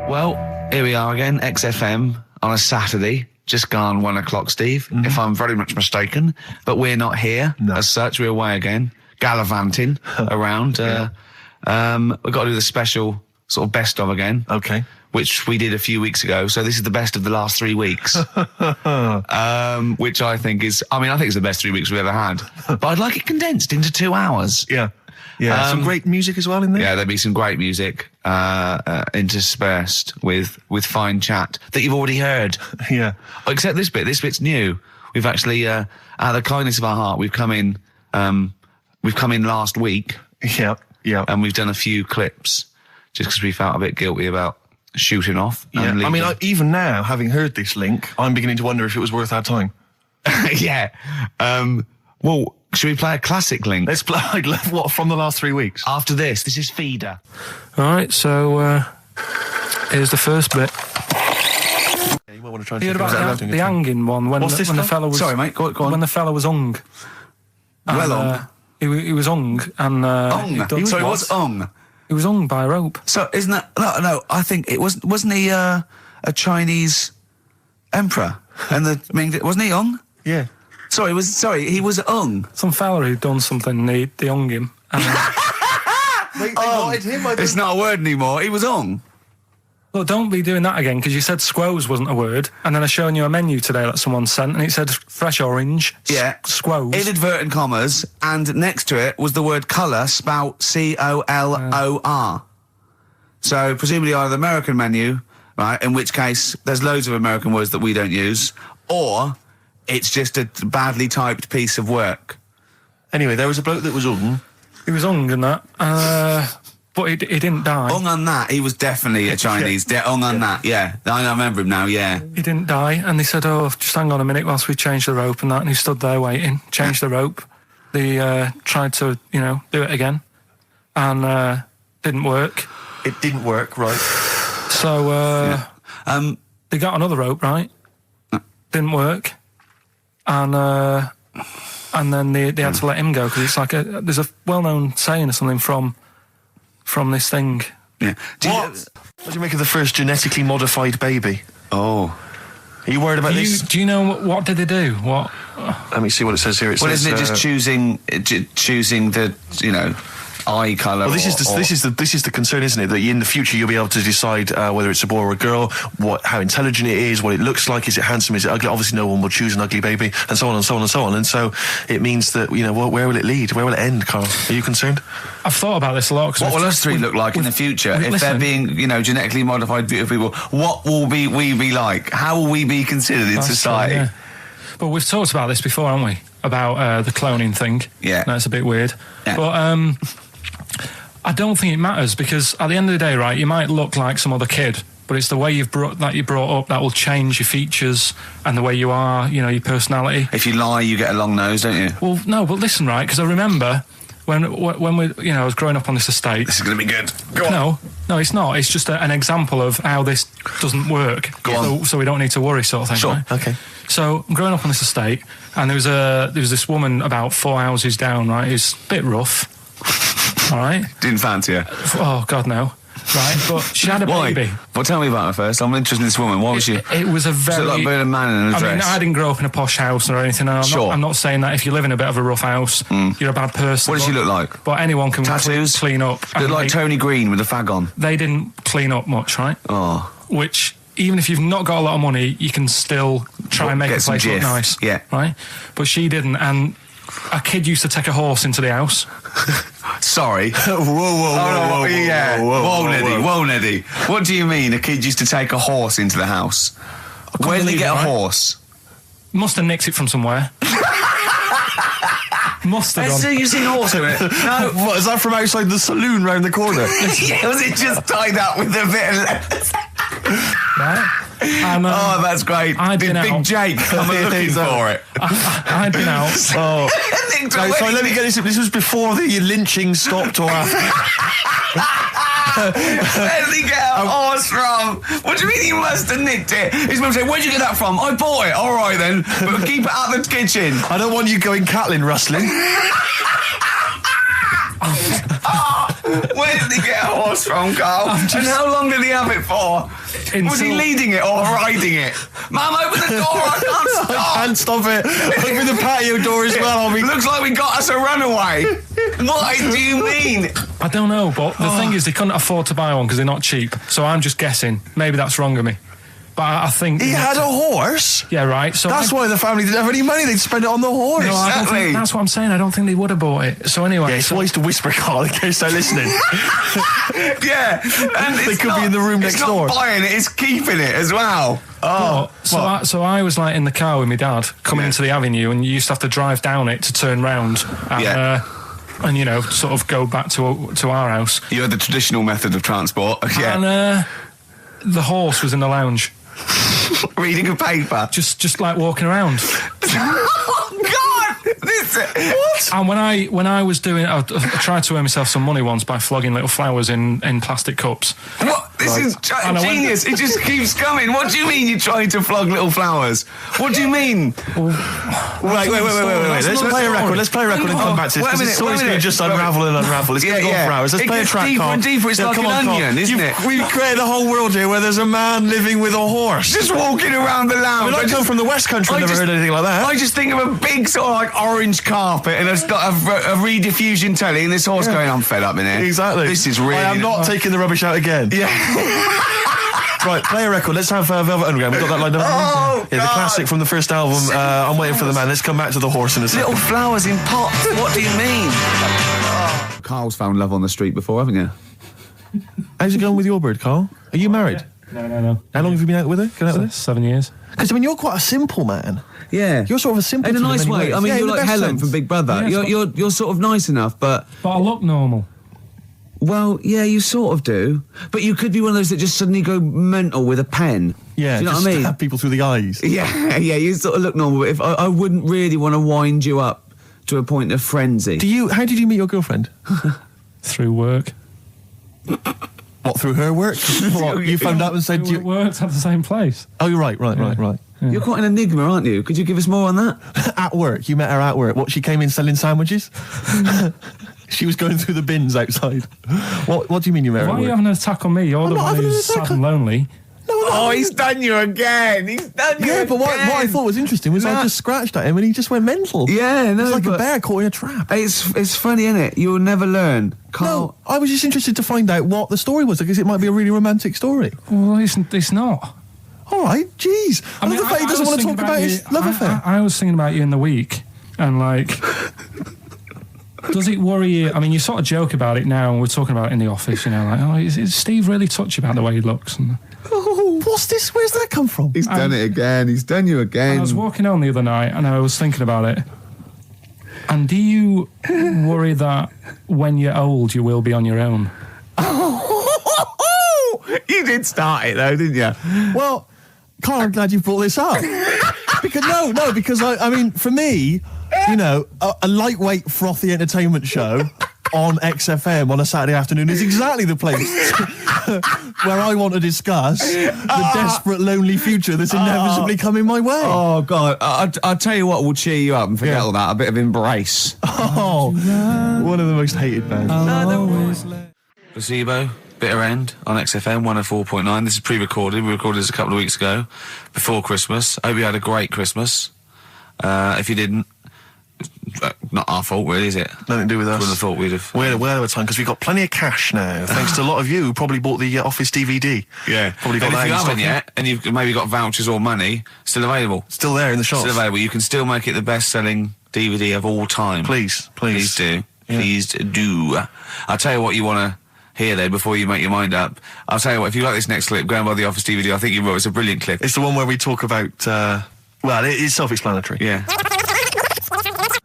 Well, here we are again, XFM, on a Saturday. Just gone 1 o'clock, Steve, if I'm very much mistaken. But we're not here, as such. We're away again, gallivanting around. We've got to do the special sort of best of again. Okay. Which we did a few weeks ago. So this is the best of the last 3 weeks. Which I think is, I think it's the best 3 weeks we've ever had. But I'd like it condensed into 2 hours. Yeah. Yeah. Some great music as well in there. Yeah, there'll be some great music, interspersed with fine chat that you've already heard. Yeah. Except this bit. This bit's new. We've actually, out of the kindness of our heart, we've come in last week. Yeah. Yeah. And we've done a few clips just because we felt a bit guilty about shooting off. Yeah, even now, having heard this link, I'm beginning to wonder if it was worth our time. Yeah. Well, should we play a classic link? Let's play, what, from the last 3 weeks? After this is Feeder. Alright, so, here's the first bit. Yeah, you might want to try and you heard about the hanging one when the fella was... Sorry, mate, go on. When the fella was hung. He was hung, and... Hung? Sorry, what's hung? He was hung by a rope. So, isn't that... No, I think it wasn't he, a Chinese emperor? And wasn't he hung? Yeah. He was hung. Some fella who'd done something, they hung him. And, they wanted him, I think. It's not a word anymore, he was hung. Look, don't be doing that again, because you said squoze wasn't a word, and then I showed you a menu today that someone sent, and it said fresh orange, squoze. Inadvertent commas, and next to it was the word colour, spelt C-O-L-O-R. So, presumably either the American menu, right, in which case there's loads of American words that we don't use, or it's just a badly typed piece of work. Anyway, there was a bloke that was hung. He was hung and that, but he didn't die. Hung on that, he was definitely a Chinese. Hung on that, yeah. I remember him now, yeah. He didn't die, and they said, just hang on a minute whilst we change the rope and that, and he stood there waiting, changed the rope. They tried to, do it again, and didn't work. It didn't work, right. So, they got another rope, right? Didn't work. And then they had to let him go, because it's like there's a well-known saying or something from this thing. Yeah. What do you make of the first genetically modified baby? Oh. Are you worried about this? Do you know what did they do? What? Let me see what it says here. Isn't it just choosing the, eye colour? Well, this is the concern, isn't it? That in the future you'll be able to decide whether it's a boy or a girl, how intelligent it is, what it looks like, is it handsome, is it ugly? Obviously, no one will choose an ugly baby, and so on and so on and so on. And so it means that where will it lead? Where will it end, Carl? Are you concerned? I've thought about this a lot. What will us three look like in the future if they're being, genetically modified beautiful people? What will we be like? How will we be considered in society? True, yeah. But we've talked about this before, haven't we? About the cloning thing. Yeah, that's a bit weird. Yeah. But I don't think it matters, because at the end of the day, right, you might look like some other kid, but it's the way you're brought up that will change your features and the way you are, your personality. If you lie, you get a long nose, don't you? Well, no, but listen, right, because I remember when we, I was growing up on this estate. This is going to be good. Go on. No, it's not. It's just an example of how this doesn't work. Go on. So we don't need to worry, sort of thing. Sure. Right? Okay. So I'm growing up on this estate, and there was this woman about 4 houses down, right, who's a bit rough. All right. Didn't fancy her. Oh God, no. Right, but she had a baby. Well, tell me about her first. I'm interested in this woman. Why was she? It was a very... Was it like being a man in a dress? I didn't grow up in a posh house or anything. And I'm not saying that if you live in a bit of a rough house, you're a bad person. What does she look like? But anyone can tattoos? Clean up. Look like Tony Green with a fag on. They didn't clean up much, right? Oh. Which, even if you've not got a lot of money, you can still try and make the place look nice. Yeah. Right? But she didn't, and a kid used to take a horse into the house. Sorry. Whoa, Neddy. What do you mean a kid used to take a horse into the house? Where did they get a horse? Must have nicked it from somewhere. Mustard on. You've seen horse in it? No. What, is that from outside the saloon round the corner? Yeah, was it just tied up with a bit of lettuce? Right? And, Oh, that's great. I'd Did been Big out. Jake come looking for it? I'd been out. Oh. Sorry, let me get this. This was before the lynching stopped or after. Where did he get a horse from? What do you mean you must have nicked it? His mum said, where'd you get that from? I bought it. All right then, but keep it out of the kitchen. I don't want you going cattling rustling. Where did he get a horse from, Carl? And how long did he have it for? Was he leading it or riding it? Mum, open the door, I can't stop. I can't stop it. Open the patio door as well. Looks like we got us a runaway. What do you mean? I don't know, but the thing is, they couldn't afford to buy one because they're not cheap. So I'm just guessing. Maybe that's wrong of me. But I think... He had a horse? Yeah, right. So That's why the family didn't have any money. They'd spend it on the horse. No, I don't think, that's what I'm saying. I don't think they would have bought it. So anyway... Yeah, it's wise to whisper, Carl, in case they're listening. Yeah. And They could be in the room next door. It's not buying it, it's keeping it as well. Oh. So I was like in the car with my dad coming into the avenue, and you used to have to drive down it to turn round. And, and you know, sort of go back to our house. You had the traditional method of transport. Yeah. And the horse was in the lounge. Reading a paper. Just like walking around. Oh, God! What? And when I was doing, I tried to earn myself some money once by flogging little flowers in plastic cups. What? This is genius. It just keeps coming. What do you mean you're trying to flog little flowers? What do you mean? Wait. Let's play a record. Let's play a record and come back to this. Wait a minute. It's going to just unravel and unravel. It's going to go for hours. Let's play a track, deeper Carl. and deeper. It's like an onion, isn't it? We've created a whole world here where there's a man living with a horse. Just walking around the lounge. I come from the West Country. I've never heard anything like that. I just think of a big sort of like orange carpet and it's got a rediffusion telly and this horse going, I'm fed up in here. Exactly. This is really... I am not taking the rubbish out again. Yeah. Right, play a record. Let's have Velvet Underground. We've got that lined up. Oh, yeah, the classic from the first album, I'm Waiting for the Man. Let's come back to the horse in a second. Little flowers in pots. What do you mean? Carl's found love on the street before, haven't you? How's it going with your bird, Carl? Are you married? No. How long have you been out with her? Been out with her? 7 years. Because, I mean, you're quite a simple man. Yeah. You're sort of a simple in a nice way. I mean, you're like Helen from Big Brother. Yeah, you're sort of nice enough, but I look normal. Well, yeah, you sort of do. But you could be one of those that just suddenly go mental with a pen. Yeah, do you know just what I mean? stab people through the eyes. Yeah, you sort of look normal. But if I wouldn't really want to wind you up to a point of frenzy. How did you meet your girlfriend? Through work. What, through her work? What, you phoned up and said... We worked at the same place. Oh, you're right. Yeah. You're quite an enigma, aren't you? Could you give us more on that? At work. You met her at work. What, she came in selling sandwiches? She was going through the bins outside. What do you mean you met her Why at are you work? having an attack on me? You're the one who's sad and lonely. Oh, he's done you again. Yeah, but what I thought was interesting was I just scratched at him and he just went mental. Yeah, no, it's like a bear caught in a trap. It's funny, isn't it? You'll never learn. No, I was just interested to find out what the story was, because it might be a really romantic story. Well, it's not. All right, jeez. I mean, the fact he doesn't want to talk about his love affair. I was thinking about you in the week, and like... Does it worry you? I mean, you sort of joke about it now, and we're talking about it in the office, you know, like, oh, is Steve really touchy about the way he looks? And, what's this? Where's that come from? He's done it again. He's done you again. I was walking home the other night, and I was thinking about it. And do you worry that when you're old, you will be on your own? You did start it, though, didn't you? Well, Carl, I'm glad you brought this up. because I mean, for me, you know, a lightweight, frothy entertainment show on XFM on a Saturday afternoon is exactly the place where I want to discuss the desperate, lonely future that's inevitably coming my way. Oh, God. I'll tell you what will cheer you up and forget all that. A bit of Embrace. Oh, one of the most hated bands. Placebo, Bitter End on XFM 104.9. This is pre-recorded. We recorded this a couple of weeks ago, before Christmas. I hope you had a great Christmas. If you didn't, not our fault, really, is it? Nothing to do with us. Wouldn't have thought we'd have. We're well of time because we've got plenty of cash now, thanks to a lot of you who probably bought the Office DVD. Yeah, probably got and that if you in haven't stock yet, and you've maybe got vouchers or money, still available. Still there in the shops. Still available. You can still make it the best-selling DVD of all time. Please do. Yeah. Please do. I'll tell you what you want to hear though before you make your mind up. I'll tell you what. If you like this next clip, go and buy the Office DVD. I think you will. It's a brilliant clip. It's the one where we talk about. Well, it's self-explanatory. Yeah.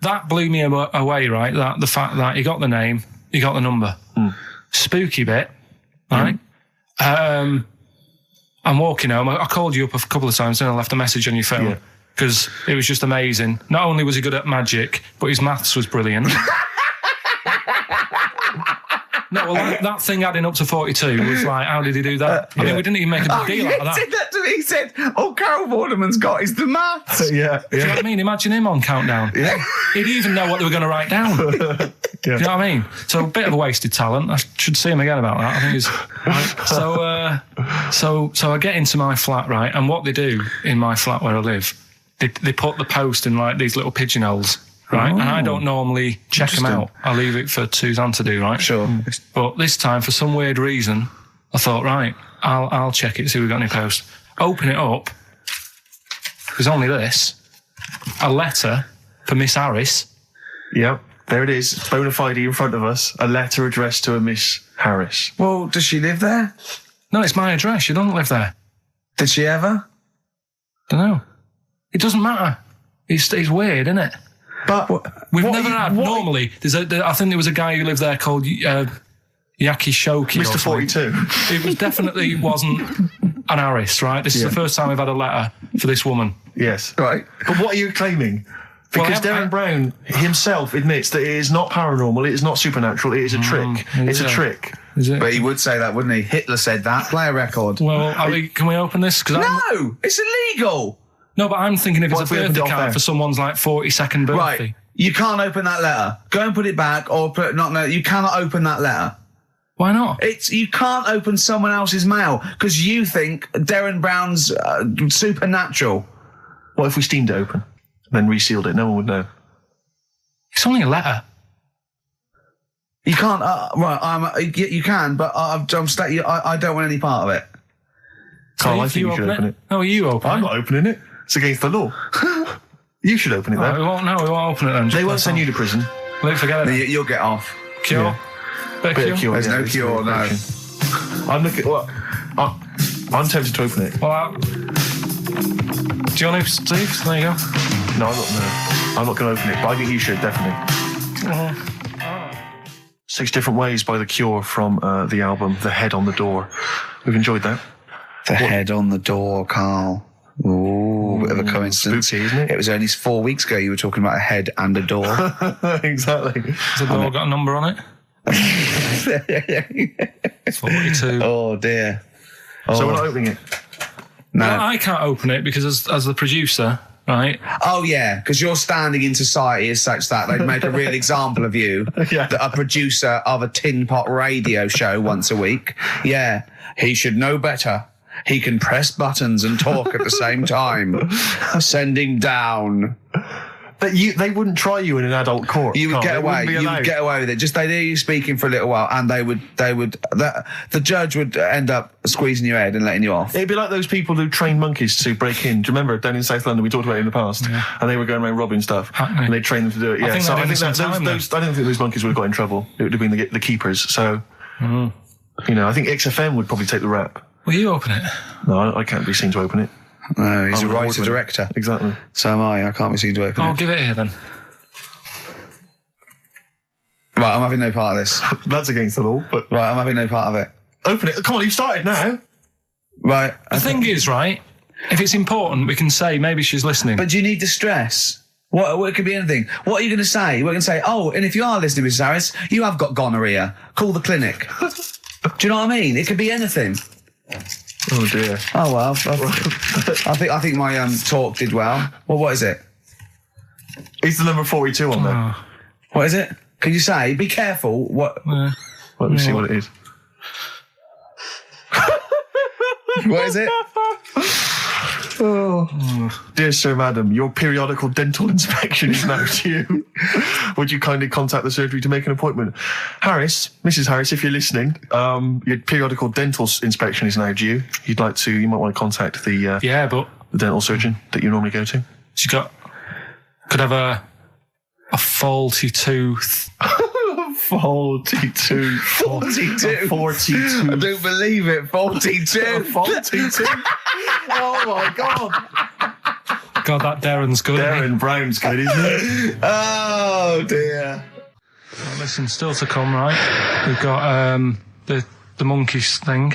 that blew me away, right? That the fact that he got the name, he got the number. Spooky bit, right? I'm walking home. I called you up a couple of times and I left a message on your phone because it was just amazing. Not only was he good at magic, but his maths was brilliant. No, well, that thing adding up to 42 was like, how did he do that? I mean, we didn't even make a big deal out of that. He said that to me. He said, all Carol Vorderman's got is the maths. Do you know what I mean? Imagine him on Countdown. Yeah. He'd even know what they were going to write down. Do you know what I mean? So a bit of a wasted talent. I should see him again about that. I think he's... So I get into my flat, right? And what they do in my flat where I live, they put the post in like these little pigeonholes. Right, and I don't normally check them out. I leave it for Suzanne to do, right? Sure. But this time, for some weird reason, I thought, right, I'll check it, see if we've got any posts. Open it up. There's only this. A letter for Miss Harris. Yep, there it is. Bona fide in front of us. A letter addressed to a Miss Harris. Well, does she live there? No, it's my address. She doesn't live there. Did she ever? Don't know. It doesn't matter. It's weird, isn't it? But we've never had. Normally, I think there was a guy who lived there called Yaki Shoki. Mr. 42. It was definitely wasn't an Harris, right? This is the first time we've had a letter for this woman. Yes. Right. But what are you claiming? Because Darren Brown himself admits that it is not paranormal, it is not supernatural, it is a trick. It's a trick. Is it? But he would say that, wouldn't he? Hitler said that. Play a record. Well, can we open this? No! It's illegal! No, but I'm thinking if it's a birthday card for someone's like 42nd birthday. Right. You can't open that letter. Go and put it back or you cannot open that letter. Why not? You can't open someone else's mail because you think Darren Brown's supernatural. What if we steamed it open and then resealed it? No one would know. It's only a letter. You can't, you can, but I don't want any part of it. Carl, I think you should open it. No, you open it. I'm not opening it. It's against the law. You should open it, though. We won't open it then. They won't send you to prison. Forget it. You'll get off. Cure? Yeah. Bit of cure? There's no cure, no. I'm looking... Well, I'm tempted to open it. Well, do you want to, Steve? There you go. No, I'm not going to open it, but I think you should, definitely. 6 Different Ways by The Cure from the album The Head on the Door. We've enjoyed that. Head on the door, Carl. Ooh, bit of a coincidence. Spooky, isn't it? It was only 4 weeks ago you were talking about a head and a door. Exactly. Has the door got a number on it? 42. Oh, dear. So we're not opening it? No. Well, I can't open it because as the producer, right? Oh, yeah, because your standing in society is such that they'd make a real example of you. Yeah. A producer of a tin pot radio show once a week. Yeah, he should know better. He can press buttons and talk at the same time. Sending down. But they wouldn't try you in an adult court. You would get away. You would get away with it. Just they'd hear you speaking for a little while, and the judge would end up squeezing your head and letting you off. It'd be like those people who train monkeys to break in. Do you remember down in South London? We talked about it in the past, and they were going around robbing stuff, and they trained them to do it. Yeah, I don't think those monkeys would have got in trouble. It would have been the keepers. So, I think XFM would probably take the rap. Will you open it? No, I can't be seen to open it. No, he's a writer-director. Exactly. So am I. I can't be seen to open it. I'll give it here then. Right, I'm having no part of this. That's against the law, but... Right, I'm having no part of it. Open it. Come on, you've started now. Right. The thing is, right, if it's important, we can say maybe she's listening. But do you need the stress? What it could be anything. What are you going to say? We're going to say, oh, and if you are listening, Mrs. Harris, you have got gonorrhea. Call the clinic. Do you know what I mean? It could be anything. Oh dear. Oh well. I think my talk did well. Well, what is it? It's the number 42 on there. What is it? Can you say? Be careful. What? Let me see what it is. What is it? Dear Sir, Madam, your periodical dental inspection is now due. Would you kindly contact the surgery to make an appointment? Harris, Mrs. Harris, if you're listening, your periodical dental inspection is now due. You might want to contact the dental surgeon that you normally go to. She could have a faulty tooth. 42. 42. 42. I don't believe it. 42. 42. Oh my God. God, that Darren's good. Darren Brown's good, isn't it? Oh dear. Well, listen, still to come, right? We've got the monkeys thing.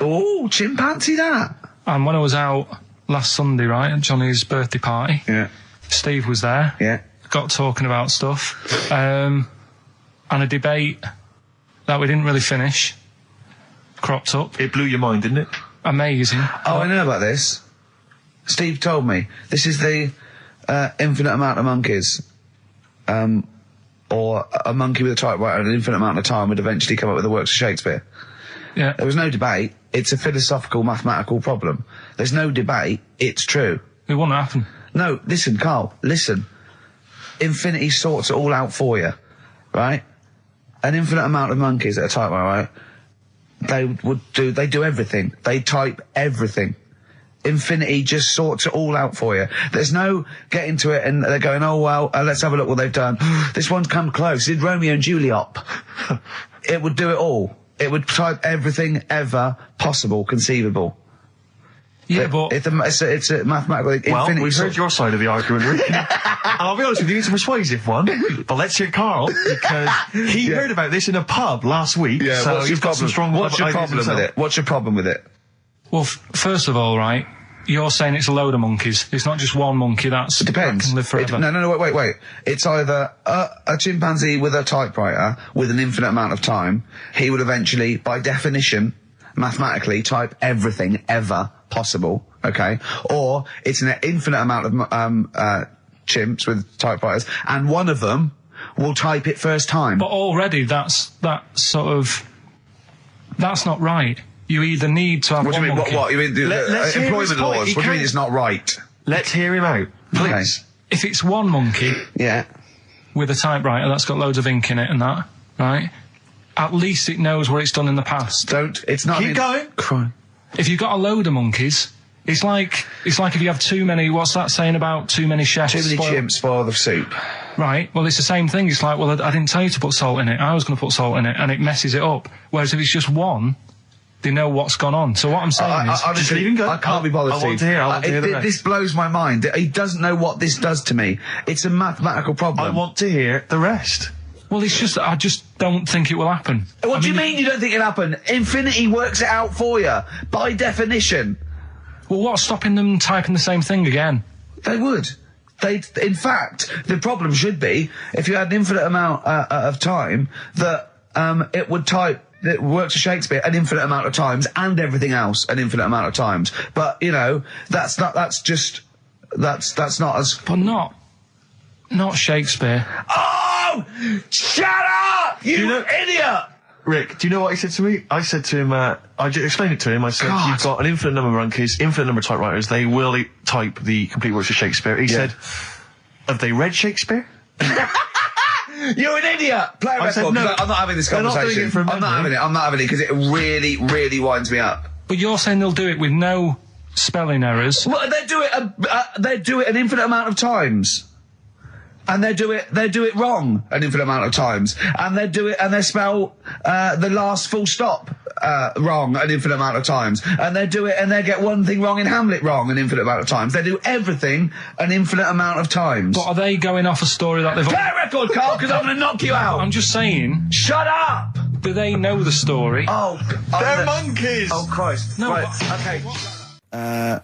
Oh, chimpanzee that. And when I was out last Sunday, right, at Johnny's birthday party, Yeah. Steve was there. Yeah. Got talking about stuff. And a debate that we didn't really finish cropped up. It blew your mind, didn't it? Amazing. Oh, I know about this. Steve told me. This is the infinite amount of monkeys. Or a monkey with a typewriter and an infinite amount of time would eventually come up with the works of Shakespeare. Yeah. There was no debate. It's a philosophical, mathematical problem. There's no debate. It's true. It wouldn't happen. No, listen, Carl, listen. Infinity sorts it all out for you, right? An infinite amount of monkeys at a typewriter, right? They do everything. They type everything. Infinity just sorts it all out for you. There's no getting to it and they're going, oh, well, let's have a look what they've done. This one's come close. Did Romeo and Juliet. It would do it all. It would type everything ever possible, conceivable. Yeah, but it's a mathematical Well, infinity. we've heard your side of the argument, Rick. And I'll be honest with you, it's a persuasive one. But let's hear Carl, because he heard about this in a pub last week. Yeah, so what's he's your got problem? some strong What's your ideas problem with himself. it? What's your problem with it? well, first of all, right, you're saying it's a load of monkeys. It's not just one monkey. That Depends. can live forever. No, wait. It's either a chimpanzee with a typewriter with an infinite amount of time. He would eventually, by definition, mathematically, type everything ever possible. Okay, or it's an infinite amount of chimps with typewriters, and one of them will type it first time. But already, that's not right. You either need to have What do one you mean? monkey. What? You mean Let's hear his employment point. laws? He What do you mean can't- it's not right? Let's hear him out, please. If it's one monkey Yeah. with a typewriter that's got loads of ink in it and that, right? At least it knows what it's done in the past. It's not. Keep going. Crime. If you've got a load of monkeys, it's like if you have too many. What's that saying about too many chefs? Too many chimps spoil the soup. Right. Well, it's the same thing. It's like, well, I didn't tell you to put salt in it. I was going to put salt in it, and it messes it up. Whereas if it's just one, they know what's gone on. So what I'm saying is, honestly, leave him go. I can't be bothered. I want Steve. to hear. I want to hear the rest. This blows my mind. He doesn't know what this does to me. It's a mathematical problem. I want to hear the rest. well, it's just I just don't think it will happen. What do you mean you don't think it'll happen? Infinity works it out for you by definition. Well, what's stopping them typing the same thing again? They would. In fact, the problem should be if you had an infinite amount of time that it would type. It works for Shakespeare an infinite amount of times and everything else an infinite amount of times. But you know, that's not as. But not Shakespeare. Oh! Shut up! You idiot! Rick, do you know what he said to me? I said to him, I just explained it to him. I said, God. you've got an infinite number of monkeys, infinite number of typewriters. They will type the complete works of Shakespeare. He said, have they read Shakespeare? You're an idiot! Play a I said record. no. I'm not having this They're not doing conversation. it from I'm not memory. having it. I'm not having it because it really, really winds me up. But you're saying they'll do it with no spelling errors. Well, they do it an infinite amount of times. And they do it wrong an infinite amount of times. And they spell the last full stop wrong an infinite amount of times. And they get one thing wrong in Hamlet wrong an infinite amount of times. They do everything an infinite amount of times. But are they going off a story that they've... Play a record, Carl, because I'm going to knock you out. I'm just saying, Shut up! do they know the story? They're monkeys! Oh, Christ. No, Right, but- okay.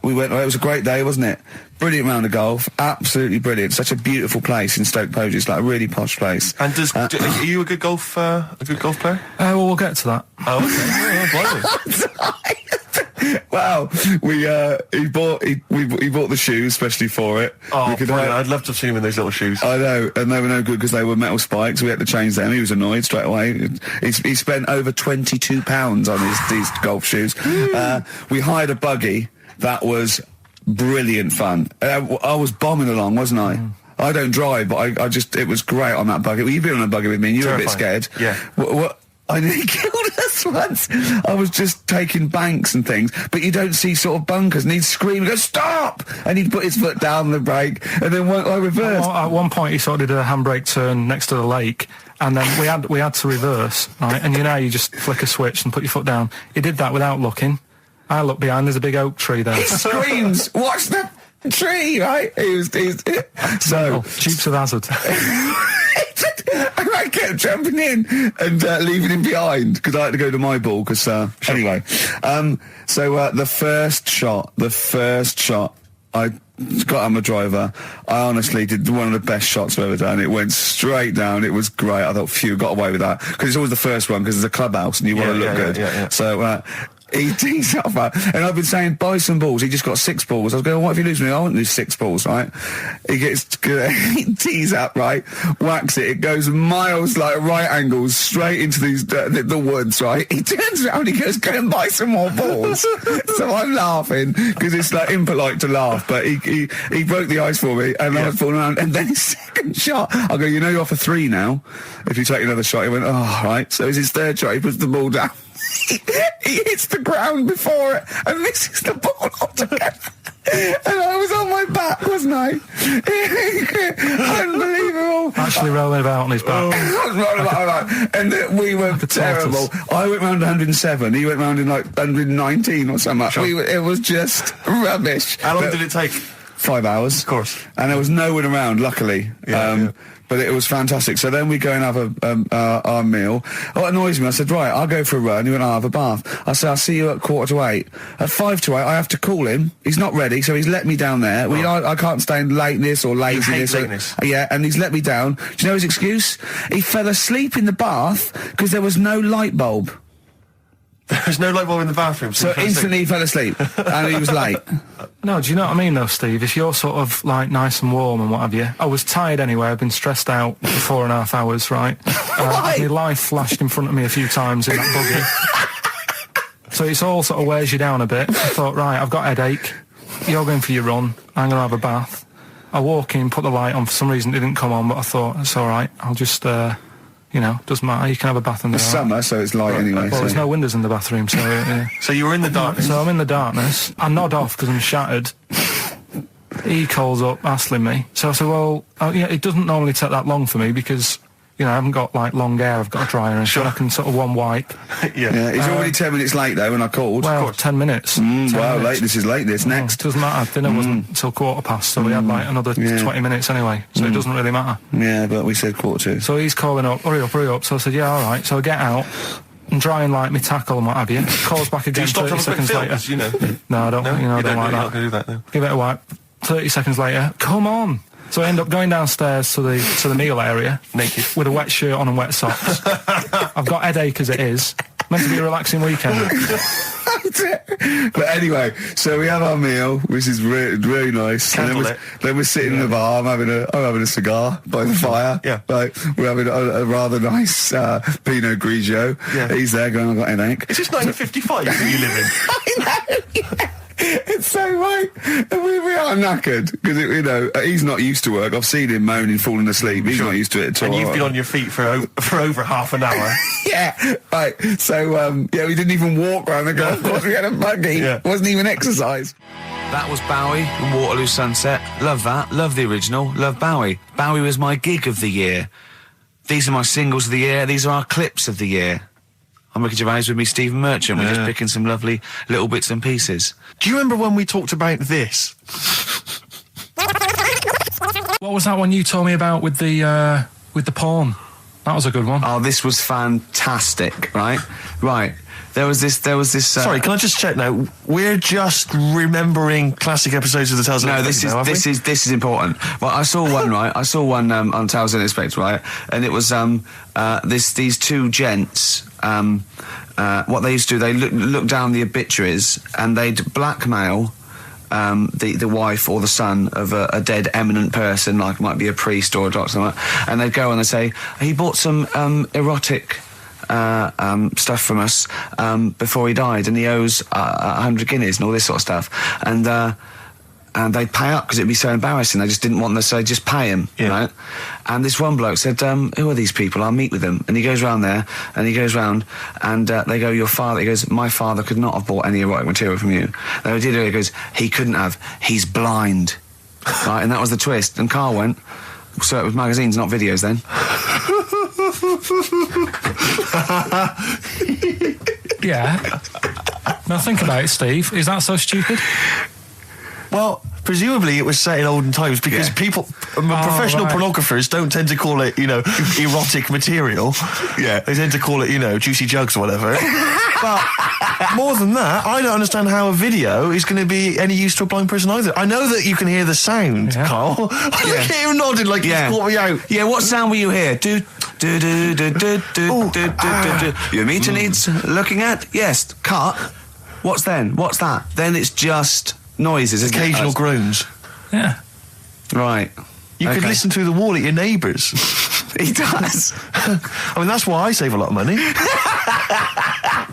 We went. It was a great day, wasn't it? Brilliant round of golf. Absolutely brilliant. Such a beautiful place in Stoke Poges, like a really posh place. And are you a good golf player? Well, we'll get to that. Oh, okay. Blimey. Wow, he bought the shoes especially for it. Oh, We could brilliant. have- I'd love to have seen him in those little shoes. I know, and they were no good because they were metal spikes. We had to change them. He was annoyed straight away. He spent over £22 on these golf shoes. We hired a buggy that was brilliant fun. I was bombing along, wasn't I? I don't drive, but it was great on that buggy. Well, you've been on a buggy with me, and you were a bit Terrifying. scared. Yeah. What? I nearly killed us once. I was just taking banks and things, but you don't see sort of bunkers, and he'd scream and go, stop! And he'd put his foot down the brake, and then I reversed. At one point, he sort of did a handbrake turn next to the lake, and then we had to reverse, right? And you know, you just flick a switch and put your foot down. He did that without looking. I looked behind, there's a big oak tree there. He screams, watch the tree, right? He was so Dukes of Hazzard. and I kept jumping in and leaving him behind because I had to go to my ball. Because anyway, so the first shot, I got on my driver. I honestly did one of the best shots I've ever done. It went straight down. It was great. I thought, phew, got away with that because it's always the first one because it's a clubhouse and you want to look good. Yeah. So. He tees up, and I've been saying, buy some balls. He just got 6 balls. I was going, what if you lose me? I won't lose 6 balls, right? He tees up, right? Whacks it. It goes miles, like right angles, straight into these the woods, right? He turns around, he goes, go and buy some more balls. So I'm laughing because it's like impolite to laugh, but he broke the ice for me, and I was falling around. And then his second shot, I go, you know, you're off for 3 now. If you take another shot, he went, oh, right. So it's his third shot. He puts the ball down. He hits the ground before it and misses the ball altogether. And I was on my back, wasn't I? Unbelievable. Actually rolling about on his back. I was rolling about, and we were terrible. I went round 107. He went round in like 119 or something. Sure. It was just rubbish. How long did it take? 5 hours. Of course. And there was no one around, luckily. But it was fantastic. So then we go and have our meal. What annoys me, I said, right, I'll go for a run. He went, I'll have a bath. I said, I'll see you at 7:45. At 7:55, I have to call him. He's not ready, so he's let me down there. I can't stand lateness or laziness. You hate lateness. Yeah, and he's let me down. Do you know his excuse? He fell asleep in the bath because there was no light bulb. There's no light bulb in the bathroom. So instantly he fell asleep, and he was late. No, do you know what I mean though, Steve? If you're sort of like nice and warm and what have you, I was tired anyway. I've been stressed out for 4.5 hours, right? My life flashed in front of me a few times in that buggy. So it's all sort of wears you down a bit. I thought, right, I've got a headache. You're going for your run. I'm going to have a bath. I walk in, put the light on. For some reason it didn't come on, but I thought, it's all right. I'll just... you know, doesn't matter. You can have a bath in the summer, so it's light anyway. Well, there's no windows in the bathroom, so... Yeah. So you were in the darkness? So I'm in the darkness. I nod off because I'm shattered. He calls up, hassling me. So I said, well, it doesn't normally take that long for me because, you know, I haven't got, like, long hair. I've got a dryer and so I can sort of one wipe. Yeah, he's already 10 minutes late, though, when I called. Well, 10 minutes. 10 wow, minutes. this is late, next. Doesn't matter. Dinner wasn't until 7:15, so we had, like, another 20 minutes anyway, so it doesn't really matter. Yeah, but we said 7:45. So he's calling up, hurry up. So I said, yeah, all right. So I get out and dry and like my tackle and what have you. Calls back again 30 seconds later. You know? No, I don't. No? I don't like that. You're not going to do that, no. Give it a wipe. 30 seconds later, come on. So I end up going downstairs to the meal area, naked, with a wet shirt on and wet socks. I've got headache as it is. Meant to be a relaxing weekend. But anyway, so we have our meal, which is really nice. And then we're sitting in the bar. I'm having a cigar by the fire. Yeah. Like, we're having a rather nice Pinot Grigio. Yeah. He's there going, I've got headache. Is this 1955 that you live in? I know. Yeah. It's so right. We are knackered because, you know, he's not used to work. I've seen him moaning, falling asleep. He's not used to it at all. And you've been on your feet for over half an hour. Yeah, right. So, we didn't even walk around the golf course. We had a buggy. Yeah. It wasn't even exercise. That was Bowie and Waterloo Sunset. Love that. Love the original. Love Bowie. Bowie was my gig of the year. These are my singles of the year. These are our clips of the year. I'm Ricky Gervais, with me Stephen Merchant. We're just picking some lovely little bits and pieces. Do you remember when we talked about this? What was that one you told me about with the porn? That was a good one. Oh, this was fantastic, right? Right. There was this. Sorry, can I just check now? We're just remembering classic episodes of the Tales. No, this is important. Well, I saw one, right? I saw one on Tales and Inspect, right? And it was these two gents. What they used to do, they look down the obituaries and they'd blackmail the wife or the son of a dead eminent person, like might be a priest or a doctor, something like that, and they'd go and they'd say, he bought some erotic stuff from us before he died, and he owes 100 guineas and all this sort of stuff, and they'd pay up because it'd be so embarrassing. They just didn't want them, so they'd just pay him, right? And this one bloke said, who are these people? I'll meet with them. And he goes round there, and he goes round, and they go, your father, he goes, my father could not have bought any erotic material from you. They did it, he goes, he couldn't have, he's blind. Right, and that was the twist. And Carl went, so it was magazines, not videos then. Yeah. Now think about it, Steve. Is that so stupid? Well, Presumably it was set in olden times because people, professional pornographers don't tend to call it, erotic material. Yeah. They tend to call it, juicy jugs or whatever. But more than that, I don't understand how a video is going to be any use to a blind person either. I know that you can hear the sound, Carl. Look at you nodding like you caught me out. Yeah, what sound will you hear? Do. Your meter needs looking at? Yes. Cut. What's then? What's that? Then it's just noises, isn't Occasional groans. Yeah. Right. You could listen through the wall at your neighbours. He does. I mean, that's why I save a lot of money.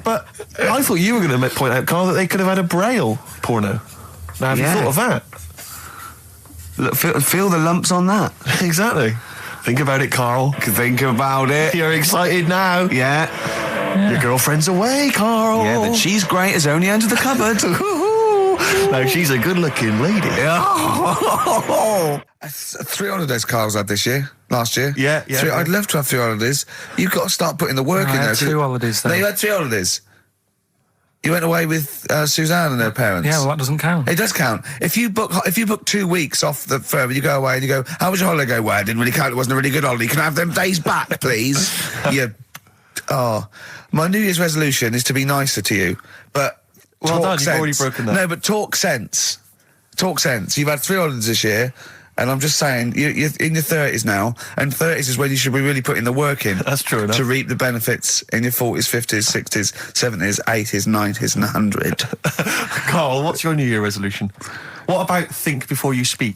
But I thought you were going to point out, Carl, that they could have had a Braille porno. Now, have you thought of that? Look, feel the lumps on that. Exactly. Think about it, Carl. Think about it. You're excited now. Yeah. Your girlfriend's away, Carl. Yeah, but she's great as only under the cupboard. No, she's a good-looking lady. Yeah. 3 holidays Carl's had this year. Last year. Yeah. I'd love to have 3 holidays. You've got to start putting the work in I there. had 2 holidays then. No, you had 3 holidays. You went away with Suzanne and her parents. Yeah, well, that doesn't count. It does count. If you book 2 weeks off the firm, you go away and you go, how was your holiday? Go, well, it didn't really count. It wasn't a really good holiday. Can I have them days back, please? My New Year's resolution is to be nicer to you, but well talk done, sense. You've already broken that. No, but talk sense. Talk sense. You've had 3 holidays this year, and I'm just saying, you're in your 30s now, and 30s is when you should be really putting the work in. That's true enough. To reap the benefits in your 40s, 50s, 60s, 70s, 80s, 90s, and 100. Carl, what's your New Year resolution? What about think before you speak?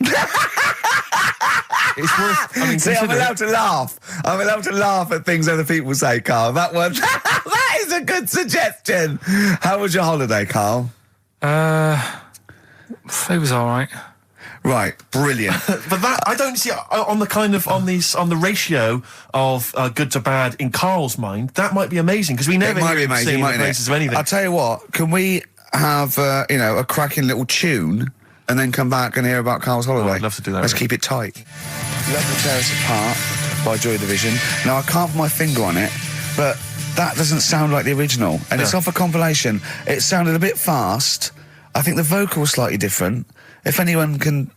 It's worth. I mean, see, I'm allowed to laugh. I'm allowed to laugh at things other people say, Carl. That one, that is a good suggestion. How was your holiday, Carl? It was all right. Right, brilliant. But that I don't see on the ratio of good to bad in Carl's mind. That might be amazing because we never might be hear him amazing, sing the mightn't it? praises of anything. I'll tell you what. Can we have a cracking little tune and then come back and hear about Carl's holiday? I'd love to do that. Let's really. keep it tight. Love to Tear Us Apart by Joy Division. Now, I can't put my finger on it, but that doesn't sound like the original. And it's off a compilation. It sounded a bit fast. I think the vocal was slightly different. If anyone can,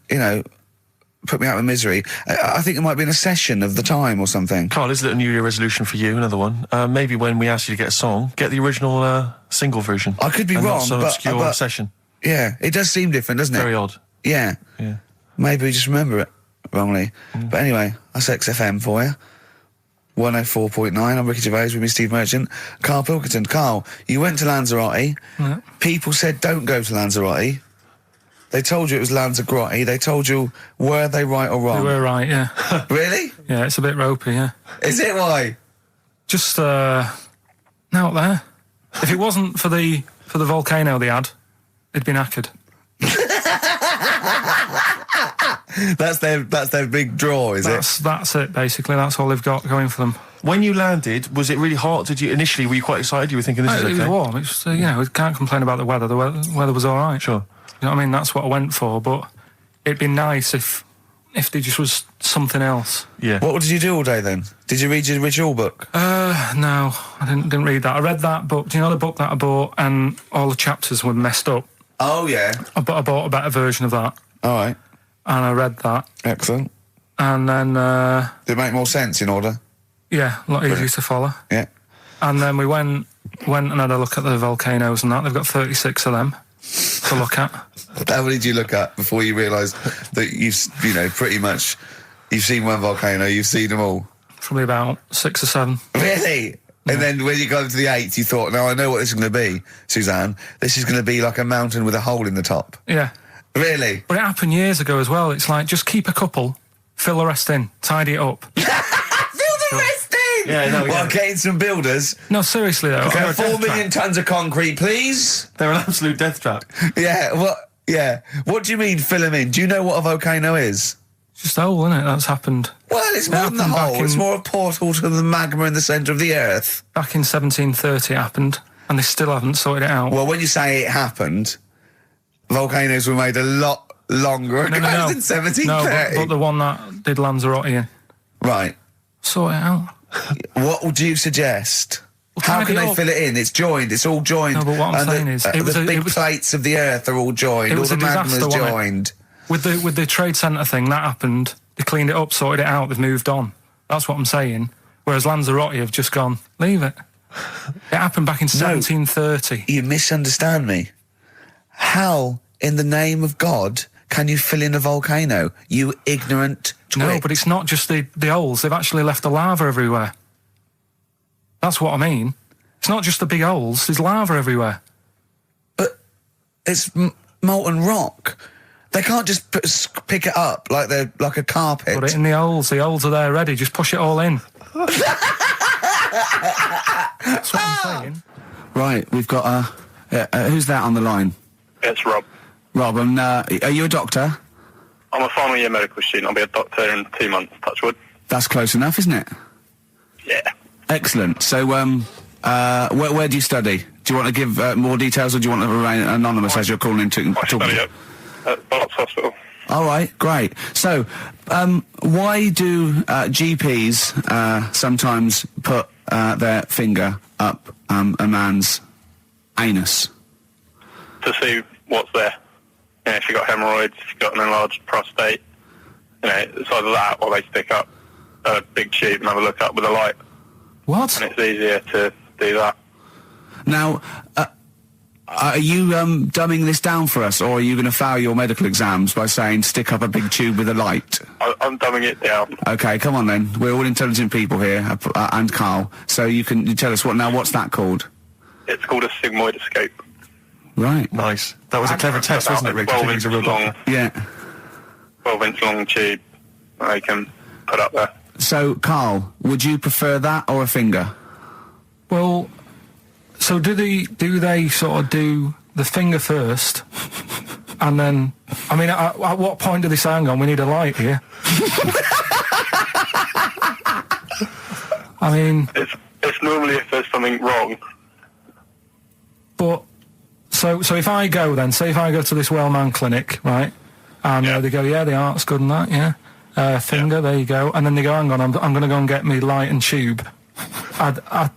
put me out of misery, I think it might be in a session of the time or something. Carl, is it a New Year resolution for you? Another one. Maybe when we ask you to get a song, get the original single version. I could be and wrong, not some but obscure session. Yeah, it does seem different, doesn't it? Very odd. Yeah. Maybe we just remember it wrongly. But anyway, that's XFM for you. 104.9. I'm Ricky Gervais with me, Steve Merchant. Karl Pilkington. Carl, you went to Lanzarote. Yeah. People said don't go to Lanzarote. They told you it was Lanzarote. They told you, were they right or wrong? We were right, yeah. Really? Yeah, it's a bit ropey, yeah. Is it? Why? Just, out there. If it wasn't for the volcano they had, it'd been knackered. That's their big draw, is it? That's it, basically. That's all they've got going for them. When you landed, was it really hot? Were you quite excited? You were thinking this is okay? It was warm. It's we can't complain about the weather. The weather was all right. Sure. You know what I mean? That's what I went for, but it'd be nice if there just was something else. Yeah. What did you do all day then? Did you read your ritual book? No, I didn't read that. I read that book. Do you know the book that I bought and all the chapters were messed up? Oh, yeah. I bought a better version of that. All right. And I read that. Excellent. And then... Did it make more sense in order? Yeah, a lot easier to follow. Yeah. And then we went and had a look at the volcanoes and that. They've got 36 of them to look at. How many did you look at before you realised that pretty much, you've seen one volcano, you've seen them all? Probably about 6 or 7. Really? Yeah. And then when you got to the 8th, you thought, now I know what this is going to be, Suzanne. This is going to be like a mountain with a hole in the top. Yeah. Really? But it happened years ago as well. It's like, just keep a couple, fill the rest in, tidy it up. Fill the rest in! Yeah, no, Well, getting some builders. No, seriously though. Okay, 4 million tonnes of concrete, please. They're an absolute death trap. Yeah, what do you mean fill them in? Do you know what a volcano is? It's just a hole, isn't it? That's happened. Well, it's more than the hole. It's more a portal to the magma in the centre of the earth. Back in 1730 it happened, and they still haven't sorted it out. Well, when you say it happened, volcanoes were made a lot longer ago than 1730. No, but the one that did Lanzarote in. Right. Sort it out. What would you suggest? Well, How tidy can it they up. fill it in? It's joined. It's all joined. No, but what I'm And saying is, it was the a- big it was- plates of the earth are all joined. it All was the a disaster, magma's wasn't it? joined. with the trade centre thing, that happened. They cleaned it up, sorted it out, they've moved on. That's what I'm saying. Whereas Lanzarote have just gone, leave it. It happened back in 1730. You misunderstand me. How, in the name of God, can you fill in a volcano? You ignorant twit. No, but it's not just the holes. They've actually left the lava everywhere. That's what I mean. It's not just the big holes. There's lava everywhere. But it's molten rock. They can't just pick it up like they're like a carpet. Put it in the holes. The holes are there ready. Just push it all in. That's what I'm saying. Right, we've got who's that on the line? It's Rob. Rob, and are you a doctor? I'm a final year medical student. I'll be a doctor in 2 months, touch wood. That's close enough, isn't it? Yeah. Excellent. So, where do you study? Do you want to give more details, or do you want to remain anonymous as you're calling in to I study at Barts Hospital. All right, great. So, why do GPs sometimes put their finger up a man's anus? To see what's there. You know, if you've got hemorrhoids, if you've got an enlarged prostate, you know, it's either that or they stick up a big tube and have a look up with a light. What? And it's easier to do that. Now, are you dumbing this down for us, or are you going to fail your medical exams by saying stick up a big tube with a light? I'm dumbing it down. Okay, come on then. We're all intelligent people here, and Carl. So you tell us what's that called? It's called a sigmoidoscope. Right. Nice. That was a clever test, wasn't it, Rick? 12 inch long. Yeah. 12-inch long tube they can put up there. So, Carl, would you prefer that or a finger? Well, so do they sort of do the finger first, and then, I mean, at what point do they say, hang on, we need a light here? I mean... It's normally if there's something wrong. But, so if I go then, say if I go to this well-known clinic, right, and they go, yeah, the art's good and that, yeah, finger, there you go, and then they go, hang on, I'm going to go and get me light and tube. I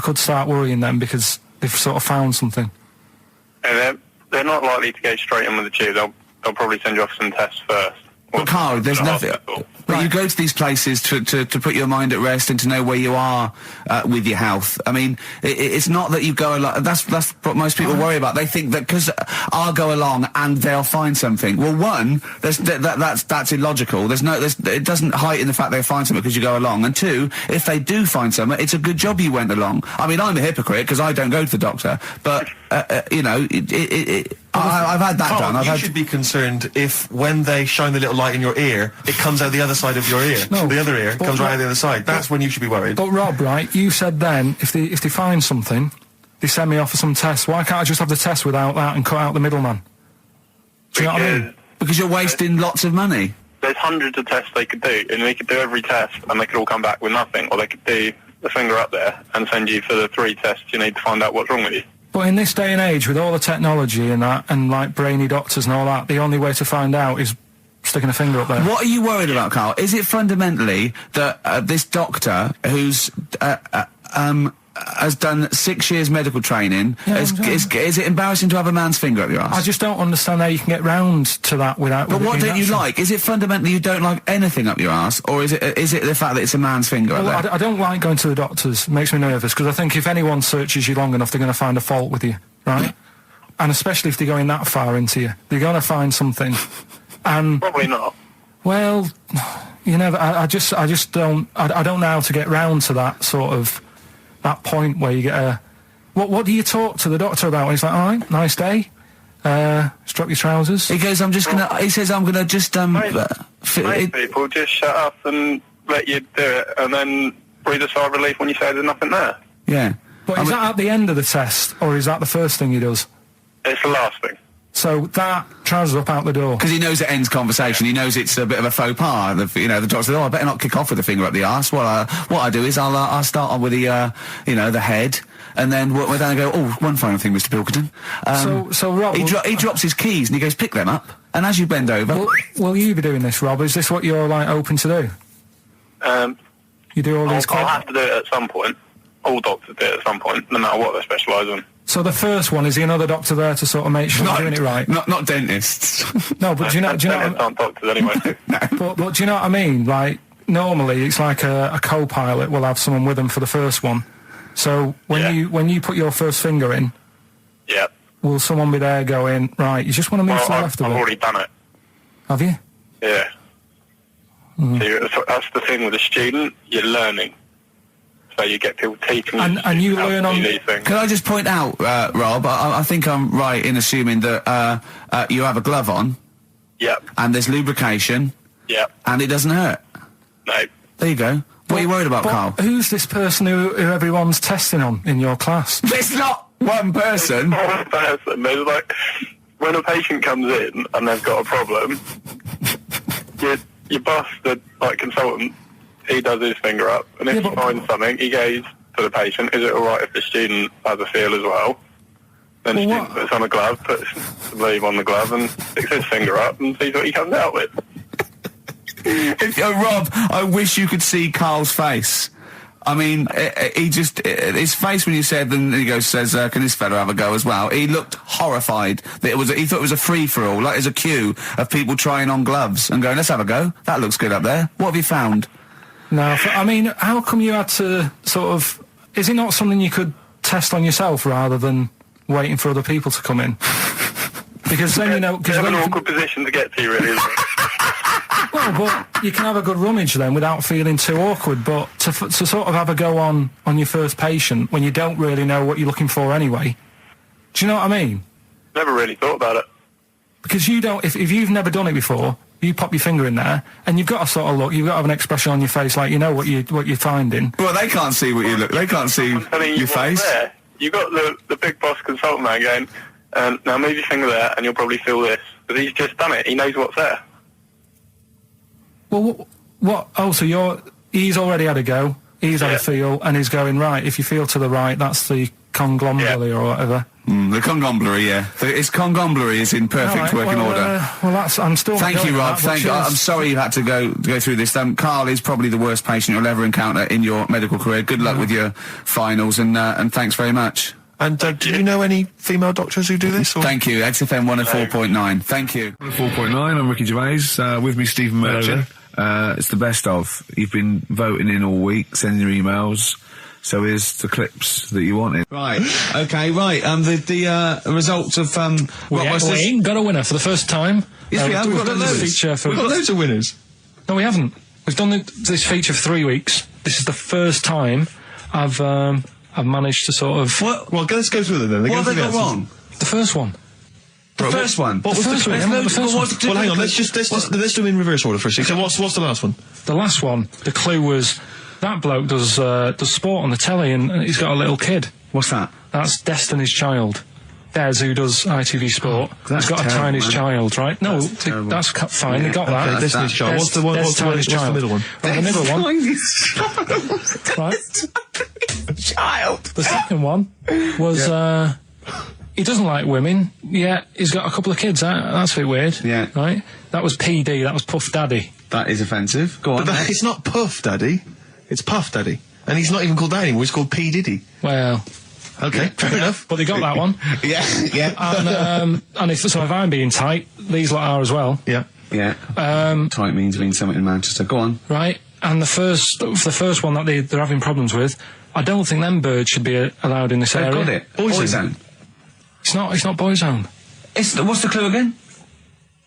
could start worrying then because they've sort of found something. And they're not likely to go straight in with the tube. They'll probably send you off some tests first. But Carl, there's nothing. But you go to these places to put your mind at rest and to know where you are with your health. I mean, it's not that you go along. That's what most people worry about. They think that because I'll go along and they'll find something. Well, one, that's illogical. It doesn't heighten the fact they'll find something because you go along. And two, if they do find something, it's a good job you went along. I mean, I'm a hypocrite because I don't go to the doctor, but I've had that Carl, done. You should be concerned if when they shine the little light in your ear, it comes out the other side of your ear. No, the other ear comes right out the other side. That's when you should be worried. But Rob, right, you said then, if they find something, they send me off for some tests. Why can't I just have the test without that and cut out the middleman? Do you know what I mean? Because you're wasting lots of money. There's hundreds of tests they could do, and they could do every test, and they could all come back with nothing, or they could do the finger up there and send you for the 3 tests you need to find out what's wrong with you. But in this day and age, with all the technology and that, and like brainy doctors and all that, the only way to find out is sticking a finger up there. What are you worried about, Carl? Is it fundamentally that this doctor who's has done 6 years medical training, is it embarrassing to have a man's finger up your ass? I just don't understand how you can get round to that without... But what don't you like? Is it fundamentally you don't like anything up your ass, or is it the fact that it's a man's finger up there? I don't like going to the doctors. It makes me nervous, because I think if anyone searches you long enough, they're going to find a fault with you, right? And especially if they're going that far into you. They're going to find something. And Probably not. well, you know, I just don't... I don't know how to get round to that sort of... that point where you get a... What do you talk to the doctor about? And he's like, all right, nice day. Strap your trousers. He goes, I'm gonna just, Most people just shut up and let you do it, and then breathe a sigh of relief when you say there's nothing there. Yeah. But is that at the end of the test, or is that the first thing he does? It's the last thing. So that trousers up out the door. Because he knows it ends conversation. He knows it's a bit of a faux pas. The doctor says, "Oh, I better not kick off with the finger up the arse." What I do is I'll start on with the the head, and then we're then go. Oh, one final thing, Mr. Pilkington. So Rob, he drops his keys and he goes, "Pick them up." And as you bend over, will you be doing this, Rob? Is this what you're like open to do? You do all these. I'll have to do it at some point. All doctors do it at some point, no matter what they specialise in. So the first one, is he another doctor there to sort of make sure you're doing it right? Not dentists. No, but do you know? Dentists aren't doctors anyway. But do you know what I mean? Like, normally it's like a co-pilot will have someone with them for the first one. So when you put your first finger in, Yeah. will someone be there going, right, you just want to move to the left I've of it? already done it. Have you? Yeah. So that's the thing with a student, you're learning. So you get people teaching And you how to learn do on- these things. Can I just point out, Rob, I think I'm right in assuming that you have a glove on, Yep. and there's lubrication, Yep. and it doesn't hurt. No. There you go. What are you worried about, But Carl? who's this person who everyone's testing on in your class? It's not one person. One person. There's like, when a patient comes in and they've got a problem, your boss, the consultant, he does his finger up, and if Yeah, he but- finds something, he goes to the patient, is it alright if the student has a feel as well? Then the Well, student what- puts on a glove, puts the leave on the glove, and sticks his finger up and sees what he comes out with. Rob, I wish you could see Carl's face. I mean, his face when you said, and he says, can this fella have a go as well? He looked horrified. That he thought it was a free-for-all, like there's a queue of people trying on gloves and going, let's have a go. That looks good up there. What have you found? No, I mean, how come you had to sort of... Is it not something you could test on yourself rather than waiting for other people to come in? Because then, you know... It's Cause an when you awkward position to get to, really, isn't it? well, but you can have a good rummage then without feeling too awkward, but to sort of have a go on your first patient when you don't really know what you're looking for anyway. Do you know what I mean? Never really thought about it. Because you don't... If you've never done it before... You pop your finger in there, and you've got to sort of look. You've got to have an expression on your face, like you know what you're finding. Well, they can't see what you look. They can't see I'm telling you your what's face. there. You got the big boss consultant man going, now move your finger there, and you'll probably feel this. Because he's just done it. He knows what's there. Well, what? Oh, so he's already had a go. He's had a feel, and he's going right. If you feel to the right, that's the conglomerate or whatever. The congomblery, yeah. It's congomblery is in perfect Right, working well, order. Well, that's. I'm still. Thank you, Rob. Thank you. I'm sorry you had to go through this. Carl is probably the worst patient you'll ever encounter in your medical career. Good luck with your finals, and thanks very much. And do you know any female doctors who do this? Or? Thank you. XFM 104.9. Thank you. 104.9. I'm Ricky Gervais. With me, Stephen Merchant. It's the best of. You've been voting in all week, sending your emails. So here's the clips that you wanted. Right. Okay. Right. The results of We ain't got a winner for the first time. Yes, we have. We've got done this loads. feature for. We've got loads of winners. No, we haven't. We've done this feature for 3 weeks. This is the first time I've managed to sort of. What? Well, let's go through them then. What have they got wrong? The first one. The first one. What was the first one? first Yeah, the first one. Well, hang on. Let's do them in reverse order first. So what's the last one? The last one. The clue was that bloke does sport on the telly and he's got a little kid. What's that? That's Destiny's Child. Des, who does ITV Sport, that's has got a terrible, tiny man. child, right? No, terrible. that's fine. They got that. Okay, Destiny's Child. What's the one? Des What's the middle one? Right, the middle one. Right. Child. The second one was he doesn't like women. Yeah, he's got a couple of kids. That's a bit weird. Yeah. Right. That was PD. That was Puff Daddy. That is offensive. Go on. But it's not Puff Daddy. It's Puff Daddy. And he's not even called that anymore. He's called P Diddy. Well, Okay, fair enough. but they got that one. Yeah. Yeah. And if I'm being tight, these lot are as well. Yeah. Yeah. Tight means something in Manchester. Go on. Right. And the first one that they're having problems with, I don't think them birds should be allowed in this They've area. got it. Boyzone. It's not Boyzone. What's the clue again?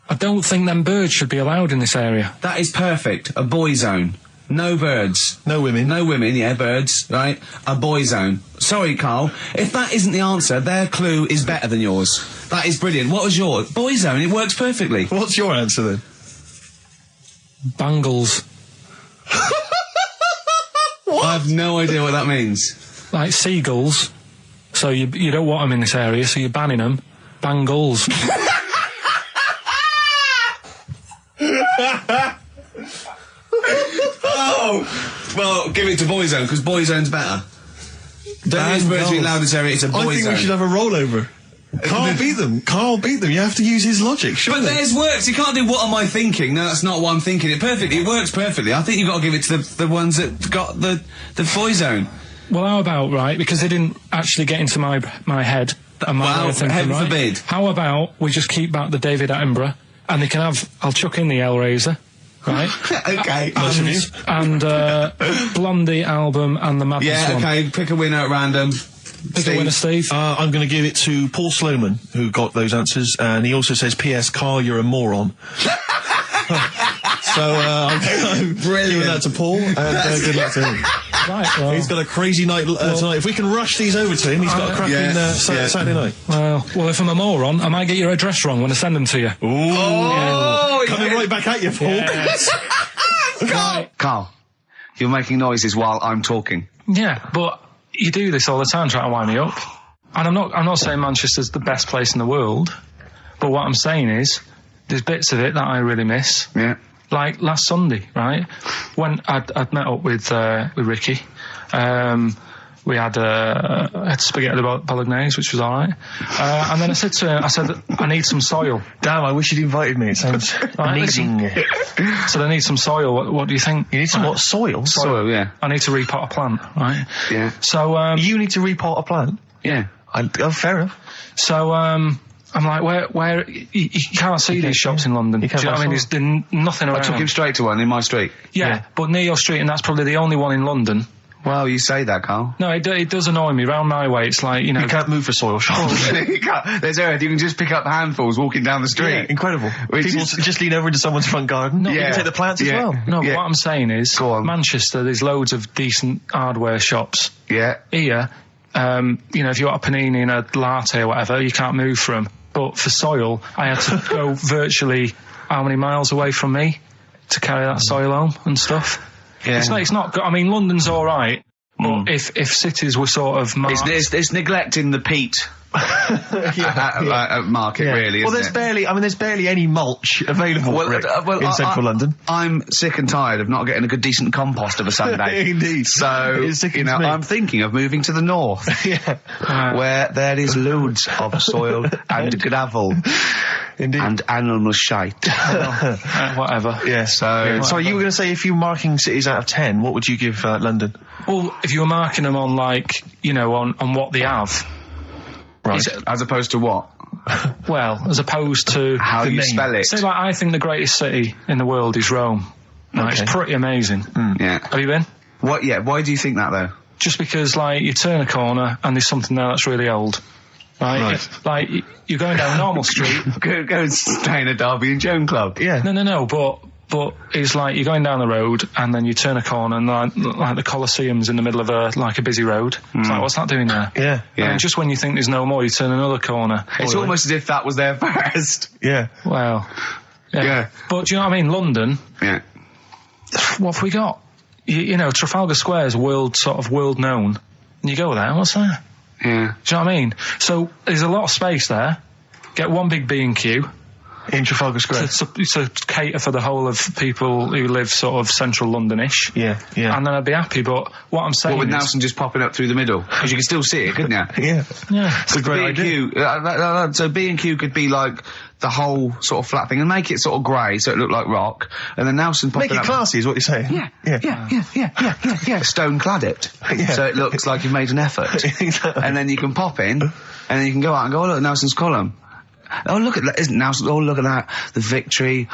I don't think them birds should be allowed in this area. That is perfect. A boy zone. No birds. No women. No women, yeah, birds, right? A boy zone. Sorry, Carl. If that isn't the answer, their clue is better than yours. That is brilliant. What was yours? Boy zone. It works perfectly. What's your answer then? Bangles. I have no idea what that means. Like seagulls. So you don't want them in this area, so you're banning them. Bangles. Oh! Well, give it to boy zone, because boy zone's better. Don't use birds being loud in this area, it's a boy I think zone. we should have a rollover. Carl beat them. Carl beat them. You have to use his logic, But surely. theirs works. You can't do what am I thinking. No, that's not what I'm thinking. It perfectly. It works perfectly. I think you've got to give it to the ones that got the boy zone. Well, how about, right, because they didn't actually get into my head and my way of thinking, heaven right? forbid. How about we just keep back the David Attenborough, and they can have, I'll chuck in the Hellraiser, right? Okay. And Blondie album and the Madness one. okay, pick a winner at random. Pick a winner, Steve. I'm going to give it to Paul Sloman, who got those answers, and he also says, P.S. Carl, you're a moron. So I'm giving that to Paul, and good luck to him. Right, well, He's got a crazy night tonight. If we can rush these over to him, he's got a cracking Saturday night. well, if I'm a moron, I might get your address wrong when I send them to you. Coming right back at you, Paul. Yes. Carl, you're making noises while I'm talking. Yeah, but you do this all the time, trying to wind me up. And I'm not saying Manchester's the best place in the world, but what I'm saying is there's bits of it that I really miss. Yeah. Like last Sunday, right? When I'd met up with Ricky, we had spaghetti bolognese, which was all right. And then I said to him, I need some soil. Damn, I wish you'd invited me. It sounds amazing. So I need some soil. What do you think? You need some what? Soil? Soil, yeah. I need to repot a plant, right? Yeah. So you need to repot a plant? Yeah. Fair enough. So I'm like, where you can't see these shops in London. Do you know what I mean? There's nothing around. I took him straight to one in my street. Yeah, but near your street, and that's probably the only one in London. Well, you say that, Carl. No, it does annoy me. Round my way, it's like, you know... You can't move for soil shops. There's earth. You can just pick up handfuls walking down the street. Yeah, incredible. People just lean over into someone's front garden. You can take the plants as well. No, what I'm saying is, Go on. Manchester, there's loads of decent hardware shops. Yeah. Here, you know, if you want a panini and a latte or whatever, you can't move for them. But for soil, I had to go virtually how many miles away from me to carry that soil home and stuff. Yeah. It's not good. I mean, London's all right, but if cities were sort of marked... It's neglecting the peat market, really, well, isn't there's barely any mulch available in central London. I'm sick and tired of not getting a good, decent compost of a Sunday. Indeed. So, you know, I'm thinking of moving to the north, where there is loads of soil and gravel. Indeed. And animal shite. whatever. Yeah. So you were going to say, if you were marking cities out of 10, what would you give London? Well, if you were marking them on, like, you know, on what they have. Right. As opposed to what? Well, as opposed to... How you spell it. Say, like, I think the greatest city in the world is Rome. Right, it's pretty amazing. Yeah. Have you been? What? Yeah. Why do you think that, though? Just because, like, you turn a corner and there's something there that's really old. Right. Like, you're going down a normal street. Go and stay in a Derby and Joan club. Yeah. No, but it's like you're going down the road and then you turn a corner and like the Colosseum's in the middle of a busy road. It's like, what's that doing there? Yeah. And just when you think there's no more, you turn another corner. It's almost as if that was there first. Yeah. Well, yeah. But do you know what I mean? London. Yeah. What have we got? You know, Trafalgar Square is world known. And you go there, what's there? Yeah. Do you know what I mean? So there's a lot of space there. Get one big B&Q. In Trafalgar Square. To cater for the whole of people who live sort of central London-ish. Yeah. And then I'd be happy, but what I'm saying with is... Nelson just popping up through the middle? Because you can still see it, couldn't you? Yeah. It's a great idea. So B&Q could be like the whole sort of flat thing and make it sort of grey so it looked like rock, and then Nelson popping up... Make it classy is what you're saying. Yeah. Stone clad it. Yeah. So it looks like you've made an effort. And then you can pop in, and then you can go out and go, oh, look, Nelson's column. Oh, look at that. Isn't Nelson? Oh, look at that. The victory.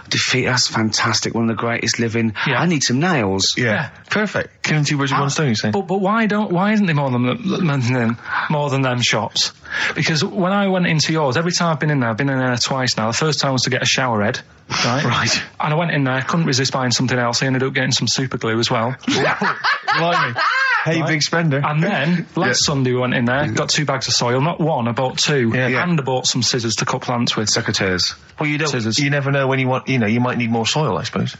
Defeat. That's fantastic. One of the greatest living. Yeah. I need some nails. Yeah. Perfect. Killing two birds with one stone, you say? But why isn't there more than them shops? Because when I went into yours, every time I've been in there twice now. The first time was to get a shower head. Right. And I went in there, couldn't resist buying something else. I ended up getting some super glue as well. Blimey. Hey, big spender. And then, last Sunday we went in there, got 2 bags of soil, not one, I bought 2. Yeah. And I bought some scissors to cut plants with. Secateurs. Well, you never know when you want, you might need more soil, I suppose.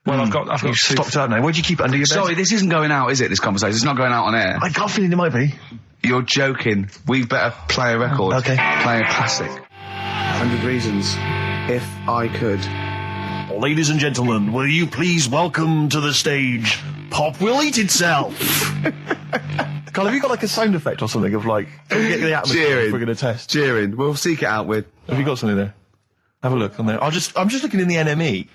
Well, I've got You've stocked out now. Where'd you keep it under your bed? Sorry, this isn't going out, is it, this conversation? It's not going out on air. I got a feeling it might be. You're joking. We better play a record. Okay. Play a classic. 100 Reasons. If I Could. Ladies and gentlemen, will you please welcome to the stage Pop Will Eat Itself? Carl, have you got like a sound effect or something of like, get the atmosphere cheering. We're going to test? Cheering. We'll seek it out with. Have you got something there? Have a look on there. I'm just looking in the NME.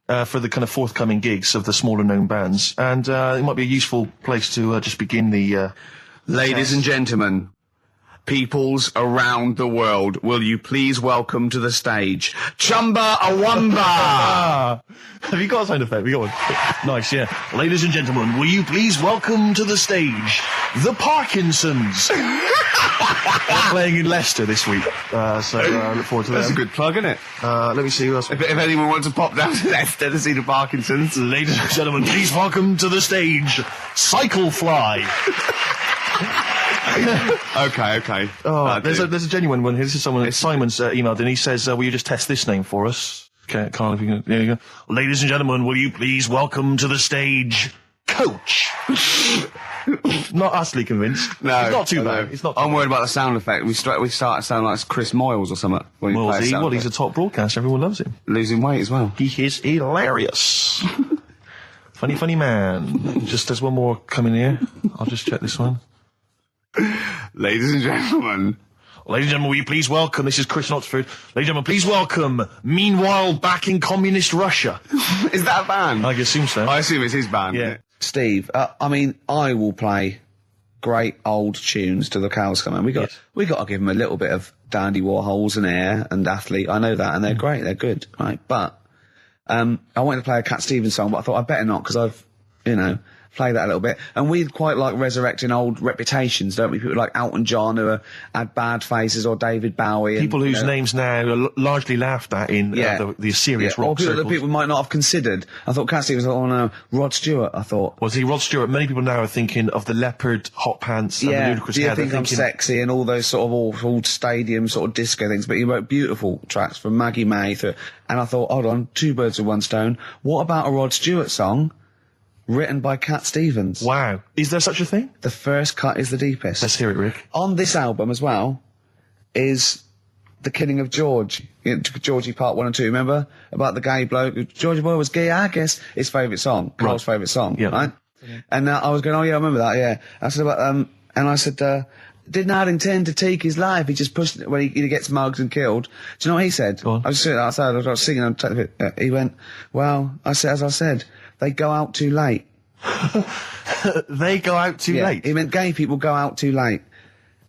for the kind of forthcoming gigs of the smaller known bands, and it might be a useful place to just begin the. Ladies and gentlemen, peoples around the world, will you please welcome to the stage Chumba Awamba? Have you got a sound effect? We got one. Nice, yeah. Ladies and gentlemen, will you please welcome to the stage the Parkinsons? They're playing in Leicester this week, so I look forward to that. That's a good plug, isn't it? Let me see who else. If anyone wants to pop down to Leicester to see the Parkinsons. Ladies and gentlemen, please welcome to the stage Cyclefly. Okay. Oh, there's a genuine one here. This is someone. Simon's emailed and he says, "Will you just test this name for us?" Okay, Carl, if you can. There you go. Ladies and gentlemen, will you please welcome to the stage Coach? Not utterly convinced. No, it's not too bad. It's not. I'm worried about the sound effect. We start to sound like Chris Moyles or something. Well, he's a top broadcaster. Everyone loves him. Losing weight as well. He is hilarious. funny man. Just there's one more coming here. I'll just check this one. Ladies and gentlemen, will you please welcome, this is Chris in Oxford, ladies and gentlemen, please welcome, Meanwhile Back in Communist Russia. Is that a band? I assume so. I assume it's his band. Yeah. Steve, I mean, I will play great old tunes to the cows come home. We got to give them a little bit of Dandy Warhols and Air and Athlete. I know that, and they're great, they're good, right? But I wanted to play a Cat Stevens song, but I thought I'd better not, because I've, play that a little bit. And we quite like resurrecting old reputations, don't we? People like Elton John who had bad faces, or David Bowie. People whose names now are largely laughed at in the serious rock or people circles. that people might not have considered. I thought Cat Stevens, Rod Stewart, I thought. Was he Rod Stewart? Many people now are thinking of the leopard hot pants and the ludicrous hair. I think I'm sexy and all those sort of awful stadium sort of disco things, but he wrote beautiful tracks from Maggie May and I thought, hold on, two birds with one stone. What about a Rod Stewart song written by Cat Stevens? Wow. Is there such a thing? The first cut is the deepest. Let's hear it, Rick. On this album as well is The Killing of George. Georgie Part 1 and 2, remember? About the gay bloke. Georgie Boy was gay, I guess. His favourite song. Carl's favourite song, right? Yeah. And I was going, I remember that, yeah. I said about, and I said, did not intend to take his life. He just pushed it when he gets mugged and killed. Do you know what he said? Go on. I was sitting outside, I was singing on he went, well, as I said, they go out too late. They go out too late? He meant gay people go out too late.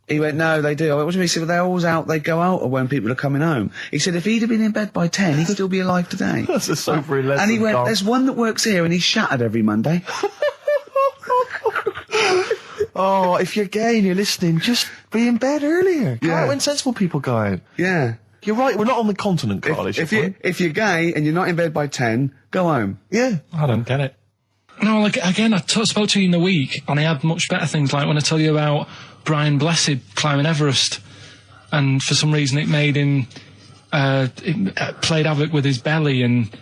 He went, no, they do. I went, what do you mean? He said, well, they're always out, they go out when people are coming home. He said, if he'd have been in bed by 10, he'd still be alive today. That's a sobering lesson. And he went, there's one that works here and he's shattered every Monday. Oh, if you're gay and you're listening, just be in bed earlier. Go out when sensible people go out. Yeah. You're right, we're not on the continent, Carl. If you're gay and you're not in bed by 10, go home. Yeah. I don't get it. No, like, again, I spoke to you in the week, and I had much better things, like when I tell you about Brian Blessed climbing Everest, and for some reason it made him, it played havoc with his belly, and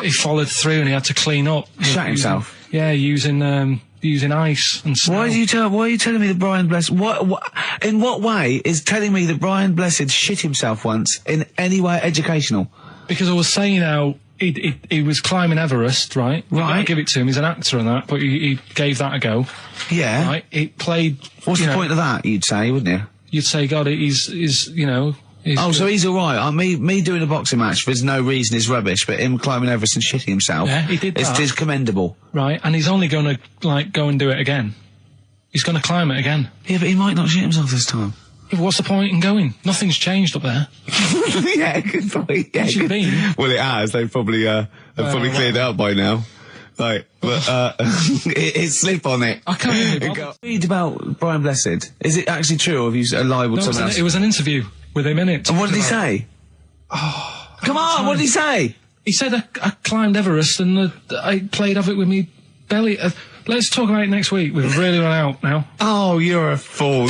he followed through and he had to clean up. Shut himself? Yeah, using ice and snow. Why are you telling me that Brian Blessed, in what way is telling me that Brian Blessed shit himself once in any way educational? Because I was saying how he was climbing Everest, right? Right. I give it to him, he's an actor and that, but he gave that a go. Yeah. Right? It played... What's the point of that, you'd say, wouldn't you? You'd say, God, he's so he's alright. Me doing a boxing match, there's no reason is rubbish, but him climbing Everest and shitting himself, yeah, he did that. It's commendable. Right, and he's only going to, go and do it again. He's going to climb it again. Yeah, but he might not shit himself this time. Yeah, what's the point in going? Nothing's changed up there. Yeah, good point. Yeah, What's it been? Well, it has. They've probably cleared it out by now. Right, but it's slip on it. I can't even read about Brian Blessed. Is it actually true, or have you libelled someone else? It was an interview with him in it. And what did he say? Oh, come on, what did he say? He said I climbed Everest and I played havoc with me belly. Let's talk about it next week. We've really run out now. Oh, you're a fool.